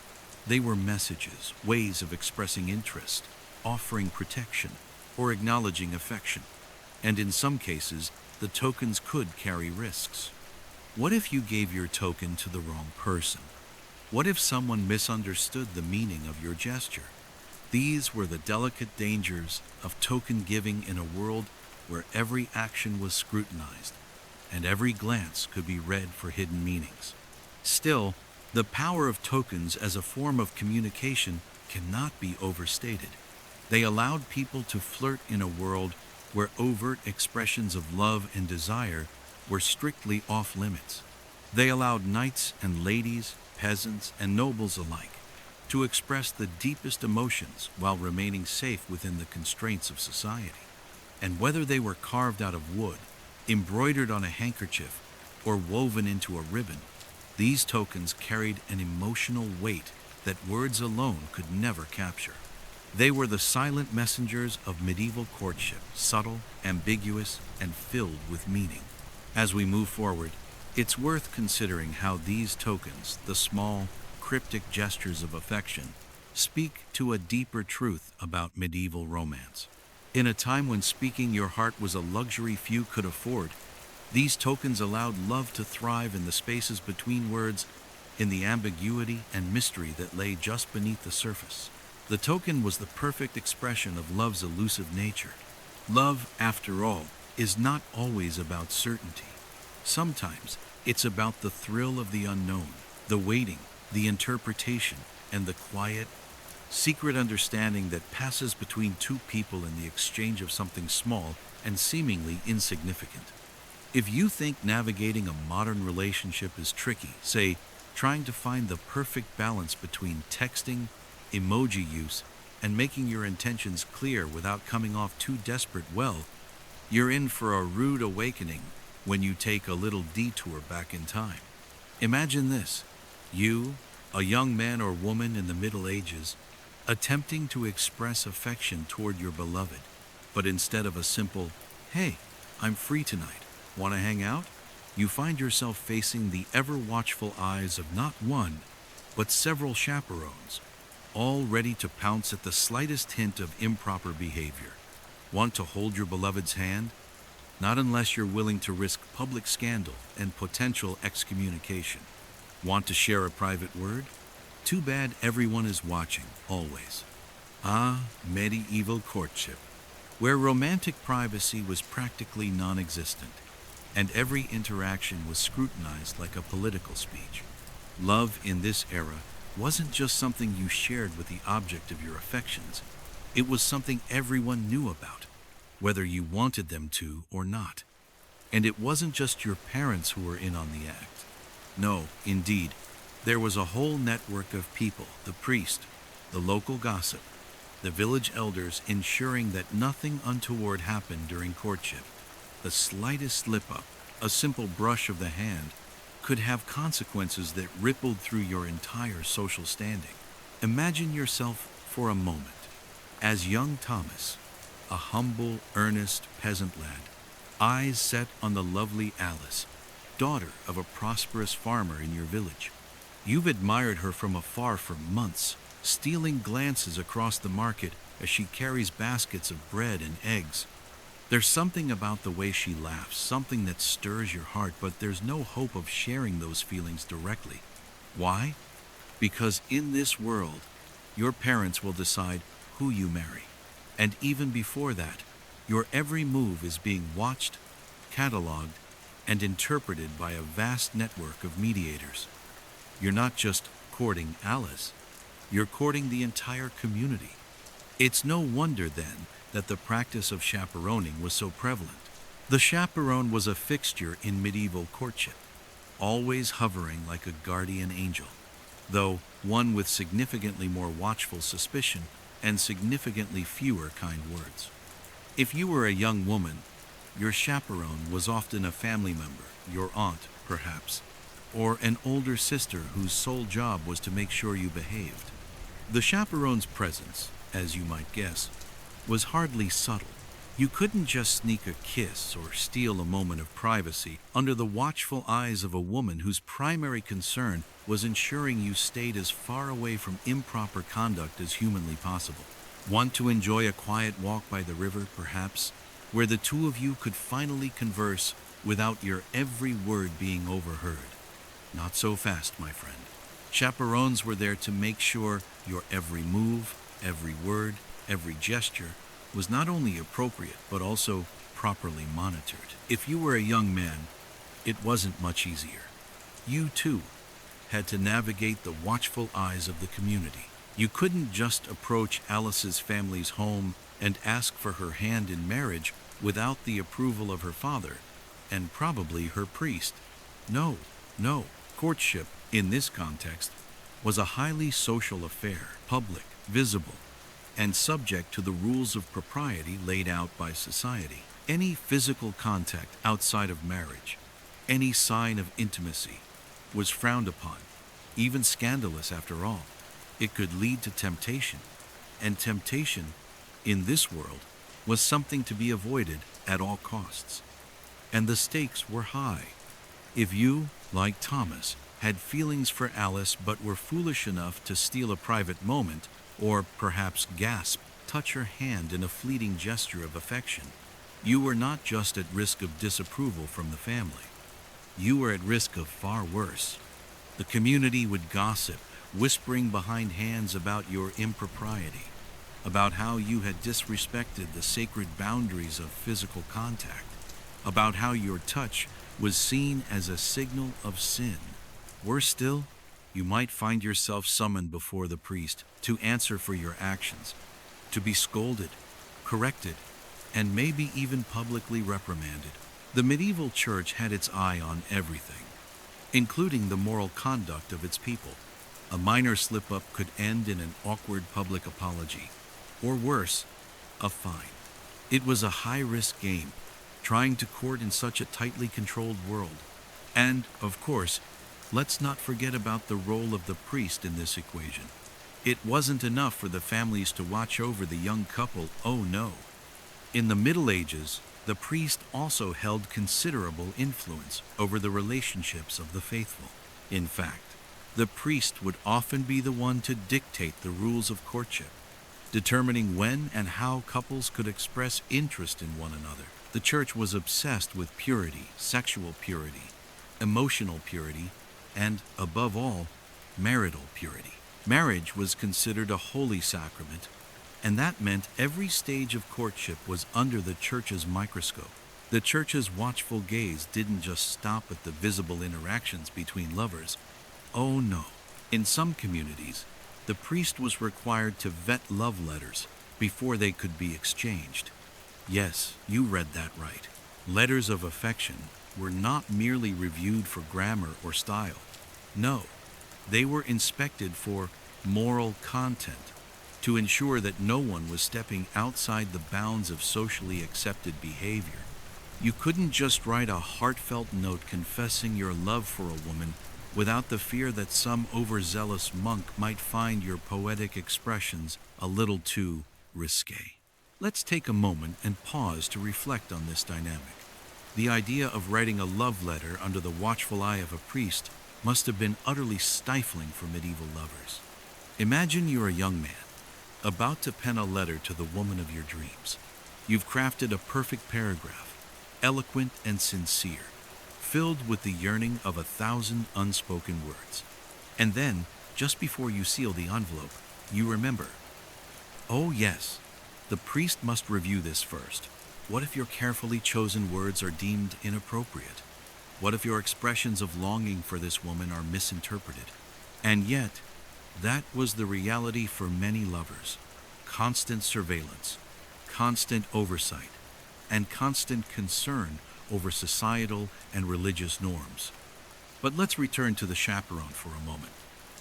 They were messages, ways of expressing interest, offering protection, or acknowledging affection. And in some cases, the tokens could carry risks. What if you gave your token to the wrong person? What if someone misunderstood the meaning of your gesture? These were the delicate dangers of token giving in a world where every action was scrutinized, and every glance could be read for hidden meanings. Still, the power of tokens as a form of communication cannot be overstated. They allowed people to flirt in a world where overt expressions of love and desire were strictly off limits. They allowed knights and ladies, peasants and nobles alike to express the deepest emotions while remaining safe within the constraints of society. And whether they were carved out of wood, embroidered on a handkerchief, or woven into a ribbon, these tokens carried an emotional weight that words alone could never capture. They were the silent messengers of medieval courtship, subtle, ambiguous, and filled with meaning. As we move forward, it's worth considering how these tokens, the small, cryptic gestures of affection, speak to a deeper truth about medieval romance. In a time when speaking your heart was a luxury few could afford, these tokens allowed love to thrive in the spaces between words, in the ambiguity and mystery that lay just beneath the surface. The token was the perfect expression of love's elusive nature. Love, after all, is not always about certainty. Sometimes it's about the thrill of the unknown, the waiting, the interpretation, and the quiet, secret understanding that passes between two people in the exchange of something small and seemingly insignificant. If you think navigating a modern relationship is tricky, say, trying to find the perfect balance between texting, emoji use, and making your intentions clear without coming off too desperate, well, you're in for a rude awakening when you take a little detour back in time. Imagine this: you, a young man or woman in the Middle Ages, attempting to express affection toward your beloved, but instead of a simple, "Hey, I'm free tonight, want to hang out?" you find yourself facing the ever-watchful eyes of not one, but several chaperones, all ready to pounce at the slightest hint of improper behavior. Want to hold your beloved's hand? Not unless you're willing to risk public scandal and potential excommunication. Want to share a private word? Too bad everyone is watching, always. Ah, medieval courtship, where romantic privacy was practically non-existent, and every interaction was scrutinized like a political speech. Love in this era wasn't just something you shared with the object of your affections. It was something everyone knew about, whether you wanted them to or not. And it wasn't just your parents who were in on the act. No, indeed, there was a whole network of people, the priest, the local gossip, the village elders, ensuring that nothing untoward happened during courtship. The slightest slip-up, a simple brush of the hand, could have consequences that rippled through your entire social standing. Imagine yourself for a moment as young Thomas, a humble, earnest peasant lad, eyes set on the lovely Alice, daughter of a prosperous farmer in your village. You've admired her from afar for months, stealing glances across the market as she carries baskets of bread and eggs. There's something about the way she laughs, something that stirs your heart, but there's no hope of sharing those feelings directly. Why? Because in this world, your parents will decide who you marry. And even before that, your every move is being watched, cataloged, and interpreted by a vast network of mediators. You're not just courting Alice, you're courting the entire community. It's no wonder, then, that the practice of chaperoning was so prevalent. The chaperone was a fixture in medieval courtship, always hovering like a guardian angel, though one with significantly more watchful suspicion and significantly fewer kind words. If you were a young woman, your chaperone was often a family member, your aunt, perhaps, or an older sister whose sole job was to make sure you behaved. The chaperone's presence, as you might guess, was hardly subtle. You couldn't just sneak a kiss or steal a moment of privacy under the watchful eyes of a woman whose primary concern was ensuring you stayed as far away from improper conduct as humanly possible. Want to enjoy a quiet walk by the river, perhaps, where the two of you could finally converse without your every word being overheard? Not so fast, my friend. Chaperones were there to make sure your every move, every word, every gesture was not only appropriate but also properly monitored. If you were a young man, it wasn't much easier. You, too, had to navigate the watchful eyes of the community. You couldn't just approach Alice's family's home and ask for her hand in marriage without the approval of her father, and probably her priest. No. Courtship, in this context, was a highly social affair, public, visible, and subject to the rules of propriety laid out by society. Any physical contact outside of marriage, any sign of intimacy, was frowned upon, even scandalous after all. It could lead to temptation, and temptation, in this world, was something to be avoided at all costs. And the stakes were high. If you, like Thomas, had feelings for Alice but were foolish enough to steal a private moment, or perhaps gasp, touch her hand in a fleeting gesture of affection, you were not just at risk of disapproval from the family. You were at risk of far worse. The community would gossip, whispering behind hands about your impropriety, about how you had disrespected the sacred boundaries of physical contact, about how your touch was seen as a signal of sin. Worse still, you might find yourself summoned before the priest to answer for your actions, to be scolded, corrected, and maybe even publicly reprimanded. The medieval church had its eye on everything, including the moral conduct of its people. A minor slip-up could end in an awkward public apology, or worse, a fine. It was a high-risk game, trying to court in such a tightly controlled world. And, of course, let's not forget about the role of the priest in this equation. It wasn't enough for the families to watch over the young couple, oh no. In the Middle Ages, the priest also held considerable influence over the relationships of the faithful. In fact, the priest would often be the one to dictate the rules of courtship, determining when and how couples could express interest in one another. The church was obsessed with purity, sexual purity, emotional purity, and, above all, marital purity. Marriage was considered a holy sacrament, and that meant every stage of courtship was under the church's microscope. The church's watchful gaze didn't just stop at the visible interactions between lovers. Oh no. In some communities, the priest was required to vet love letters before they could be exchanged. Yes, you read that right. Letters of affection were not merely reviewed for grammar or style. No, they were inspected for moral content, to ensure that no one was stepping outside the bounds of socially accepted behavior. You couldn't just write a heartfelt note confessing your love for a woman without the fear that some overzealous monk might find your poetic expressions a little too risque. Let's take a moment and pause to reflect on this dynamic. The idea of writing a love letter under the watchful eye of a priest must have been utterly stifling for medieval lovers. Imagine you're a young man, about to pen a letter to the woman of your dreams. You've crafted a perfect paragraph, eloquent and sincere, filled with the yearning of 1,000 unspoken words. And then, just before you seal the envelope, you remember, oh yes, the priest must review this first. What if your carefully chosen words are deemed inappropriate? What if your expressions of longing for this woman are misinterpreted? And yet, that was the reality for many lovers. Constant surveillance, constant oversight, and constant concern over societal and religious norms. But let's return to the chaperone for a moment.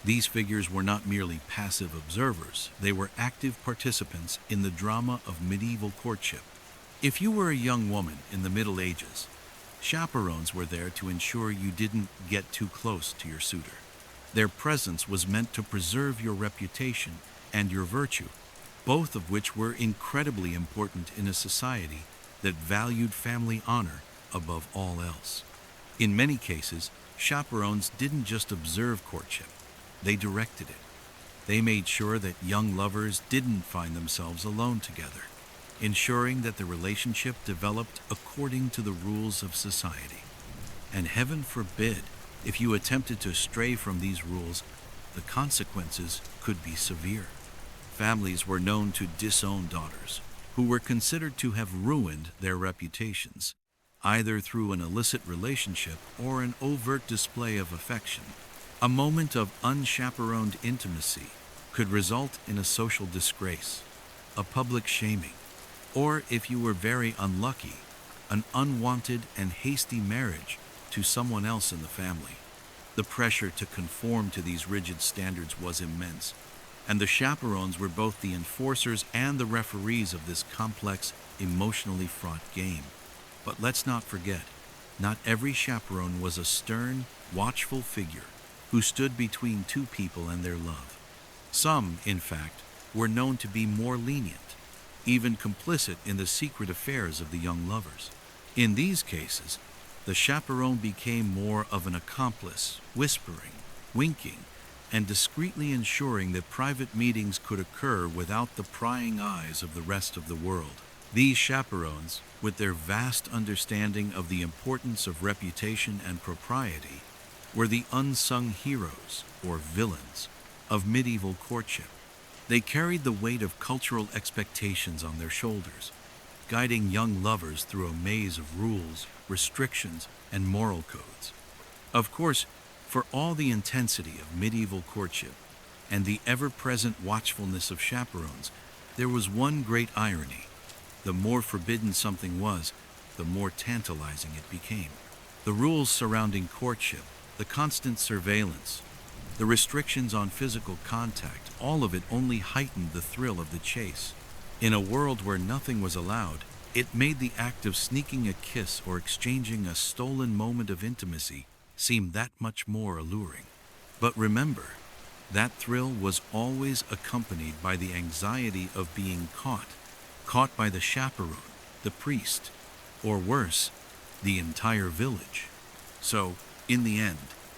These figures were not merely passive observers, they were active participants in the drama of medieval courtship. If you were a young woman in the Middle Ages, chaperones were there to ensure you didn't get too close to your suitor. Their presence was meant to preserve your reputation and your virtue, both of which were incredibly important in a society that valued family honor above all else. In many cases, chaperones didn't just observe courtship, they directed it. They made sure that young lovers didn't find themselves alone together, ensuring that the relationship developed according to the rules of society. And heaven forbid, if you attempted to stray from these rules, the consequences could be severe. Families were known to disown daughters, who were considered to have ruined their reputations, either through an illicit relationship or an overt display of affection. A moment of unchaperoned intimacy could result in a social disgrace, a public shaming, or, if you were very unlucky, an unwanted and hasty marriage to someone else in the family. The pressure to conform to these rigid standards was immense, and the chaperones were both the enforcers and the referees of this complex, emotionally fraught game. But let's not forget, not every chaperone was a stern, watchful figure who stood between two people and their love. Some, in fact, were known to be more lenient, even complicit in the secret affairs of the young lovers. In these cases, the chaperone became more of an accomplice, whispering, winking, and discreetly ensuring that private meetings could occur without the prying eyes of the rest of the world. These chaperones, with their vast understanding of the importance of reputation and propriety, were the unsung heroes, or villains, of medieval courtship. They carried the weight of cultural expectations on their shoulders, guiding young lovers through a maze of rules, restrictions, and moral codes. Of course, for all the intensity of medieval courtship and the ever-present watchfulness of chaperones, there was one great irony. The more forbidden something was, the more tantalizing it became. The rules surrounding courtship, the constant surveillance, the restrictions on physical contact, all of it only heightened the thrill of the chase. In a world where nothing was allowed, it made the act of sneaking a kiss or exchanging a stolen moment of intimacy seem that much more alluring. But remember, that thrill was always accompanied by the anxiety of being caught by the chaperone, the priest, or worse, the entire village. So, in the end,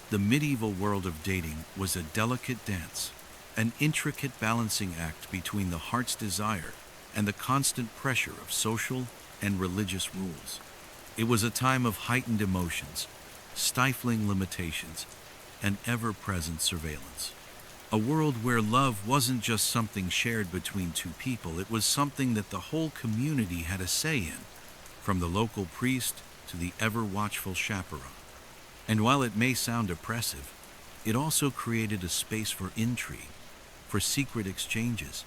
the medieval world of dating was a delicate dance, an intricate balancing act between the heart's desire and the constant pressure of social and religious rules. It was a time of heightened emotions, stifling limitations, and ever-present surveillance. A world where love wasn't just something shared between two people, it was something that the whole community had a say in, from the local priest to the ever-watchful chaperone. And while it may sound oppressive, it also created a space for intrigue, for secret exchanges,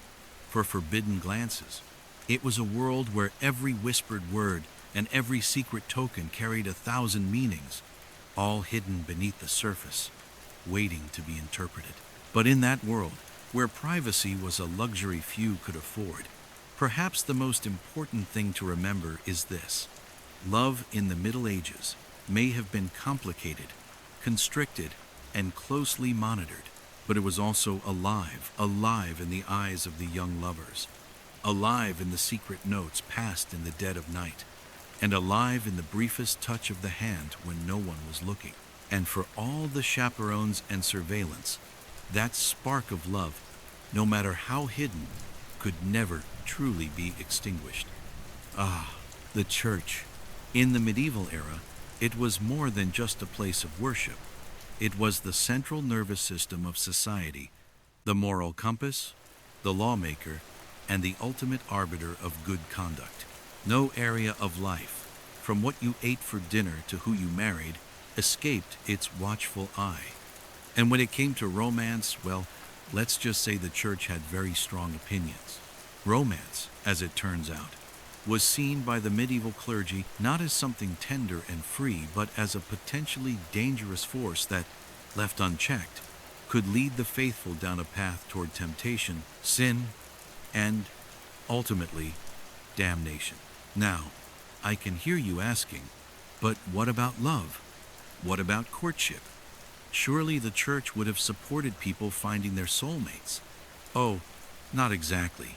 for forbidden glances. It was a world where every whispered word and every secret token carried 1,000 meanings, all hidden beneath the surface, waiting to be interpreted. But in that world, where privacy was a luxury few could afford, perhaps the most important thing to remember is this: love in the Middle Ages may have been complicated, constricted, and closely monitored, but it was also alive in the eyes of the young lovers, alive in the secret notes passed in the dead of night, and alive in the briefest touch of the hand when no one was looking. And for all the chaperones and surveillance, that spark of love, no matter how hidden, could never truly be extinguished. Ah, the church. In the medieval era, it was more than just a place of worship. It was the central nervous system of society, the moral compass, the lawmaker, and the ultimate arbiter of good conduct. No area of life, from what you ate for dinner to who you married, escaped its watchful eye. And when it came to romance, well, let's just say the church had very strong opinions. Romance, as it turns out, was seen by the medieval clergy not as something tender and free, but as a potentially dangerous force that, left unchecked, could lead the faithful down a path toward temptation, sin, and, ultimately, damnation. Now, I can hear you asking, but what about love? What about courtship? Surely the church would have supported people finding their soulmates. Oh, not exactly.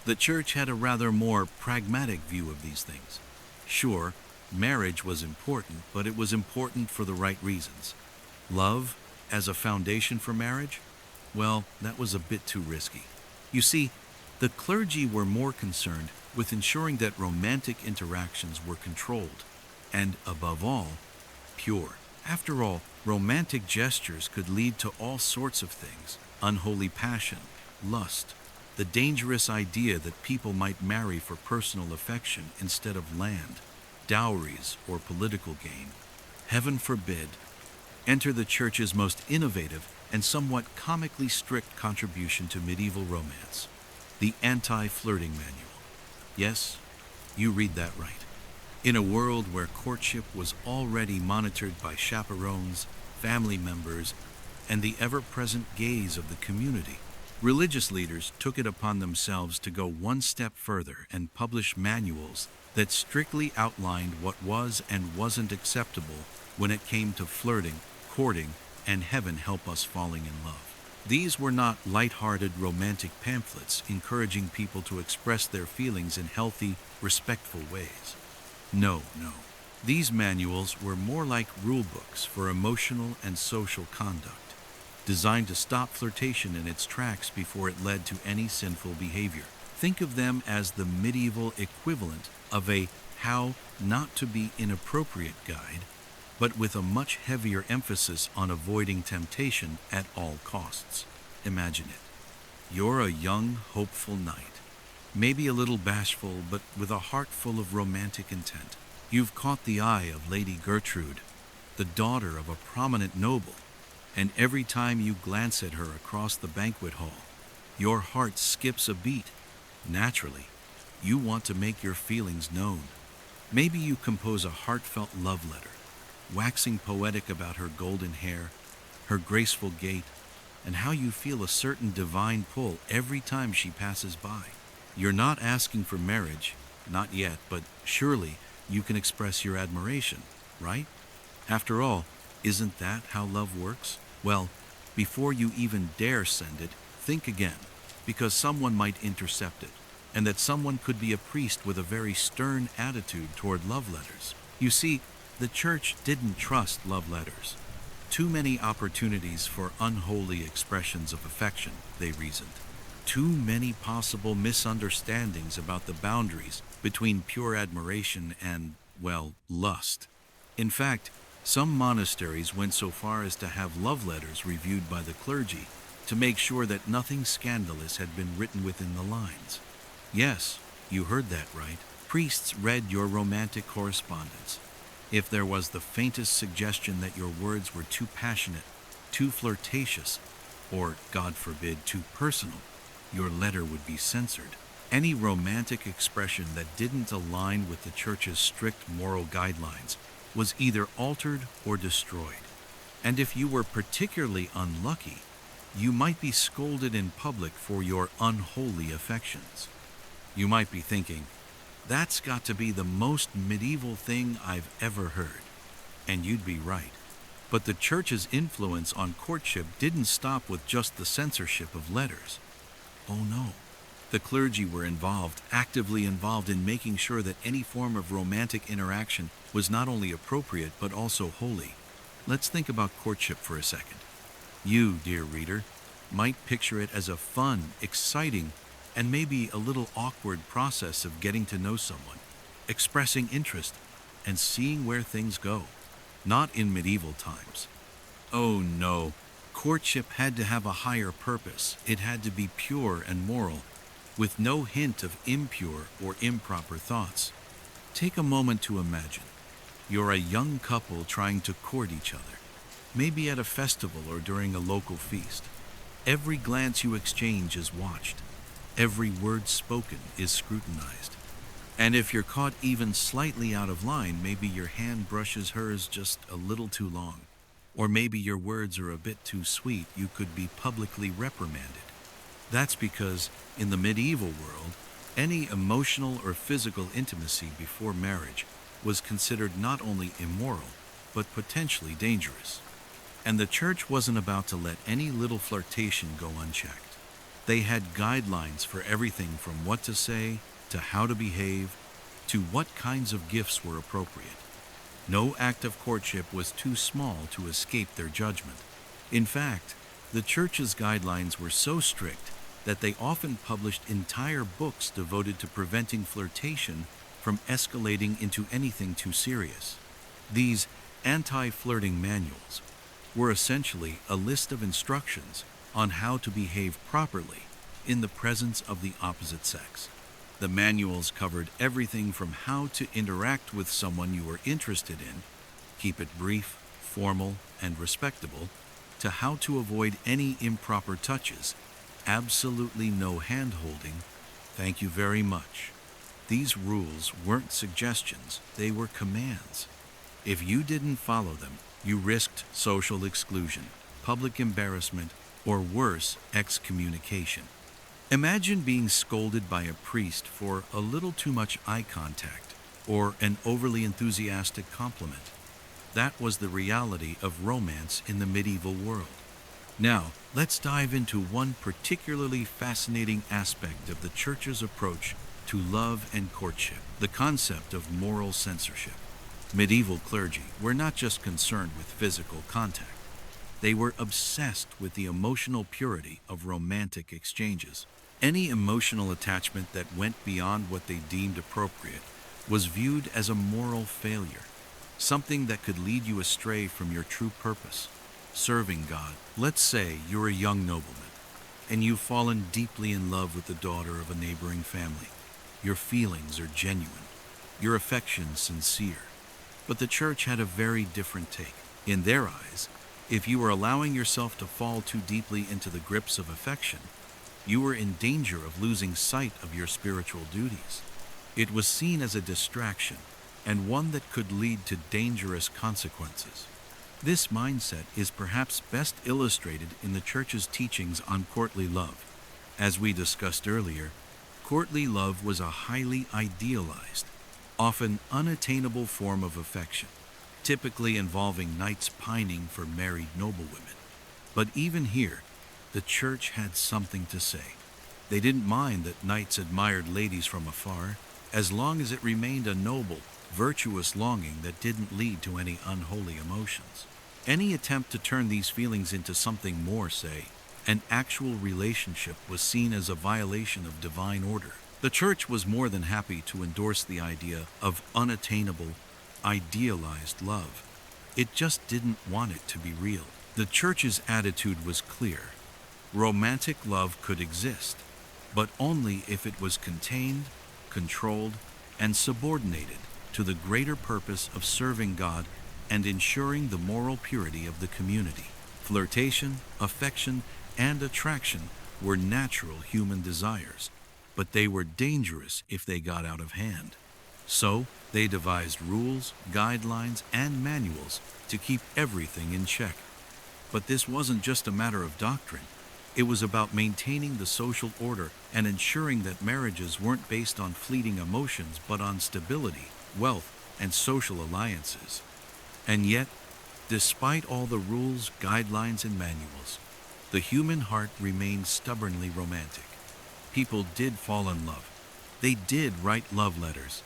The church had a rather more pragmatic view of these things. Sure, marriage was important, but it was important for the right reasons. Love, as a foundation for marriage? Well, that was a bit too risky. You see, the clergy were more concerned with ensuring that romantic interactions were controlled and, above all, pure. After all, romantic gestures could lead to all sorts of things: unholy passion, lust, the dangerous idea that people might marry for personal affection instead of land, dowries, or political gain. Heaven forbid. Enter the church's most innovative and somewhat comically strict contribution to medieval romance: the Anti-Flirting Manual. Yes, you read that right. In a world where courtship was already monitored by chaperones, family members, and the ever-present gaze of the community, religious leaders took it upon themselves to go one step further and publish manuals that strictly outlined what was and wasn't acceptable when it came to flirting, courting, and heaven help us falling in love. These were not light-hearted romantic pamphlets encouraging people to express their feelings in healthy, respectful ways. No. These manuals were more like rule books for emotional and social conduct, designed to stop flirtation in its tracks before it led to any sinful behavior. Think of them as the medieval equivalent of a how not to be inappropriate guide, but with a much heavier emphasis on avoiding temptation at all costs. Imagine it. You're a young, hopeful knight, maybe a little bashful, but with a heart full of romantic intent. You've caught the eye of Lady Gertrude, the daughter of a prominent noble, and every time you glance at her across the banquet hall, your heart skips a beat. Naturally, you want to make your feelings known. Maybe you compose a heartfelt love letter, waxing poetic about her golden hair, her graceful gait, and how you feel a certain divine pull every time she passes by. You're not asking for marriage, not yet, but surely you can express your admiration, right? After all, isn't that how love works? Well, before you even dare send it, think again, because someone might intercept it, and that someone could be a priest with a very stern attitude toward love letters. You see, the church didn't trust love letters. Too many opportunities for unholy expressions of affection, they reasoned. Too many possible misunderstandings about the boundaries between pure admiration and, well, lust. In fact, some monasteries went so far as to have love letters reviewed by the clergy to make sure that nothing scandalous had been written within the lines. Yes, you heard that right. Priests read your romantic correspondence. If there was the faintest suggestion that your words were too passionate, too flirtatious, or, God forbid, too personal, your letter would be censored. Any romantic expression that didn't align with the church's strict moral guidelines was either altered or destroyed. And if you were particularly unlucky, you might be scolded in public for your unholy affections. You might be thinking, that's got to be the most medieval thing I've ever heard. And you'd be right. But the church's influence on courtship didn't stop with just the censorship of letters. Oh no. The clergy were actively involved in making sure that any form of romantic interaction was not only appropriate but also holy. Let's think about courtship for a second. You, dear reader, might picture it as a fun, exciting, and maybe a little awkward process of getting to know someone, expressing interest, and seeing where things go. Not in medieval times. Oh no, courtship had to have a higher purpose. It had to be pure and moral, with no hint of impure or improper thoughts. Take a moment to imagine. You're a young couple trying to court each other, maybe at a festival or during a local feast. Every glance you exchange is watched. Every word spoken is scrutinized. And if you're caught even slightly out of line, maybe your hand brushes hers just a little too long. Or maybe your words are a bit too sweet, you could be publicly reprimanded. That's because, in the medieval world, any emotional or physical intimacy before marriage was considered not only immoral, but potentially dangerous. And the church wasn't about to let any little flirtation go unchecked. They had guidelines for everything from what to say, to how to behave, to what kinds of gifts were appropriate. No act of courtship was too small to escape their judgment. In fact, the church's guidelines were so strict that they often published entire books devoted to preventing flirtation from escalating into anything too serious. These anti-flirting manuals were essentially a list of instructions on how to behave properly in the presence of the opposite sex. The manuals covered everything from how to interact with someone you were interested in, keep it brief, formal, and respectable, to how to avoid any improper touches, absolutely no hand-holding, thank you very much. These rules weren't suggestions, they were commands. If you didn't follow them, you risked social exclusion, public embarrassment, or worse, excommunication. Imagine being scolded by a priest for a little too much eye contact or an overly enthusiastic compliment. That was the reality of romance in the medieval world. Now, let's dive into one particularly fascinating aspect of the church's approach to love and courtship, the concept of moral censorship. Medieval clergy were not just concerned with physical contact. They were obsessed with the emotional purity of romantic exchanges. Any emotional attachment that went beyond what they deemed appropriate was viewed as a moral failure, something that could lead you astray from your true purpose, serving God. Let's say you're a young nobleman, and you've fallen deeply in love with the daughter of a neighboring family. Your feelings are genuine, your affection sincere. But the church had a very different take. In their eyes, if you were allowing yourself to fall too deeply into the grips of affection, you were in danger of losing sight of your spiritual duties. It was seen as a distraction, and one that could lead to dangerous consequences. This mindset is perhaps best illustrated in the church's teachings on courtly love. As we discussed earlier, courtly love was a highly idealized, often unattainable form of affection, typically involving knights pining for married noblewomen. But even here, the church had something to say. They didn't mind that knights admired ladies from afar, as long as it remained a noble, virtuous longing that didn't lead to any unholy emotions. Any attempt to turn these feelings into something more, say, an actual relationship, was seen as a violation of divine order. The church was more than happy to endorse the idea of unattainable, idealized love. It just didn't want it to be real. The church's attitude was clear. Romantic love could exist, but only if it was contained, controlled, and subordinated to the greater purpose of serving God and ensuring the moral purity of the community. Flirtation, affection, and attraction were natural human desires, but they were dangerous if they got out of hand. So, they devised rules, guidelines, and manuals to keep everything in check. But this wasn't just a matter of doctrine. It was about maintaining the social order and ensuring that marriages weren't based on fleeting emotions but on stability, wealth, and social alliances. And yet, despite all the rules, guidelines, and manuals, the human heart remained stubbornly romantic. People did fall in love. They did write love letters,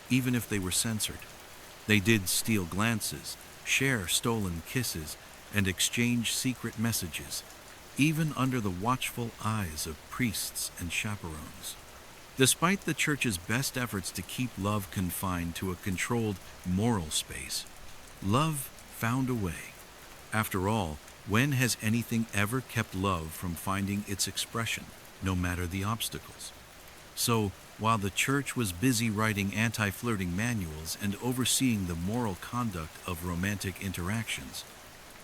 even if they were censored. They did steal glances, share stolen kisses, and exchange secret messages, even under the watchful eyes of priests and chaperones. Despite the church's best efforts to keep love confined to a controlled moral space, love found a way. After all, when has anything ever kept love from finding its expression, no matter the obstacles? So, while the church was busy writing anti-flirting manuals and overseeing the moral conduct of romantic interactions,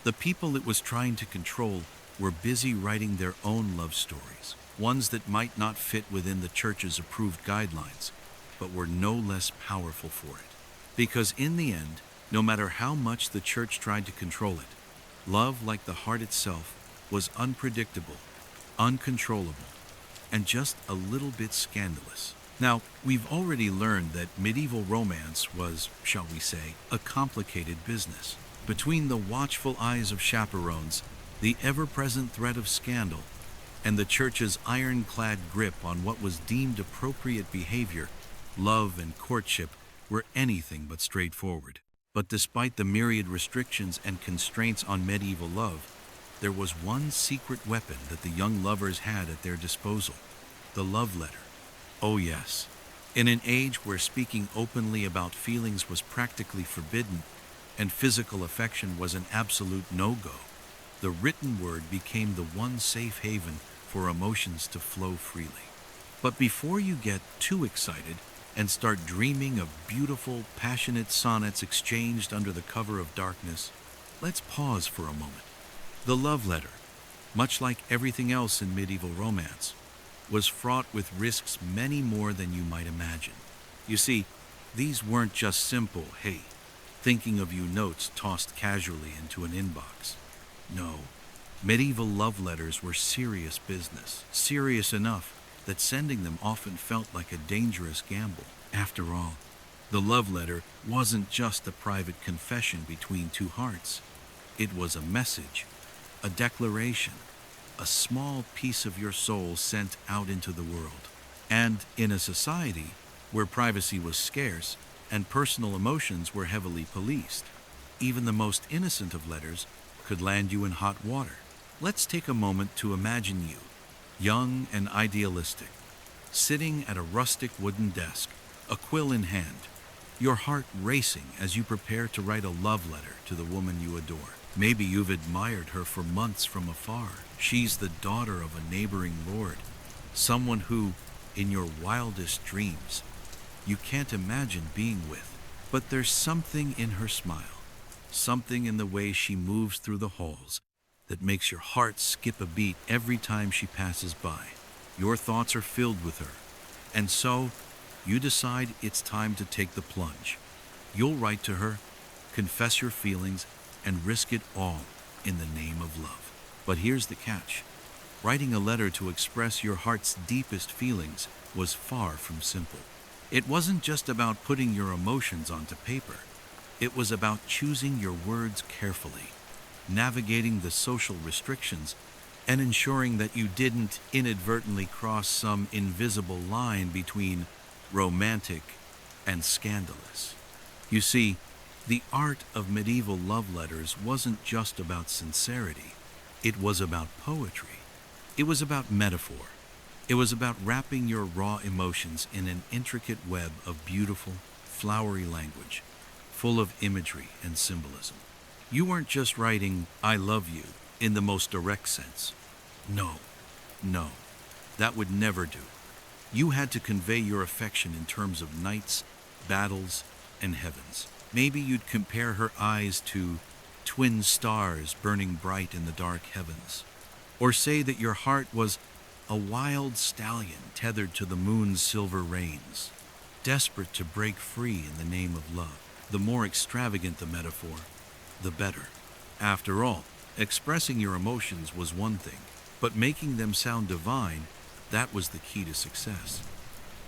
the people it was trying to control were busy writing their own love stories, ones that might not fit within the church's approved guidelines, but were no less powerful for it. Because in the end, no matter how much the church tried to control it, love, like the heart itself, was unpredictable, uncontrollable, and just a little bit scandalous. Now, we've already learned that medieval romance was, shall we say, a complicated business. Between the watchful eyes of chaperones, the ever-present threat of scandal, and the church's ironclad grip on what was deemed appropriate behavior, love and courtship were anything but straightforward. But despite the myriad restrictions and constraints on medieval love, there was one secret weapon that the young lovers had at their disposal: the love letter. Oh yes, in an age where speaking openly about feelings was practically forbidden and physical affection was an absolute no-go, the written word became the one safe haven for emotions to flow freely. But before you get too excited and start dreaming of beautiful, passionate sonnets exchanged under the cover of darkness, let's pause for a moment. The love letter, much like everything else in medieval romance, was fraught with risks many more than you might imagine. You see, these weren't just simple, "Hey, thinking of you" notes tossed casually into an inbox. No, medieval love letters were serious business, serious enough that sending them often felt like a dangerous gamble. After all, the love letter wasn't just a private confession between two hearts. It was a message, a declaration, a small piece of your soul sent out into the world. And in a society where privacy was scarce and personal emotions were heavily policed, even the most innocent of letters could land you in hot water. Let's take a moment to imagine you, young and idealistic, sitting at a rustic wooden desk, a quill in hand, your heart racing as you prepare to write a love letter to the woman you adore. Maybe you've admired her for months from afar. She's the daughter of a neighboring lord, someone who, in your wildest dreams, you can't imagine being with. But there's something in her smile, something in the way she moves through the halls, that makes your heart skip a beat every time she passes by. Your thoughts are filled with her, and so you decide it's time to take the plunge. You'll write to her, confess your feelings, and risk it all in the name of love. But here's the catch. Writing a letter to express your heart's deepest feelings was far from simple. It wasn't just about putting your emotions onto paper. It was about choosing your words carefully, navigating the social restrictions, and ensuring that you didn't inadvertently cross some invisible line between romantic and scandalous. You see, the art of medieval love letters wasn't just about sincerity. It was about poetry. It was about metaphor. It was about wrapping your raw emotions in an intricate web of beautiful, flowery language, full of imagery and symbolism. You weren't just writing, "I love you," in the most direct sense. No, that would never do. You had to convey your affection in terms of knights, battles, and heavens. Maybe you'd compare her eyes to twin stars burning bright in the dark heavens. Or say that your heart was a wild stallion tethered to the moon's silver reins, desperate to break free in the name of love. The more extravagant the metaphor, the better. After all, expressing your emotions was one thing, but making them sound divine, that was the key to success.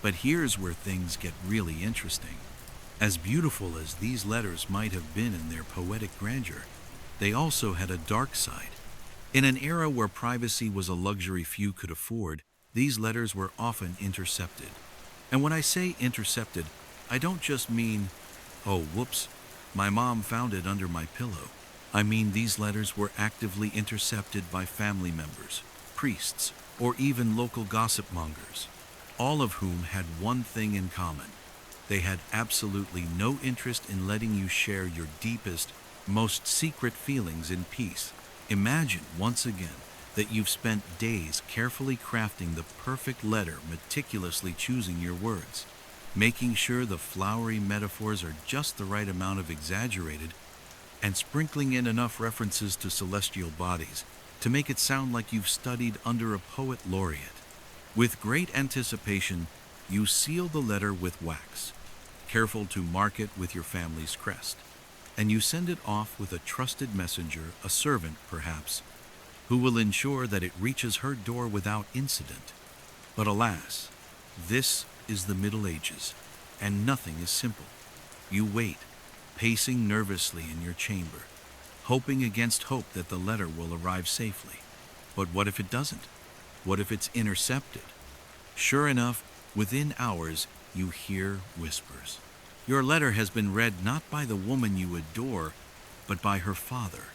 But here's where things get really interesting. As beautiful as these letters might have been in their poetic grandeur, they also had a dark side. In an era where privacy was a luxury few could afford, these letters were often intercepted. And when I say intercepted, I don't just mean, oh, whoops, My mom found it under my pillow. I mean, these letters were actively intercepted by family members, priests, or even local gossip mongers, all of whom had one thing in common. They had absolutely no interest in letting you share your deepest, most secret feelings in peace. Imagine, once again, that you've spent days carefully crafting the perfect letter, meticulously choosing your words, making sure the flowery metaphors are just the right amount of exaggerated, and sprinkling in enough references to celestial bodies to make it sound like you've studied under a poet laureate. With great anticipation, you seal the letter with wax, careful to mark it with your family's crest, and you send it off with a trusted messenger, a servant perhaps, who will ensure that it reaches her door without incident. But alas, this is the Middle Ages, and nothing is simple. You wait, pacing nervously in your chamber, hoping against hope that the letter will arrive safely. But what if it doesn't? What if it's intercepted? Sure enough, within hours, you hear whispers. Your letter has been read not by the woman you adore, but by her father,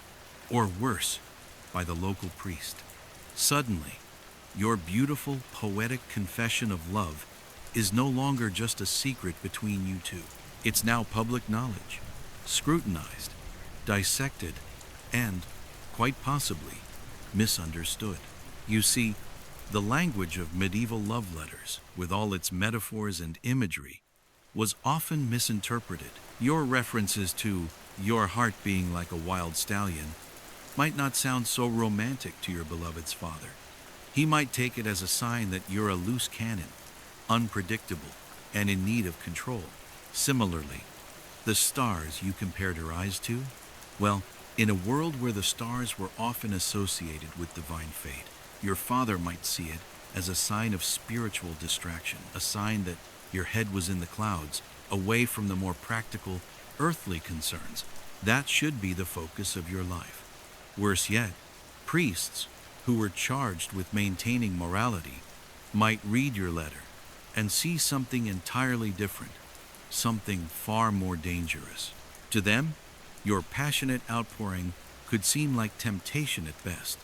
or worse, by the local priest. Suddenly, your beautiful, poetic confession of love is no longer just a secret between you two. It's now public knowledge, scrutinized, dissected, and, quite possibly, misunderstood. You see, the language of medieval love letters, with all its metaphors and imagery, was often misinterpreted. Your references to your heart being like a wild stallion might not sound so romantic to your beloved's father. He might take it as a sign that you're a loose cannon, unpredictable, and in need of control. Similarly, the stars you compared her eyes to? Well, in a world where the stars were often associated with divine fate, your father might see it as a sign of spiritual distraction, a sign that your head was in the clouds, away from the more practical, earthly concerns. That should be the focus of your life. Worse yet, priests, who were charged with maintaining morality, might read your letter and see something entirely different, something far more dangerous. To them, your passionate outpouring could seem like temptation at best,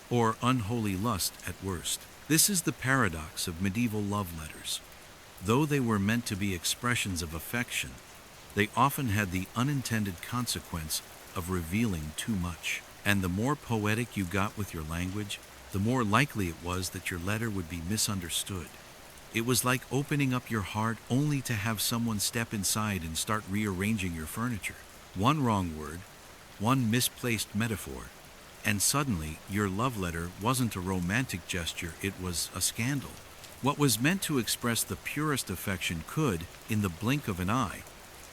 or unholy lust at worst. This is the paradox of medieval love letters. Though they were meant to be expressions of affection, they often had the unintended consequence of revealing too much. And the more poetic you got with your language, the more likely it was that your letter would be misunderstood. It was like opening up your heart only to have someone step inside and start rearranging your furniture. One wrong word, one misplaced metaphor, and suddenly your love letter wasn't a romantic gesture, it was a scandal. What was meant to express the purest affection could, in the blink of an eye,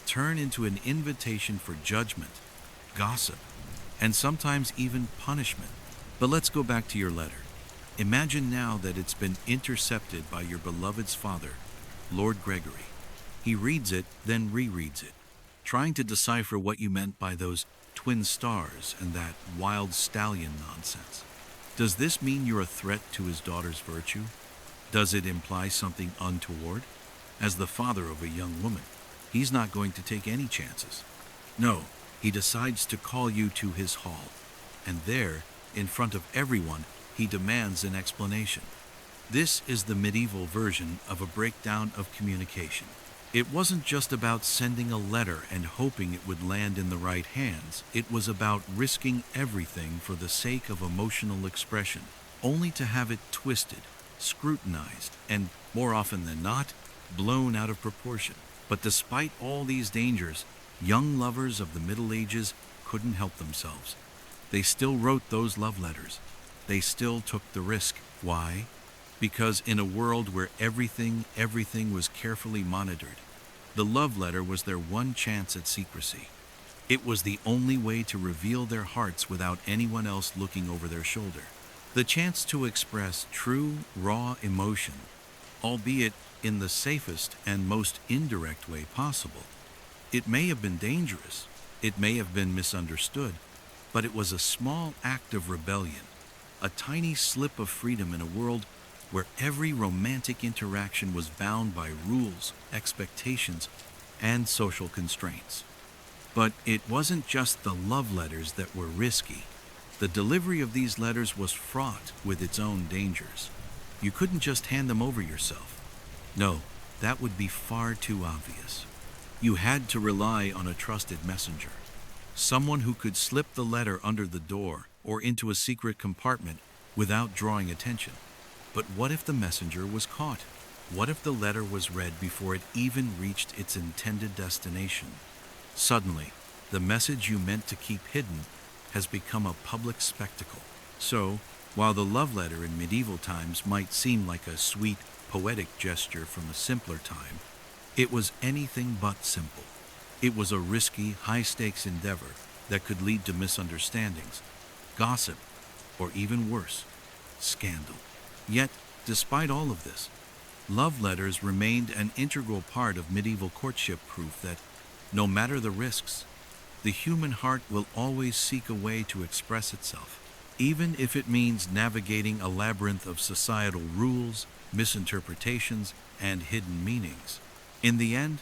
turn into an invitation for judgment, gossip, and sometimes even punishment. But let's go back to your letter. Imagine now that it's been intercepted by your beloved's father, Lord Gregory. He reads it, then rereads it, trying to decipher what you meant by those twin stars and that wild stallion nonsense. Does this mean you're a threat to his daughter's virtue? Does it imply something untoward? As the father of a young woman, he's not going to take any chances. No, he decides to call you to his hall, and there, in front of everyone, he demands an explanation. This is the medieval version of a breakdown of communication. It wasn't just about sending a letter and hoping it would land in the right hands. It was about risking everything for the sake of emotional expression, only to have it twisted, scrutinized, and, more often than not, blown out of proportion. But despite all these dangers, young lovers of the Middle Ages couldn't help themselves. They still wrote those love letters. They still took the risk. Why? Because in a world where everything was carefully monitored, the love letter was their one chance at secrecy. It was the only way to reveal their hearts without anyone else looking over their shoulder. The chance to express true, raw emotion, albeit in the safest and most indirect way possible. It may have been dangerous, it may have been misunderstood, but it was a small act of rebellion, a tiny slip of freedom in a world where every romantic interaction was bound by rules, expectations, and social constraints. But it wasn't just the love letters that were risky. The delivery of these letters was fraught with its own dangers. You couldn't just hand them over yourself. No, that would be far too obvious. You had to rely on a trusted messenger, someone who could slip the letter under the door or into a secret compartment without drawing attention. But what if the messenger was caught? What if the letter was read before it even reached its intended destination? Suddenly, the message you meant to keep hidden has become a public spectacle. So, while the love letter in medieval times might seem like a sweet, poetic gesture from a simpler time, it was anything but simple. It was a risky, high-stakes endeavor that could lead to misunderstandings, gossip, or even worse, scandal. Yet, despite all of this, love letters remained an integral part of medieval courtship, proof that, no matter the risks, the human heart will always seek a way to express itself, even if it means navigating a labyrinth of societal rules, misinterpretations, and hidden meanings. In the end,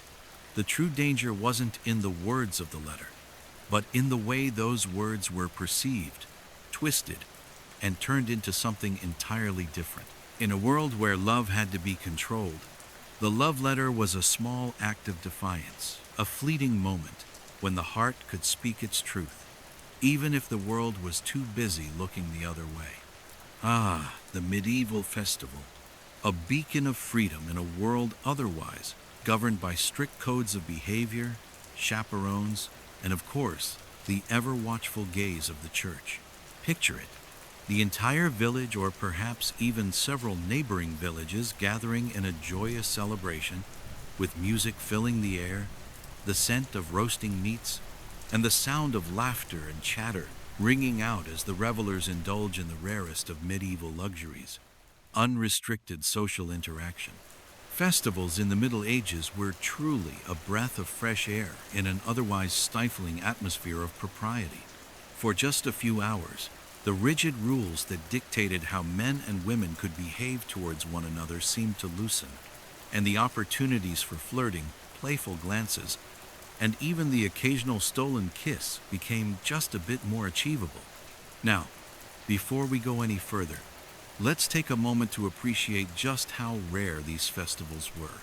the true danger wasn't in the words of the letter, but in the way those words were perceived, twisted, and turned into something entirely different. In a world where love had to be controlled, the love letter was a small act of defiance, a fleeting moment when the heart could speak its truth, even if the world was too busy looking the other way. Ah, the medieval festival, a beacon of freedom in a world otherwise governed by strict codes of behavior, chaperones, and of course, the ever-watchful gaze of the church. Picture it. The entire village, or perhaps even several neighboring villages, gathering in a joyous celebration, with music filling the air, the scent of roasting meats, and the sound of laughter and chatter ringing out as the revelers indulge in the rarest of medieval luxuries, unrestricted social interaction. Festivals in the Middle Ages were truly a breath of fresh air in an otherwise stifling atmosphere of propriety. For just a few hours, the rigid rules that dictated how men and women could behave towards one another seemed to loosen, and the opportunities for flirting, playful glances, and even the occasional stolen kiss became just a bit more achievable. Now, before we go any further, let's take a moment to appreciate just how rare these festivals were.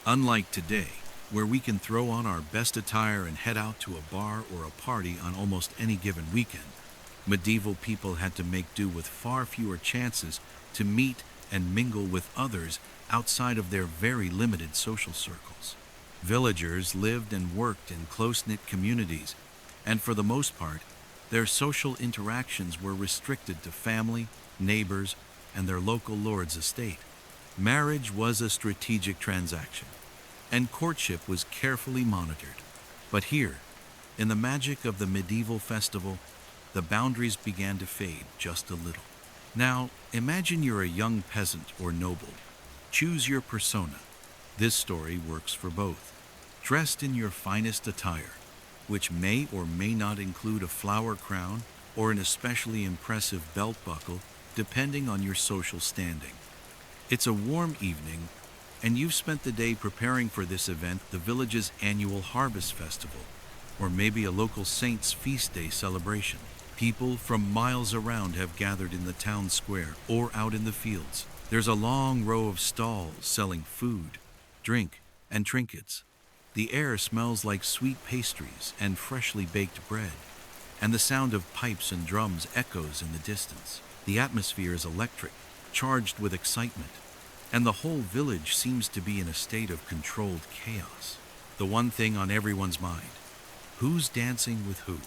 Unlike today, where we can throw on our best attire and head out to a bar or a party on almost any given weekend, medieval people had to make do with far fewer chances to meet and mingle with others outside of their very limited social circles. Villagers lived and worked in close-knit communities, and for the most part, their social interactions were restricted to family, neighbors, and their local lord's estate. Marriage was a strategic transaction, and courtship was carefully monitored. But here, in the magic of the medieval festival, the boundaries began to fade just a little. Now, imagine you're a young peasant or noble. Choose your persona. This story works for both. Dressed in your finest attire, which may or may not include a flower crown or an especially impressive belt buckle, depending on your social standing. It's a warm evening, and you've spent the day preparing for this event, the village's annual harvest festival, or maybe a local saint's feast day celebration. People from miles around have gathered in the town square or out in the fields. There's a long row of stalls selling food, drink, and trinkets. The air smells like sweet pastries and freshly baked bread, and the sound of pipes and drums echoes in the distance. The atmosphere is electric, charged with excitement, and the whole village seems to be in a state of controlled chaos. The one thing on everyone's mind: who's dancing with who?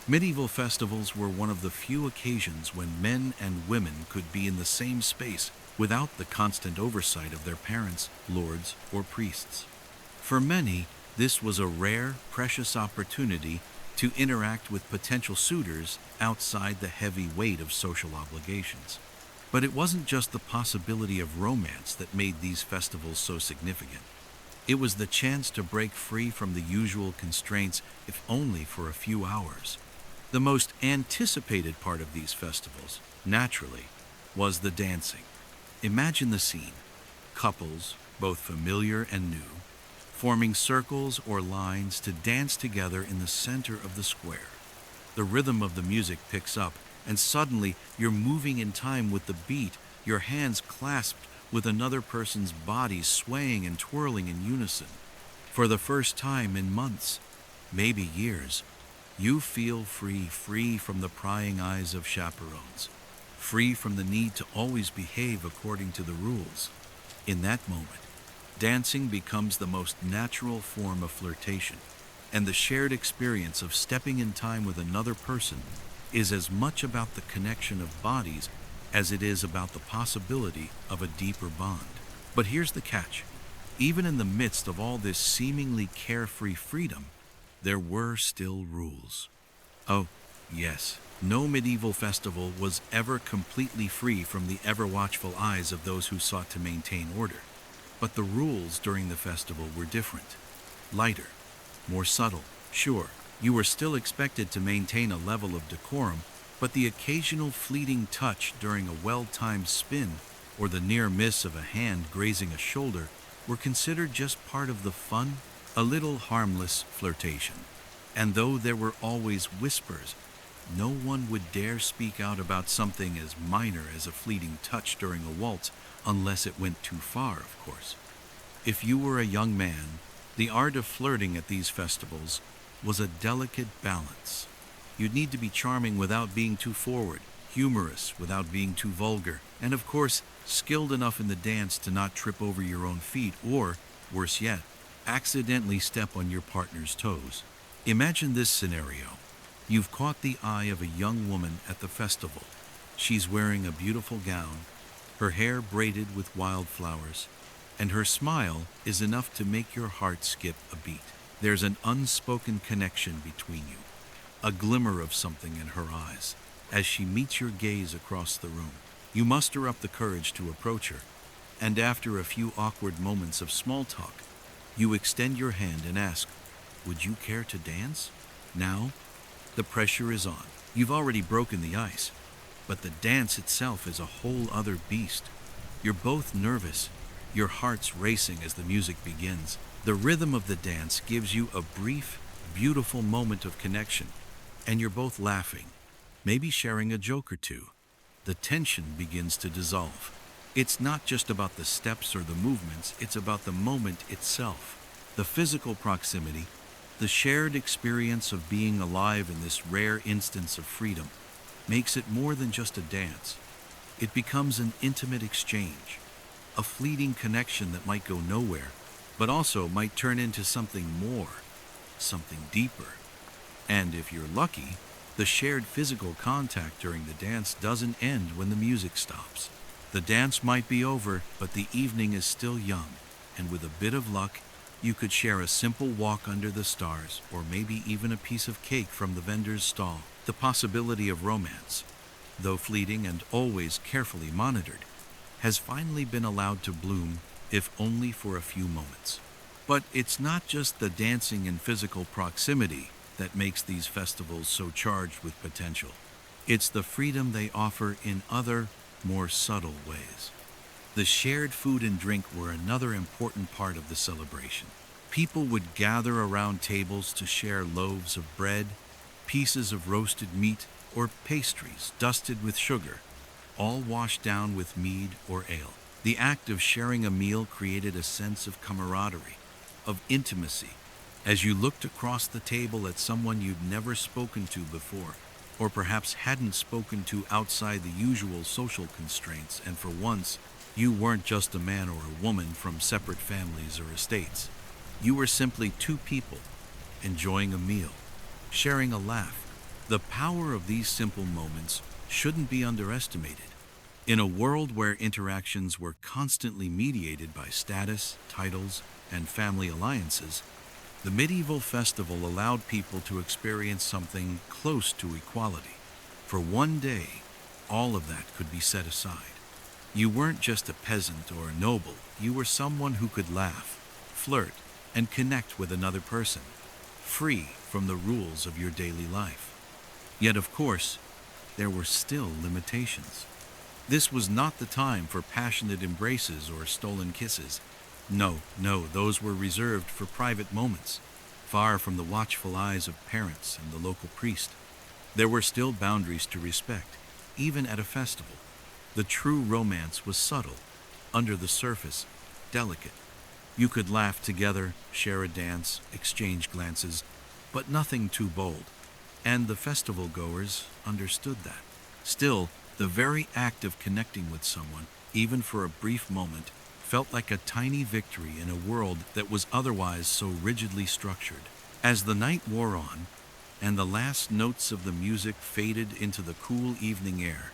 Medieval festivals were one of the few occasions when men and women could be in the same space without the constant oversight of their parents, lords, or priests. For many, this was a rare, precious opportunity to interact with potential suitors outside the heavy weight of social obligations. But it wasn't just the possibility of romance that made these festivals so significant. It was the chance to break free from the usual constraints, if only for a few hours. The most anticipated part of these festivals, naturally, was the dancing. Imagine the scene. Couples, both familiar and new, forming circles or lines to dance together in the center of the square. The rhythm of the music picks up, and suddenly you're moving in time with the beat, your hands clasped with another person's body swaying and twirling in unison. For the first time in months, maybe years, you feel free from the prying eyes of chaperones, free from the need to always behave according to the rules. In that moment, dancing becomes the most natural form of flirtation, and the shared experience of stepping in time with another person is as much about the connection of bodies as it is about the possibility of a deeper bond. But here's the catch. Even in the midst of all this seemingly carefree freedom, there were still rules. Oh, yes, no medieval festival was ever completely free from the ever-watchful eyes of those who sought to maintain order. But the rules during the festival were different, lighter, more subtle. Sure, you were still expected to maintain a level of decorum, but the occasional fleeting touch during a well-timed spin or the near miss of a hand grazing a shoulder were considered just part of the fun, a little harmless flirtation. And though there were always whispers, no one would dare speak out about something as minor as a fleeting touch during a waltz, unless it went too far, of course. If you were a young man, the art of flirting at these festivals was a delicate balance. You'd need to be charming without being too forward, humorous without being too vulgar, and of course, skilled enough in the dance to not trip over your own feet or, worse yet, accidentally step on your partner's toes. Imagine this scenario. You've caught the eye of a young woman at the festival. She's wearing a beautiful gown, her hair braided with wildflowers, and her smile is enough to make your heart skip a beat. There's an unspoken connection between you, a glimmer of something in her eyes. As she meets your gaze across the room, you muster up the courage to approach her, and after a few awkward moments of small talk, you extend your hand and ask, "Would you care to dance?" Now, the pressure is on. You've already broken the ice, but the dance itself is a whole other beast. You're both nervous, your heart's racing as the music begins. The rhythm of the dance gives you a brief, beautiful moment of connection, and you're both laughing, maybe sharing a joke or two. The tension begins to dissolve. It's not just about the steps or the movements, it's about the moment itself. The physical proximity, the shared experience of being alive in this rare instance of freedom, makes it more than just a dance. It becomes an intimate exchange, a fleeting connection that might go nowhere, but also might turn into something more, something deeper. And if you're lucky, the shared physical contact during the dance doesn't end when the music stops. The dance might be over, but the evening is still young, and with a bit of luck, you could share a simple walk under the stars, or maybe even a piece of cake from the vendor's stall. The possibility of romance, though fleeting and always carefully monitored, has finally been allowed to bloom, if only for a few moments. But it's not just the dancing and physical proximity that makes these festivals so charged with potential. It's the freedom they offer in other, more subtle ways. The shared food and drink were another important part of the celebration. People would gather around tables to share loaves of bread, pieces of roasted meat, or pastries dusted with sugar, all washed down with mead or ale. The act of sharing a meal created a sense of camaraderie, of intimacy, as you looked across the table at someone you'd never spoken to before, or perhaps hadn't spoken to outside the usual social constraints, and for once, you weren't just a man or a woman from separate families or estates. You were simply two people, enjoying a meal, sharing a laugh. The power of these simple moments shouldn't be underestimated. In a world where interactions were constantly mediated by status, titles, and family alliances, the medieval festival allowed people to experience something close to equality. For one day, all of that could be set aside. You weren't just a peasant or a noble, you were someone who could laugh, flirt, and connect with another person, free from the rules of your daily life. Yet, of course, there were still limitations. This was not the time for passionate embraces or stolen kisses. No, those were reserved for private moments, far from the watchful eyes of parents and the local priest. There were still boundaries to respect, even at a festival. The true romance was subtle, under the surface, delicate. You could laugh together, share a dance, exchange glances, but nothing too bold. And the festival goers understood that. Still, the very act of connecting with someone, even for a brief moment, felt like a tiny victory in a world that was otherwise so rigidly structured. As the night wore on, and the last notes of the music faded into the cool evening air,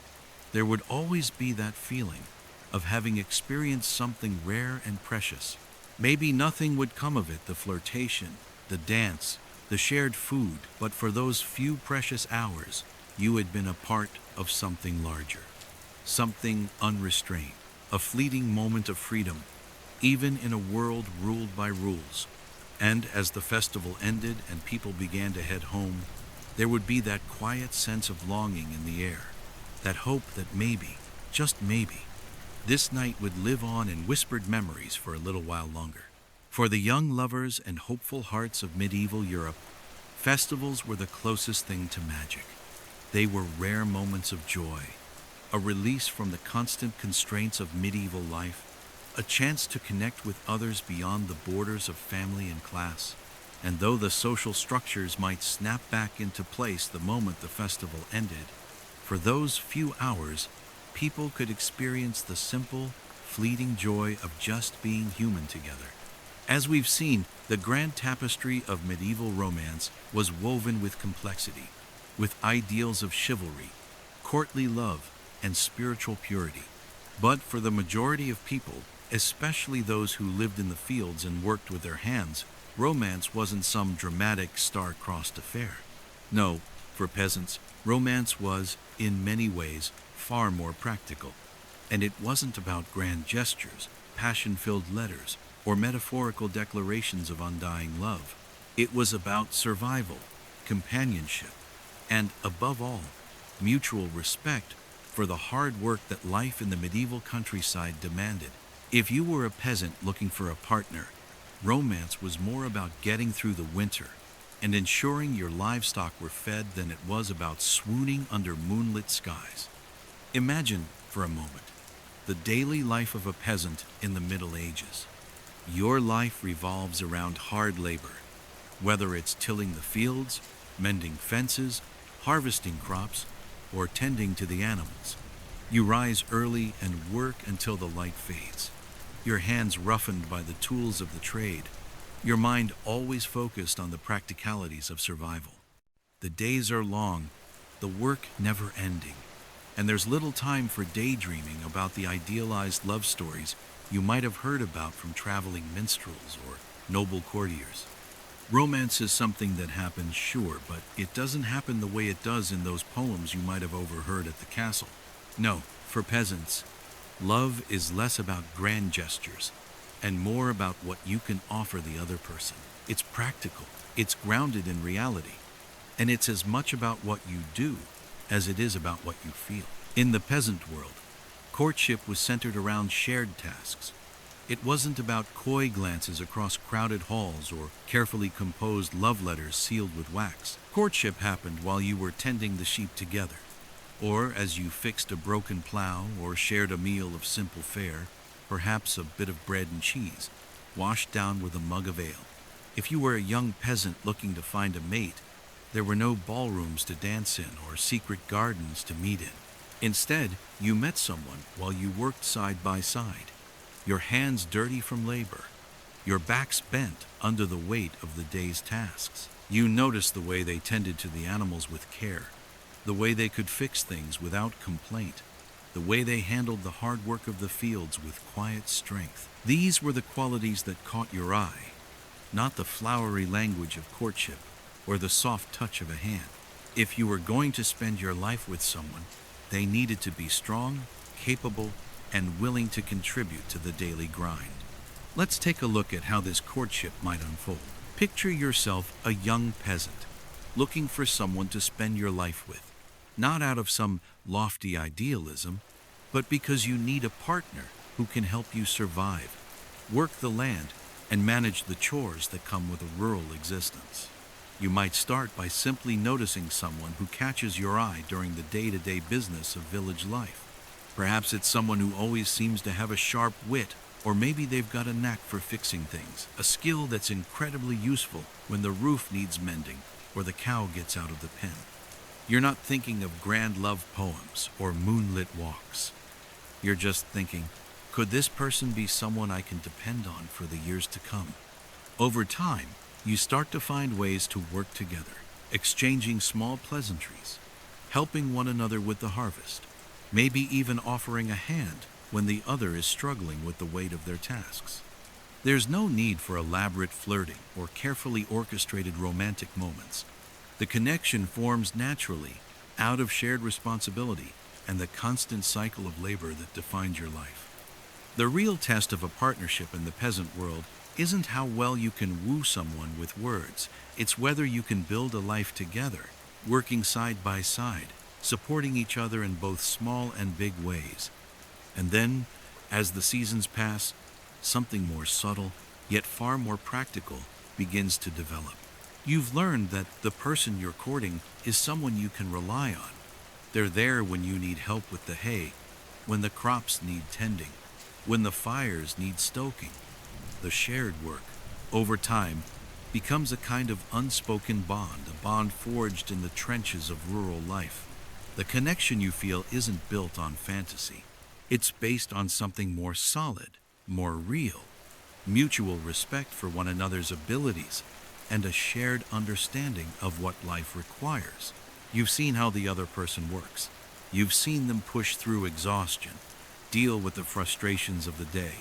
there would always be that feeling of having experienced something rare and precious. Maybe nothing would come of it, the flirtation, the dance, the shared food, but for those few precious hours, you had been a part of something larger, something unrestrained, a fleeting moment of freedom, even in a world ruled by rules. And as the festival ended and people began to head home, there would be that quiet sense of longing in the air, that hope that maybe, just maybe, this night would live on in whispered memories for a little while longer. For the young lovers and hopeful hearts of medieval Europe, festivals were the closest thing to magic. They were rare moments of joy, a release from the constant constraints of medieval life, a chance to connect with others beyond the borders of family and class. And though the social structures might snap back into place the moment the festival ended, for those few hours, people could experience the simple, fleeting joy of just being human together. As we've seen, the grand tapestry of medieval romance was woven with complexity, with ideals of chivalry, courtly love, and spiritual purity. But for the majority of people, especially those who lived in the fields and worked with their hands, romance wasn't some dramatic star-crossed affair. No, for peasants, romance was, in many ways, far more practical. And it wasn't about grand gestures, passion-filled letters, or metaphorical declarations of undying love. It was about survival, companionship, and, above all, mutual respect for the hard work that life in the medieval countryside demanded. If you were a peasant looking for a partner, romance was more about getting through the winter and ensuring your livestock were fed than it was about swooning under moonlit skies. Imagine, for a moment, the daily life of a peasant in the Middle Ages. Your life revolves around hard labor, whether it's tilling the fields, mending fences, harvesting crops, or tending to the animals. You rise early and work until the light fades, your hands roughened by the tools of the trade, your mind always focused on the practicalities of survival. The days are long, the work never ending, and there's little time for daydreaming about the idealized love stories you might have heard about from traveling minstrels or noble courtiers. Romance is something that happens, sure, but it doesn't happen the way it does in those poems you might have overheard at the castle. No, for peasants, love is less about grand gestures and more about what you can offer the other person. It's practical, it's grounded in reality, and it's as much about what you do as it is about what you feel. In the peasant world, courtship was centered around shared tasks. It wasn't about coy glances across crowded halls or carefully composed love letters sealed with wax. Courtship happened while you were tending the sheep together, or as you fixed a broken plow or shared a meal of simple fare, perhaps a bit of bread and cheese, washed down with a mug of ale. If you were a young peasant looking to find a mate, there were no ballrooms to dance in or secret gardens to meet in. Instead, you met someone while you worked side by side, your hands dirty from labor, your backs bent under the weight of the day's tasks. You noticed the way they tended to the animals with care, the way they could fix things without complaint, the way they handled the hard work of the fields with quiet strength. These were the qualities that caught your eye, not the flowery language of courtship or the soft touch of a hand. If you were going to spend your life with someone, they needed to be strong, capable, and willing to contribute to the daily grind. Let's take a look at how this courtship might unfold. Picture yourself a young peasant, looking for someone to spend your life with, not out of some lofty idealism, but because you need a partner who can help you survive. work the land, and manage the chores that come with a rural existence. You might start by simply noticing someone who catches your eye during the day-to-day business of village life. Perhaps it's someone who always seems to have a sharp wit, or maybe they've got a knack for fixing things, a skill that's incredibly useful when the roof needs mending or the cow gets out of the pen. You're not thinking of grand love poems or moonlit walks. You're just thinking, could this person be someone I can depend on for the years to come? Over time, you start to find ways to work together, exchanging small pleasantries, helping one another with the harvest, maybe even offering a hand when the other is struggling with the weight of their tasks. There's no need for elaborate flirting or carefully orchestrated romantic moments. The connection forms naturally out of shared responsibility and the constant cycle of labor that defines your life. The real test of a partnership in the peasant world isn't how well you can woo someone with words. It's whether you can build a life together, working side by side, supporting each other in both small and big ways. And then, as the seasons pass, something more subtle, yet far more practical, begins to develop. You've learned that the person you're courting is someone you can rely on. They're there when you need help with the hay, when the crops need tending, when the fires need stoking. The shared work, over time, becomes a kind of unspoken bond, a bond forged in the trenches of rural life. The connection you feel isn't built on fantasy. It's based on something more solid, more real, mutual respect for one another's abilities, and a shared understanding of what life requires. You've seen how the other person works. You've seen them push through exhaustion, deal with the frustrations of the day,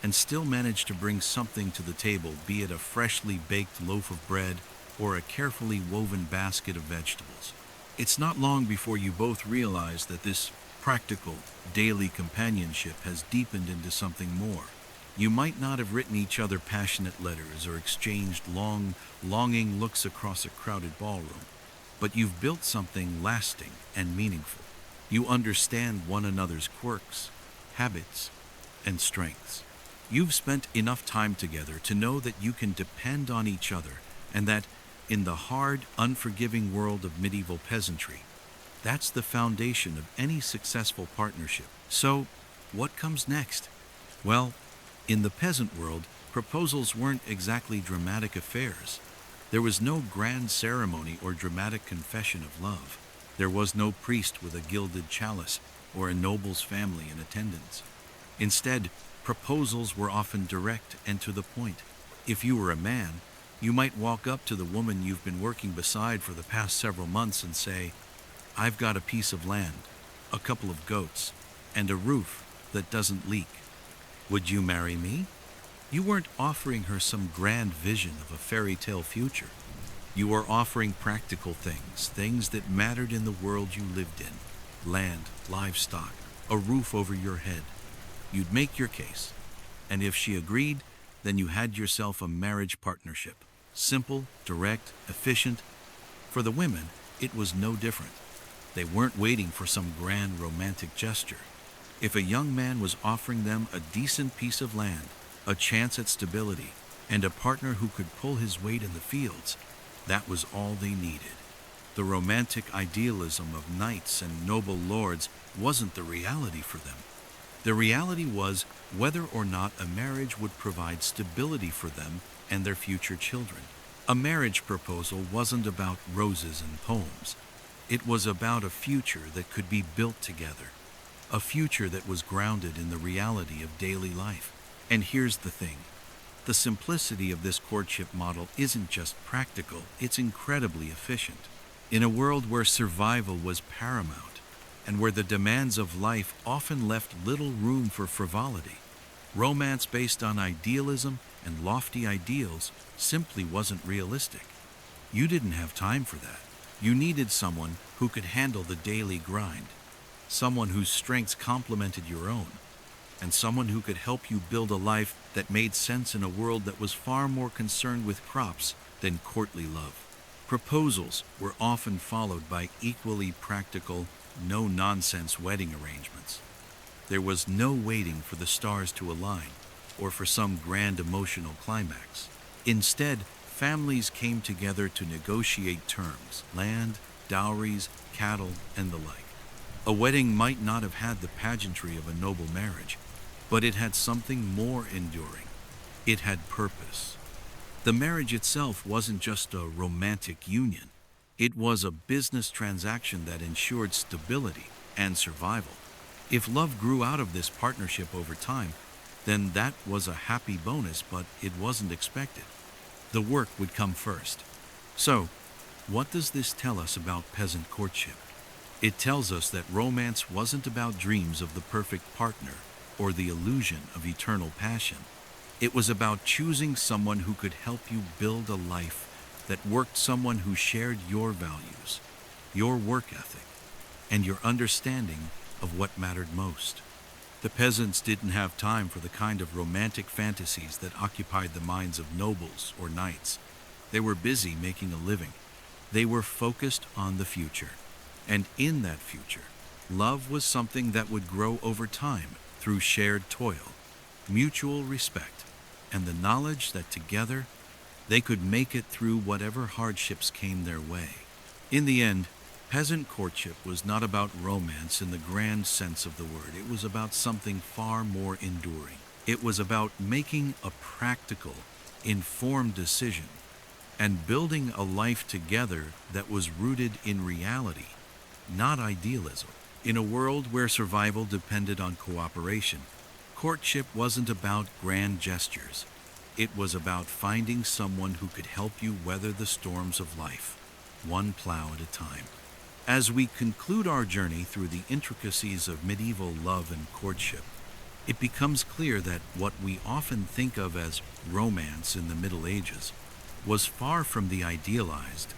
and still manage to bring something to the table, be it a freshly baked loaf of bread or a carefully woven basket of vegetables. It's not long before you both realize that this practical, daily companionship has deepened into something more. You might not have written each other passionate letters or exchanged long, longing looks across a crowded ballroom, but you've built something lasting and meaningful. You understand one another's quirks, habits, and strengths. You've spent enough time together to know that you can depend on each other, and that in the hard, unforgiving world of medieval peasantry, that's the foundation of any successful partnership. So, what comes next? Well, in the peasant world, proposals weren't exactly dramatic affairs. There was no grand ceremony or dramatic confession of love. There was no priest with a gilded chalice or a noble's family in attendance. Instead, proposals were often direct and to the point. If you were a man, you might walk up to the woman you've been working beside for the past several months and say, "I've got a piece of land, a couple of goats, and a roof that doesn't leak. Would you marry me?" You weren't offering her some grand vision of a fairy tale future. You were offering practical things, things that mattered in the world you lived in: land, livestock, a roof over your head. You'd make your case, and if she agreed, then you had yourself a marriage partnership. Simple, direct, efficient. For the women, it was no different. They weren't waiting for some grand romantic gesture. If a young man was offering them a decent piece of land, a chance at stability, and a partner who could pull his weight in the fields, that was all they needed. The romantic idealism of knights and noble lords wasn't the reality for them. The reality was whether or not a marriage would provide stability for them and their future children. A marriage proposal wasn't about roses and poems. It was about a future that could be built together, a future that was grounded in the reality of daily life. And here's the thing. The simplicity of this courtship model isn't just practical, it's incredibly efficient. In a world where survival was paramount, and where the demands of life often left little room for frivolity, romance based on idealism and lofty ideals simply wasn't realistic. You didn't have time for that. You needed someone who could handle the daily grind, someone whose strengths complemented your own, and someone who could help you build a life that made sense in a world that was far more concerned with crops than courtly love. Proposals were often followed by equally practical, no-nonsense wedding arrangements. There was no waiting for the stars to align. or for some grand emotional climax. Instead, families came together to negotiate terms, land, dowries, cattle, and the like. A wedding might not have had the pageantry of a noble marriage, but it had something more enduring. It had purpose. The marriage itself wasn't just a romantic union. It was a business transaction that ensured stability and survival. If love grew out of this partnership over time, then that was a happy bonus, but it wasn't expected. The work would come first. So, what does this tell us about peasant courtship? It tells us that romance wasn't about dreams of the perfect partner or the illusion of eternal passion. It was about choosing someone who could help you build a life that worked, someone who shared your values, your work ethic, and your understanding of what mattered most. The peasants didn't have time for the kind of romantic fantasies that occupied the minds of nobles or knights. They were busy making a living. They were focused on the future. And in that future, love was something that would grow over time through shared toil, mutual respect, and the knowledge that together they could make it through whatever hardships came their way. In the end, peasant courtship was not about romance in the grand sense of the word. It was about something far more enduring. It was about making a practical, informed decision and building a life together that was rooted in reality, not idealism. In a world where survival depended on cooperation, courtship wasn't about grand gestures. It was about finding someone who could help you weather the storms of life, one plow at a time. As we conclude our journey through the intricacies of medieval love and courtship, it becomes clear that what we often think of as romance in the Middle Ages was far from the idealized,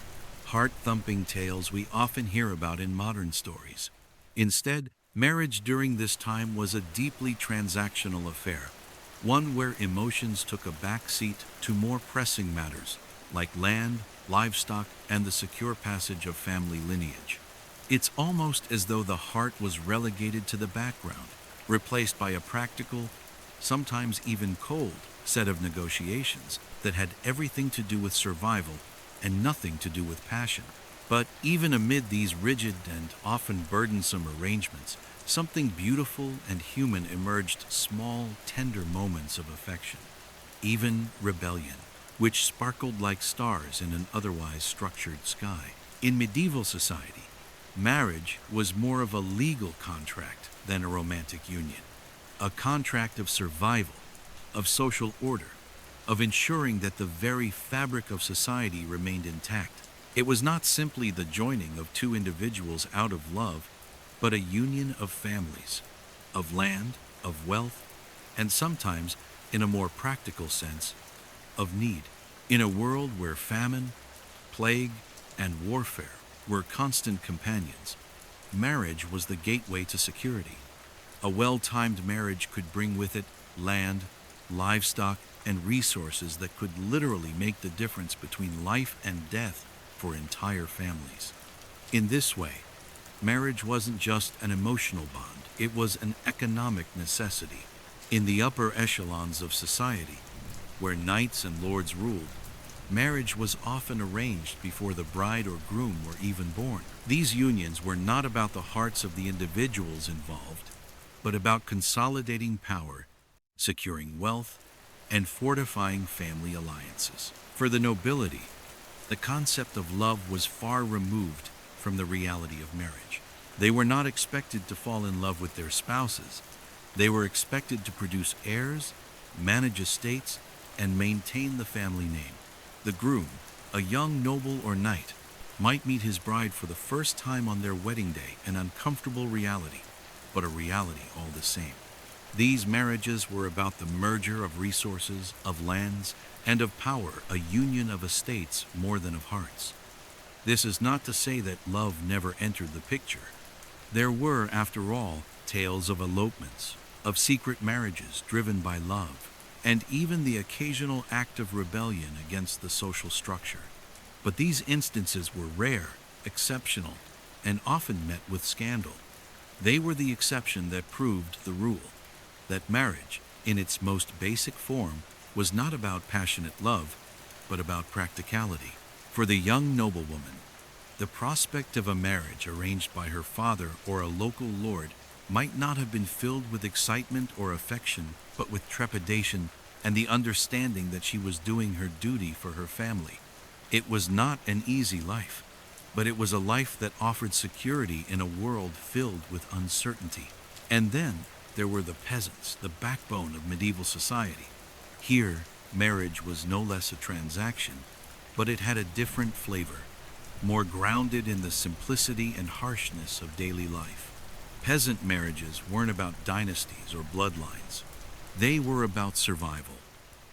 heart-thumping tales we often hear about in modern stories. Instead, marriage during this time was a deeply transactional affair, one where emotions took a back seat to more pressing matters like land, livestock, and the secure passage of family lineage. It's almost as though the heart was relegated to the background, replaced by a practical, sometimes even cold, set of negotiations that had everything to do with survival and nothing to do with passion. But even amid these rigid and often burdensome arrangements, something beautiful and human emerged: small, tender moments of affection, even rebellion, which sparkled like stars in an otherwise structured sky. In medieval society, marriage was more of a legal contract than a romantic union, a contract of survival, of social order, of ensuring that the very fabric of society remained intact. It was not simply the joining of two individuals out of love, but a union of families, of land, of wealth, and sometimes, in a more practical sense, of need. In a world where famine, plague, and warfare were constant companions, marriage was the gateway to security. A well-timed marriage could bring with it land, livestock, and resources that could literally make the difference between life and death for entire families. In this way, marriage wasn't just an emotional bond, it was an economic necessity. In the upper echelons of society, where knights and lords ruled, marriage was often arranged before the bride or groom were even born. These unions were not about the hearts of the individuals involved, but about consolidating power, securing wealth, and fortifying family alliances. For the nobility, the concept of love was far removed from the reality of marriage. They were not expected to fall in love with their spouses. They were expected to produce heirs, manage estates, and maintain the family name. The groom, a young noble or knight, might meet his bride for the first time on their wedding day, an uncomfortable reality, but a reality all the same. These marriages were about the merger of resources, of lands, and of power, a union of estates more than of hearts. This is not to say that love never entered the picture. There were, after all, tales of elopements, of secret marriages driven by love, and even the occasional act of rebellion against the social structure. But these instances were rare, exceptional, and often met with scandal. They were the exception that proved the rule, that marriage, in its most basic form, was not about passionate love, but about practicality. For the young noblewoman, the prospect of a marriage arranged by her father or a local lord might not have been filled with excitement or affection, but with trepidation and the understanding that she was doing her duty for her family. It was not an easy life, but it was a life that offered security in a world filled with uncertainty. And then there were the peasants, the backbone of medieval society. Here, marriage was no less a transaction, but it had a different flavor, more grounded in the simplicity and harshness of daily life. Peasant marriages weren't about dynasties or bloodlines. They were about survival.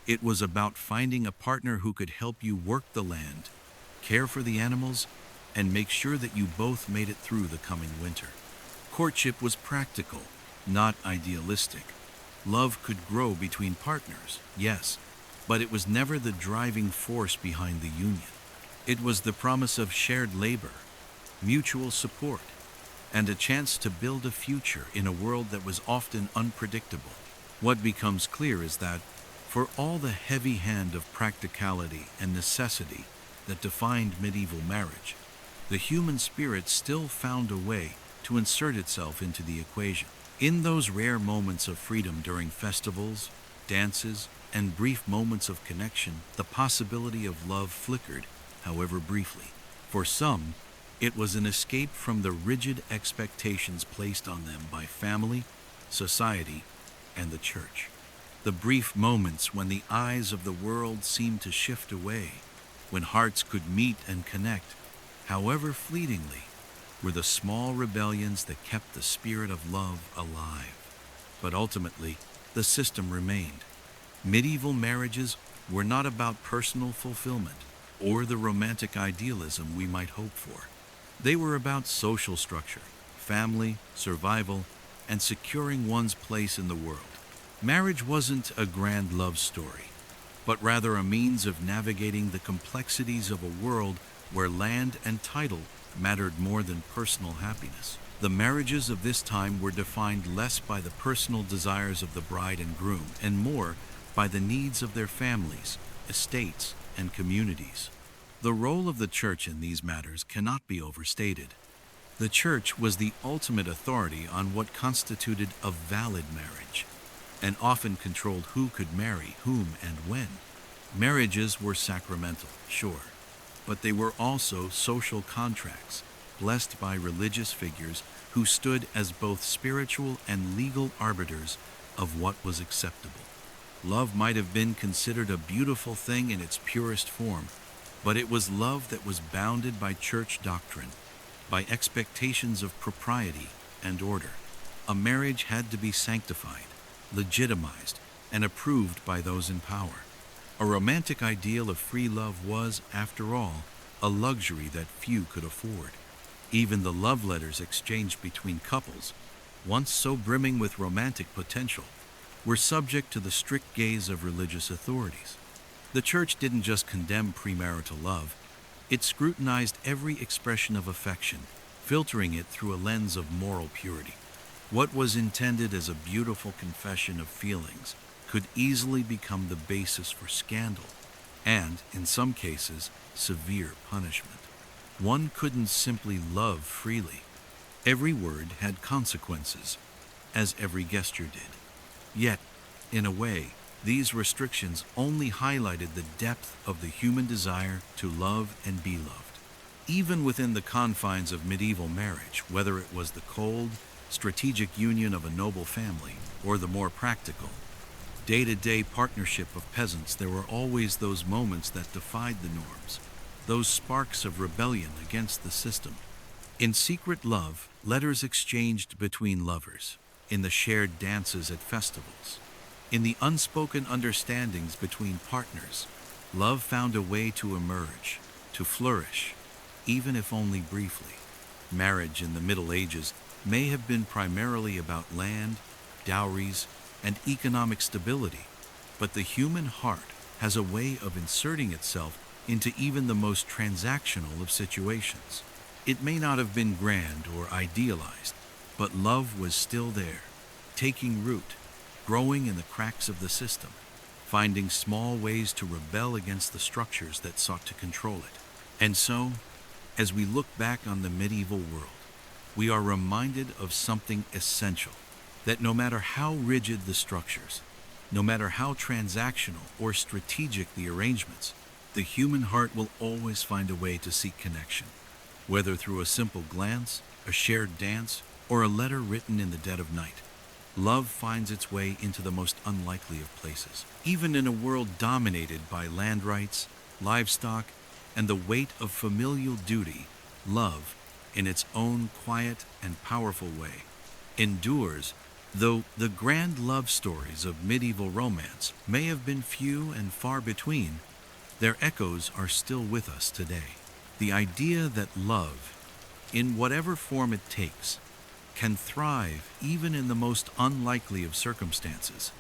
It was about finding a partner who could help you work the land, care for the animals, and make sure that you both made it through the coming winter. Courtship was practical, not idealistic. Love could grow between partners, yes, but it was never the driving force behind the union. It was the promise of shared labor, mutual support, and a chance to build a future in a world that was often unpredictable. What becomes clear is that, for all the heavy hand of practicality and necessity that defined medieval marriage, the human spirit still found a way to insert itself into the equation. In those rare moments of freedom during festivals, dances, and brief moments of connection, the possibility of love flickered, however briefly. For some, it was an escape from the rigid expectations placed on them by family, society, and the church. The brief moments when the eyes of the world seemed to shift away, when hearts could meet and connect, however fleetingly, were the small rebellions that kept the spirit of love alive. But ultimately, the system remained. Medieval marriages were not about personal fulfillment or the romantic idealism we might hope for. They were about social structure, family, survival, and securing one's place in the world. Marriage wasn't a grand love story, but rather a means of navigating the complexities of a world where land and title mattered more than personal happiness. The marriages of this time were defined less by the personal desires of the bride and groom and more by the needs of their families, estates, and communities. The role of the church in these matters cannot be overstated. The church was the ultimate authority on what constituted a valid marriage, and often controlled who could marry whom and when. Marriages were sacramental, sure, but they were also social contracts, blessed by religious figures who stood as both spiritual and legal arbiters of what was acceptable. Love might have been considered a beautiful thing in its purest form, but it was love that was bounded by church doctrine, by expectations of propriety and order. A marriage had to be sanctified, legitimized, and approved by those in power. A romantic ideal of free love was, after all, a luxury that few could afford. Even the love letters exchanged between couples, once so brimming with romantic potential, were subject to the strict gaze of religious authorities. The church didn't just condemn premarital love, it scrutinized every expression of affection, filtering it through a lens of moral purity. What was intended as a beautiful confession of feelings could easily become the basis for scandal and, in some cases, severe punishment. One couldn't simply love freely. Every word had consequences, as every gesture did. Yet, in a way, these restrictions only highlighted the depth of the human desire to love and be loved. Even within the confines of medieval marriage, whether it was the cold, strategic union of a noble family or the more practical, day-to-day partnership of peasants, there were always those moments that defied the norms, those sparks of rebellion against the system. In secret love, letters exchanged between lovers, in the shared dances at festivals, in the unspoken understandings between partners, love found a way to emerge, to flourish, even if only briefly. Marriage in the Middle Ages may have been primarily about land, dowries, and economic stability, but the human heart has a way of inserting itself into even the most transactional of situations. It may not have been grand or idealized, but love was still there, taking root, growing in the cracks of the system, finding small ways to rebel against the structures that sought to control it. And so, as we look back on the medieval world, we are reminded of something essential, that no matter how rigid the structures, no matter how transactional or strategic the arrangements, the human heart will always find a way to seek connection. Whether through a simple glance, a shared dance, or a letter written in the dead of night, love finds its way into the most unlikely of places. Even in a world dominated by land rights, livestock, and the weight of familial duty, love, in its own quiet and powerful way, endures. Though the grand love stories of medieval romance may have been few and far between, their echoes are still with us today. The idea that love, in whatever form it takes, can thrive even in the most unlikely of circumstances,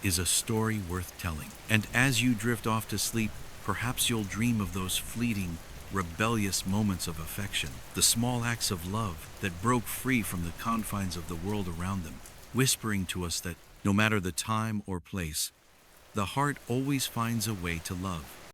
is a story worth telling. And as you drift off to sleep, perhaps you'll dream of those fleeting, rebellious moments of affection, the small acts of love that broke free from the confines of the world around them, whispering to us that no matter the time or place, the heart always finds a way to love.